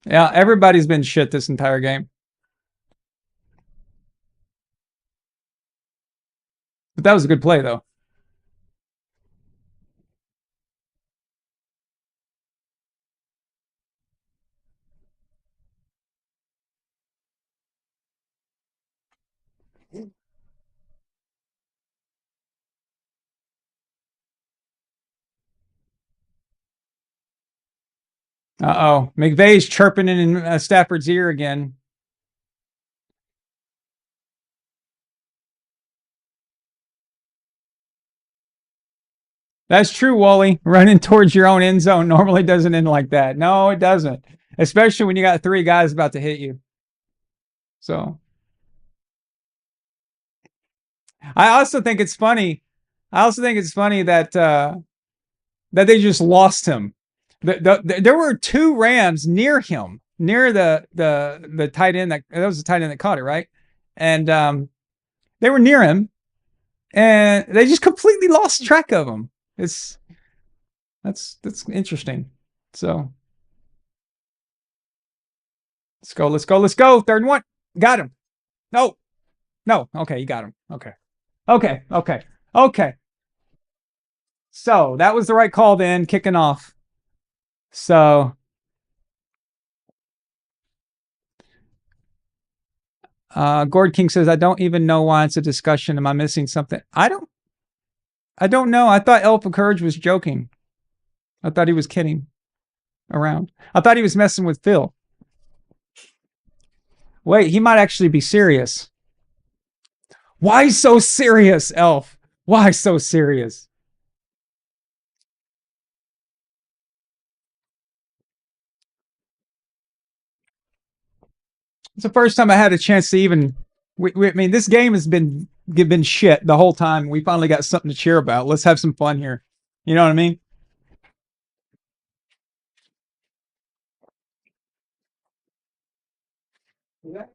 Yeah, everybody's been shit this entire game. But that was a good play, though. Uh-oh. McVay's chirping in Stafford's ear again. That's true, Wally. Running towards your own end zone normally doesn't end like that. No, it doesn't. Especially when you got 3 guys about to hit you. So I also think it's funny. That that they just lost him. There were 2 Rams near him, near the tight end that was the tight end that caught it, right? And they were near him, and they just completely lost track of him. That's interesting. So let's go. 3rd and 1. Got him. No. Okay, you got him. Okay. So that was the right call then, kicking off. So Gord King says, I don't even know why it's a discussion. Am I missing something? I don't know. I thought Elf of Courage was joking. I thought he was kidding around. I thought he was messing with Phil. Wait, he might actually be serious. Why so serious, Elf? Why so serious? It's the first time I had a chance to even. I mean, this game has been shit the whole time. We finally got something to cheer about. Let's have some fun here. You know what I mean? Yeah.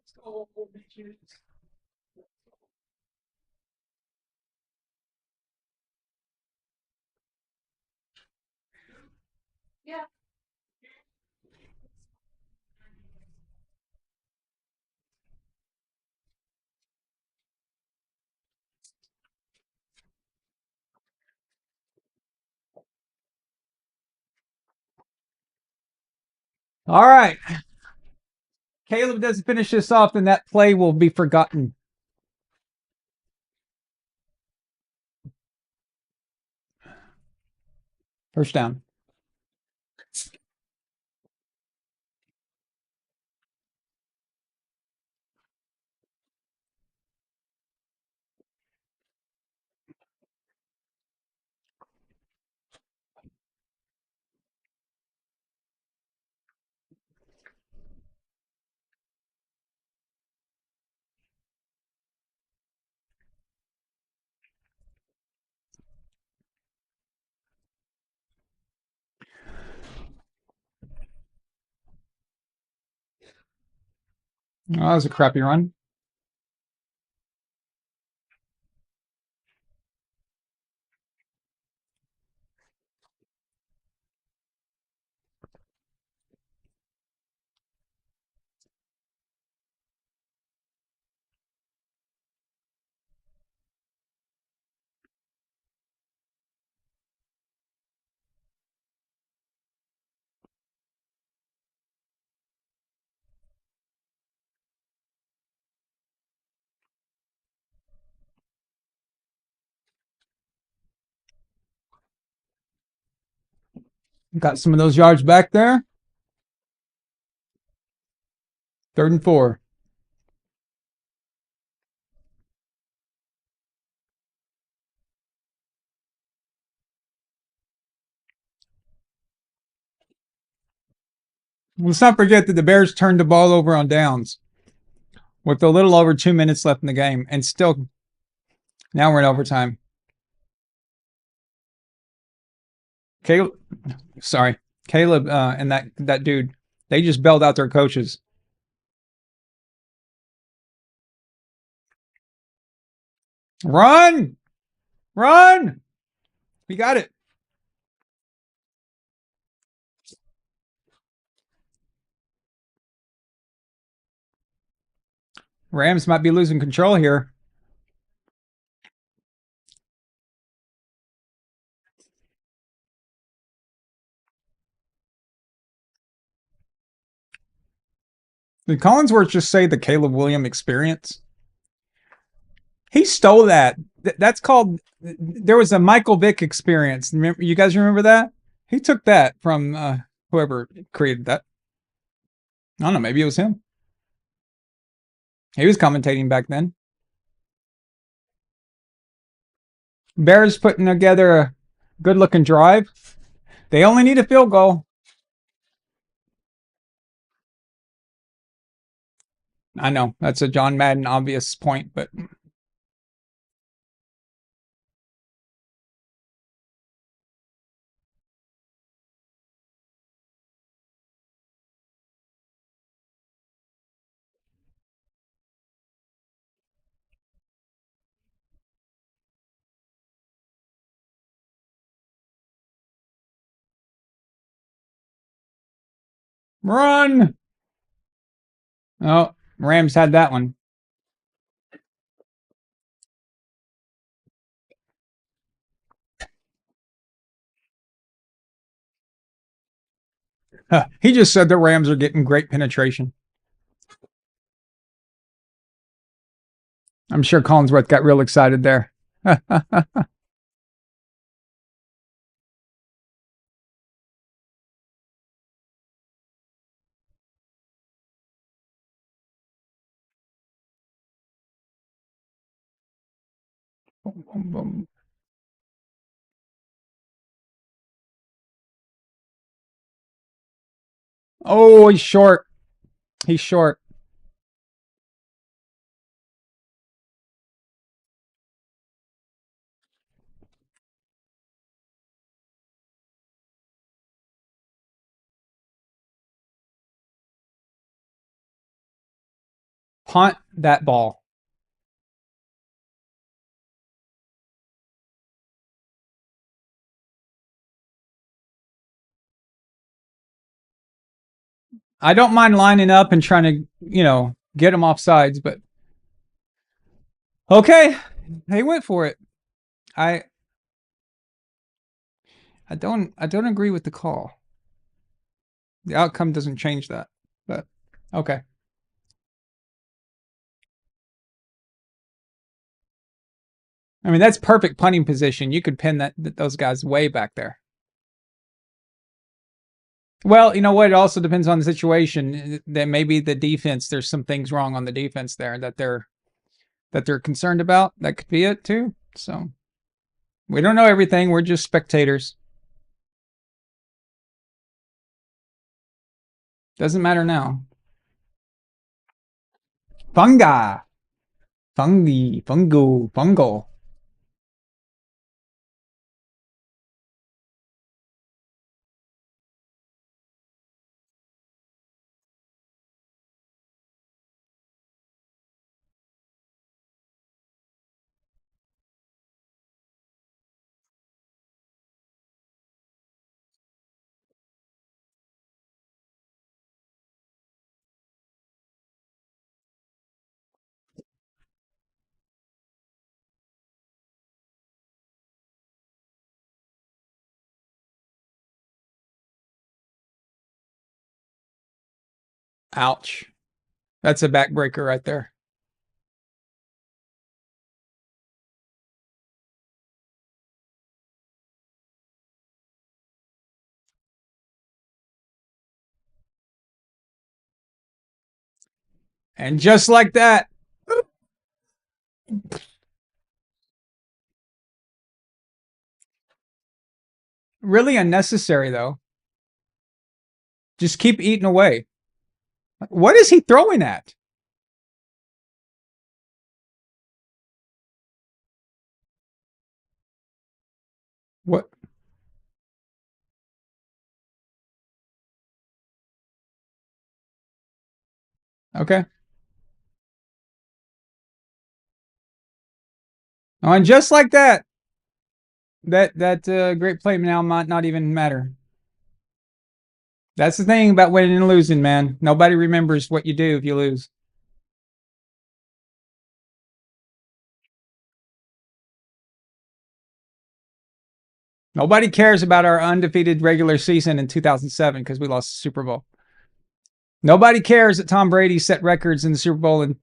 All right. Caleb doesn't finish this off, then that play will be forgotten. First down. Oh, that was a crappy run. Got some of those yards back there. 3rd and 4. Let's not forget that the Bears turned the ball over on downs with a little over 2 minutes left in the game, and still, now we're in overtime. Caleb, and that dude, they just bailed out their coaches. Run! Run! We got it. Rams might be losing control here. Did Collinsworth just say the Caleb Williams experience? He stole that. That's called. There was a Michael Vick experience. Remember, you guys remember that? He took that from whoever created that. I don't know. Maybe it was him. He was commentating back then. Bears putting together a good-looking drive. They only need a field goal. I know that's a John Madden obvious point, but run. Oh, Rams had that one. He just said the Rams are getting great penetration. I'm sure Collinsworth got real excited there. Oh, he's short. He's short. Punt that ball. I don't mind lining up and trying to, get him off sides, but okay, they went for it. I don't agree with the call. The outcome doesn't change that, but okay. I mean, that's perfect punting position. You could pin those guys way back there. Well, you know what? It also depends on the situation. That maybe the defense. There's some things wrong on the defense there that they're concerned about. That could be it too. So we don't know everything. We're just spectators. Doesn't matter now. Fungi. Fungi. Fungal. Fungal. Ouch. That's a backbreaker right there. And just like that. Really unnecessary, though. Just keep eating away. What is he throwing at? What? Okay. Oh, and just like that, that great play now might not even matter. That's the thing about winning and losing, man. Nobody remembers what you do if you lose. Nobody cares about our undefeated regular season in 2007 because we lost the Super Bowl. Nobody cares that Tom Brady set records in the Super Bowl in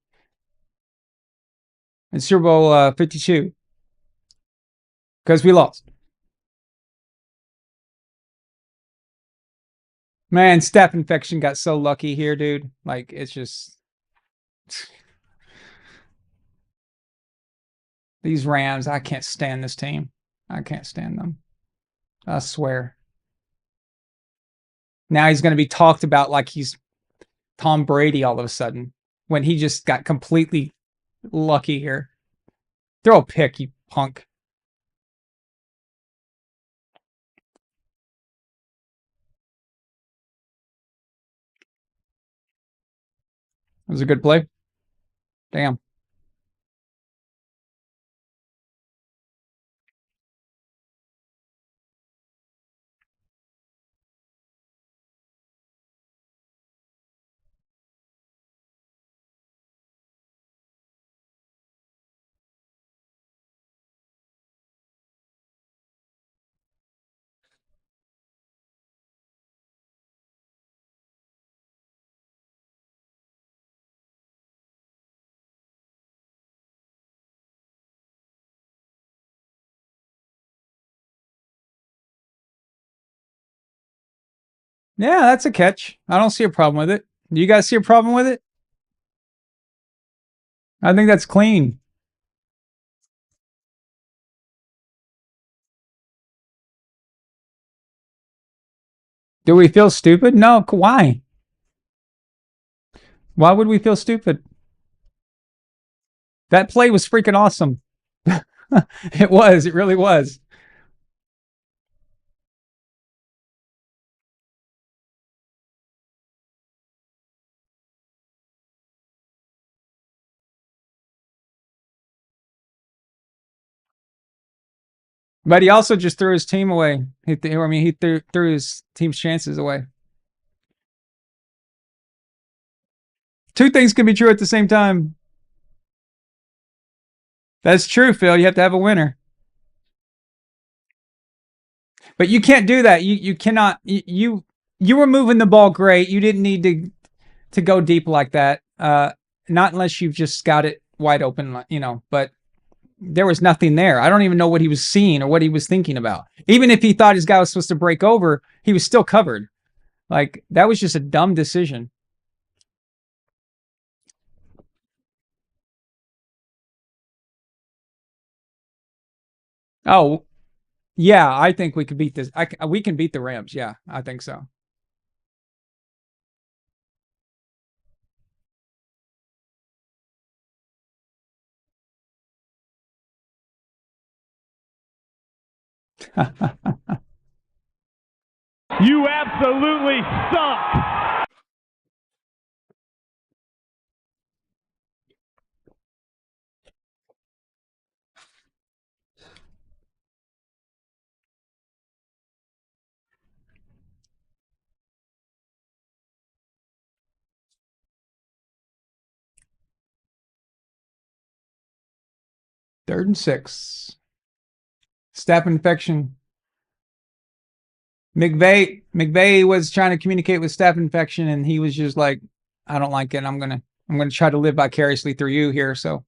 Super Bowl 52 because we lost. Man, staph infection got so lucky here, dude. Like, it's just... These Rams, I can't stand this team. I can't stand them. I swear. Now he's going to be talked about like he's Tom Brady all of a sudden when he just got completely lucky here. Throw a pick, you punk. It was a good play. Damn. Yeah, that's a catch. I don't see a problem with it. Do you guys see a problem with it? I think that's clean. Do we feel stupid? No. Why? Why would we feel stupid? That play was freaking awesome. It was. It really was. But he also just threw his team away. He threw his team's chances away. Two things can be true at the same time. That's true, Phil. You have to have a winner. But you can't do that. You cannot. You were moving the ball great. You didn't need to go deep like that. Not unless you've just got it wide open, you know. But there was nothing there. I don't even know what he was seeing or what he was thinking about. Even if he thought his guy was supposed to break over, he was still covered. Like, that was just a dumb decision. Oh, yeah, I think we could beat this. We can beat the Rams. Yeah, I think so. You absolutely suck. Third and 6. Staph infection. McVay was trying to communicate with staph infection, and he was just like, I don't like it. I'm gonna try to live vicariously through you here. So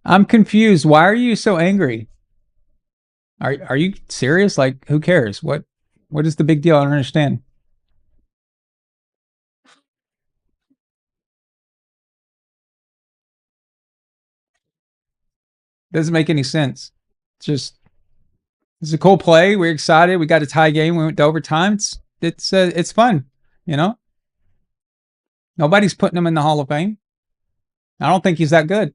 I'm confused. Why are you so angry? Are you serious? Like, who cares? What is the big deal? I don't understand. Doesn't make any sense. It's a cool play. We're excited. We got a tie game. We went to overtime. It's fun. You know, nobody's putting him in the Hall of Fame. I don't think he's that good.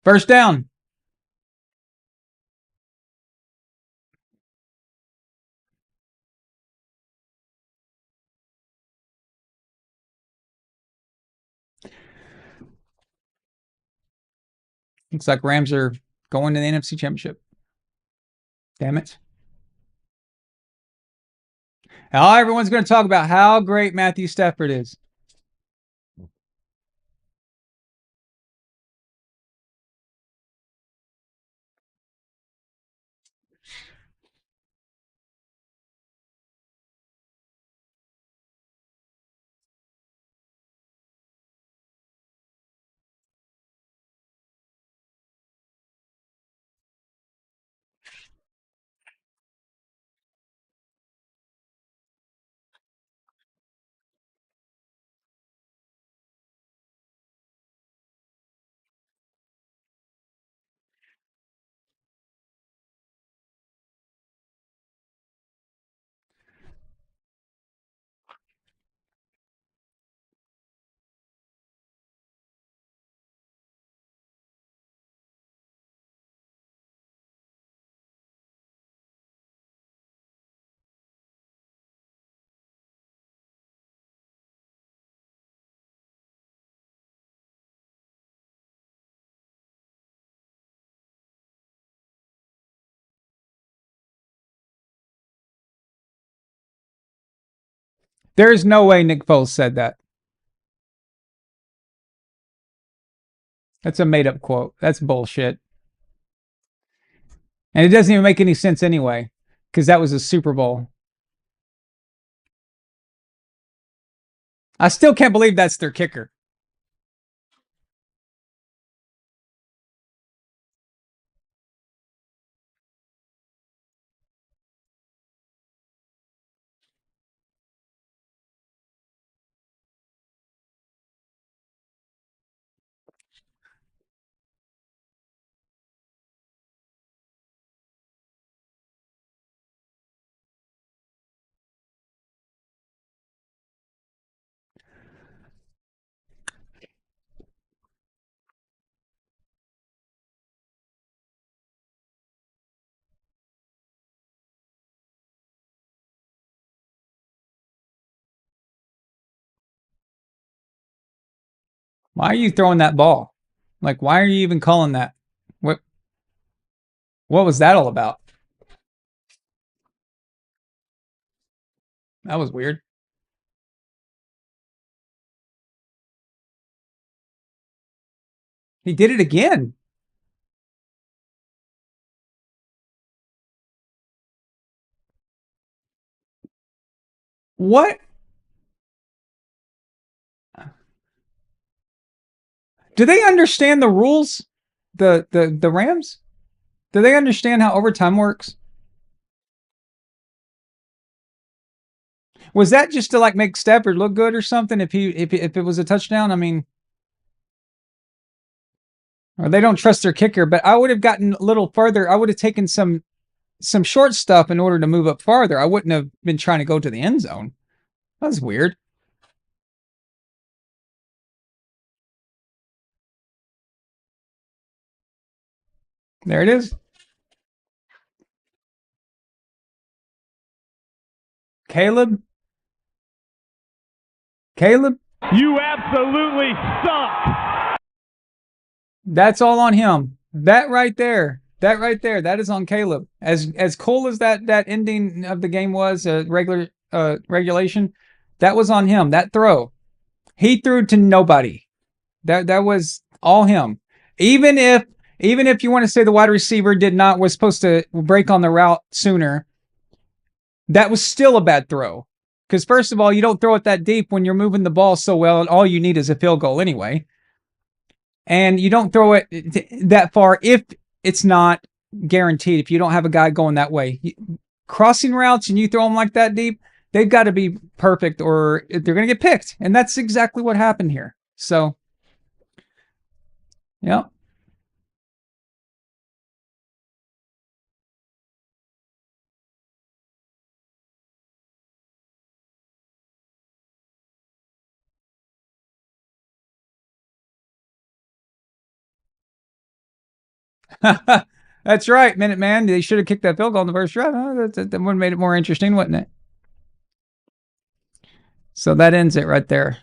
First down. Looks like Rams are going to the NFC Championship. Damn it. Now everyone's going to talk about how great Matthew Stafford is. There's no way Nick Foles said that. That's a made up quote. That's bullshit. And it doesn't even make any sense anyway, because that was a Super Bowl. I still can't believe that's their kicker. Why are you throwing that ball? Like, why are you even calling that? What was that all about? That was weird. He did it again. What? Do they understand the rules? The Rams? Do they understand how overtime works? Was that just to like make Stafford look good or something? If it was a touchdown, I mean, or they don't trust their kicker. But I would have gotten a little further. I would have taken some short stuff in order to move up farther. I wouldn't have been trying to go to the end zone. That's weird. There it is. Caleb? You absolutely suck. That's all on him. That right there. That right there, that is on Caleb. As cool as that ending of the game was, regulation, that was on him. That throw, he threw to nobody. That was all him. Even if you want to say the wide receiver was supposed to break on the route sooner, that was still a bad throw. Because first of all, you don't throw it that deep when you're moving the ball so well, and all you need is a field goal anyway. And you don't throw it that far if it's not guaranteed. If you don't have a guy going that way, crossing routes and you throw them like that deep, they've got to be perfect or they're going to get picked. And that's exactly what happened here. So, yeah. That's right, Minuteman. They should have kicked that field goal in the first drive. Huh? That would have made it more interesting, wouldn't it? So that ends it right there.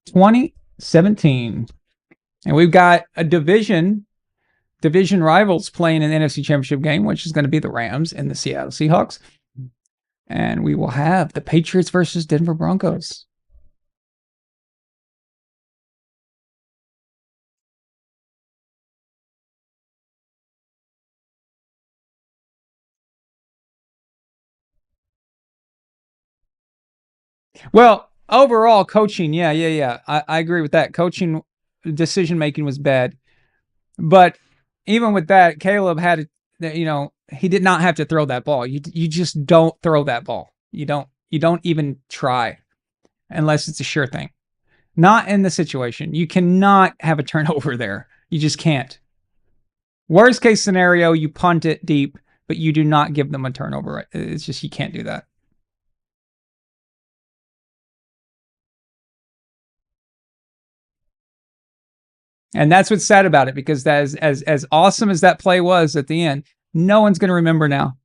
2017. And we've got a division rivals playing an NFC Championship game, which is going to be the Rams and the Seattle Seahawks. And we will have the Patriots versus Denver Broncos. Well, overall coaching, yeah. I agree with that. Coaching decision making was bad. But even with that, Caleb had, he did not have to throw that ball. You just don't throw that ball. You don't even try unless it's a sure thing. Not in the situation. You cannot have a turnover there. You just can't. Worst case scenario, you punt it deep, but you do not give them a turnover. It's just, you can't do that. And that's what's sad about it, because as awesome as that play was at the end, no one's going to remember now.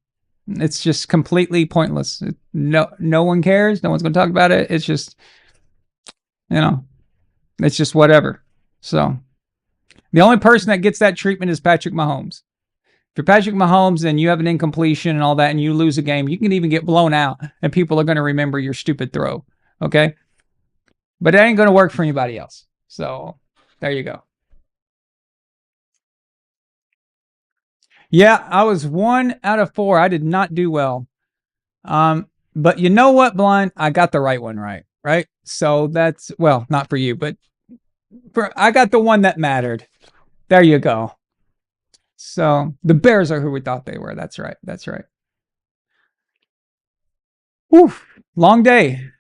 It's just completely pointless. No one cares. No one's going to talk about it. It's just, it's just whatever. So the only person that gets that treatment is Patrick Mahomes. If you're Patrick Mahomes and you have an incompletion and all that, and you lose a game, you can even get blown out and people are going to remember your stupid throw. Okay. But it ain't going to work for anybody else. So there you go. Yeah, I was 1 out of 4. I did not do well. But you know what, Blind? I got the right one right? So that's, well, not for you, but I got the one that mattered. There you go. So the Bears are who we thought they were. That's right. Whew, long day.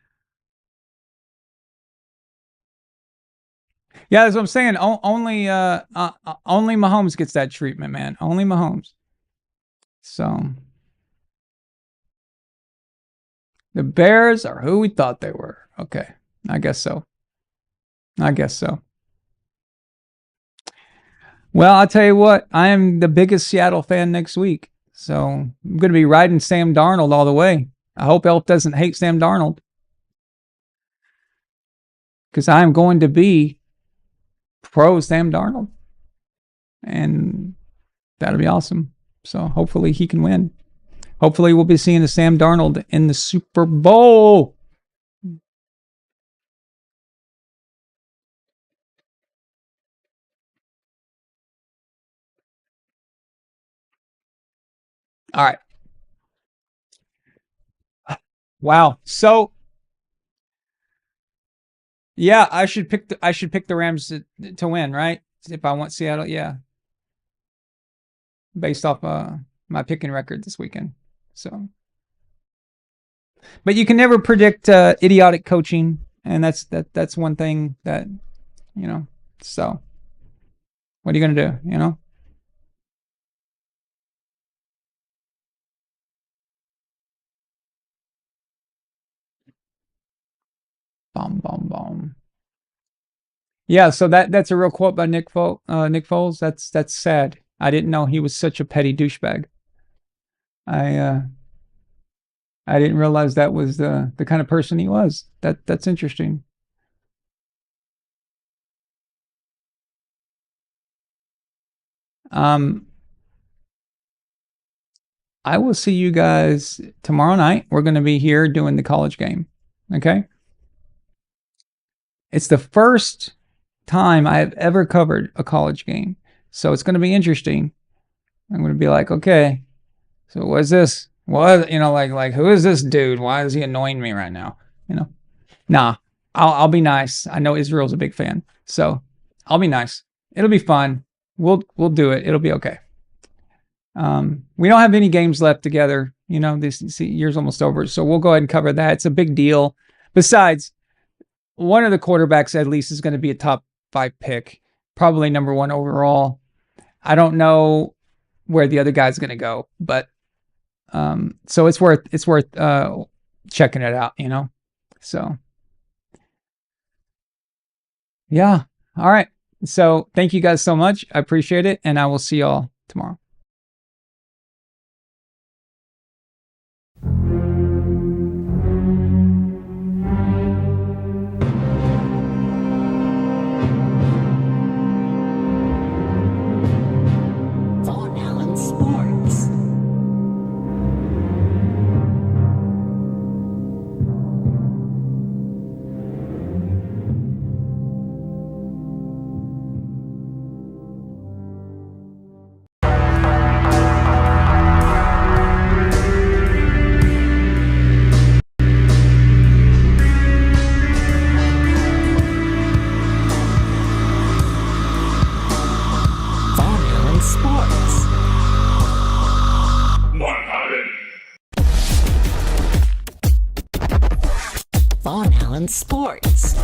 Yeah, that's what I'm saying. Only Mahomes gets that treatment, man. Only Mahomes. So the Bears are who we thought they were. Okay, I guess so. Well, I'll tell you what. I am the biggest Seattle fan next week, so I'm going to be riding Sam Darnold all the way. I hope Elf doesn't hate Sam Darnold, because I'm going to be pro Sam Darnold, and that'll be awesome. So hopefully he can win. Hopefully we'll be seeing the Sam Darnold in the Super Bowl. All right. Wow. So yeah, I should pick the Rams to win, right? If I want Seattle, yeah. Based off my picking record this weekend. So, but you can never predict idiotic coaching, and that's one thing that, so what are you going to do, Bomb. Yeah, so that's a real quote by Nick Foles. That's sad. I didn't know he was such a petty douchebag. I didn't realize that was the kind of person he was. That's interesting. I will see you guys tomorrow night. We're going to be here doing the college game. Okay. It's the first time I have ever covered a college game. So it's going to be interesting. I'm going to be like, okay, so what is this? What, like, who is this dude? Why is he annoying me right now? Nah, I'll be nice. I know Israel's a big fan. So I'll be nice. It'll be fun. We'll do it. It'll be okay. We don't have any games left together. This year's almost over. So we'll go ahead and cover that. It's a big deal. Besides, one of the quarterbacks at least is going to be a top 5 pick, probably number 1 overall. I don't know where the other guy's going to go, but so it's worth checking it out, So yeah. All right. So thank you guys so much. I appreciate it, and I will see y'all tomorrow. Sports.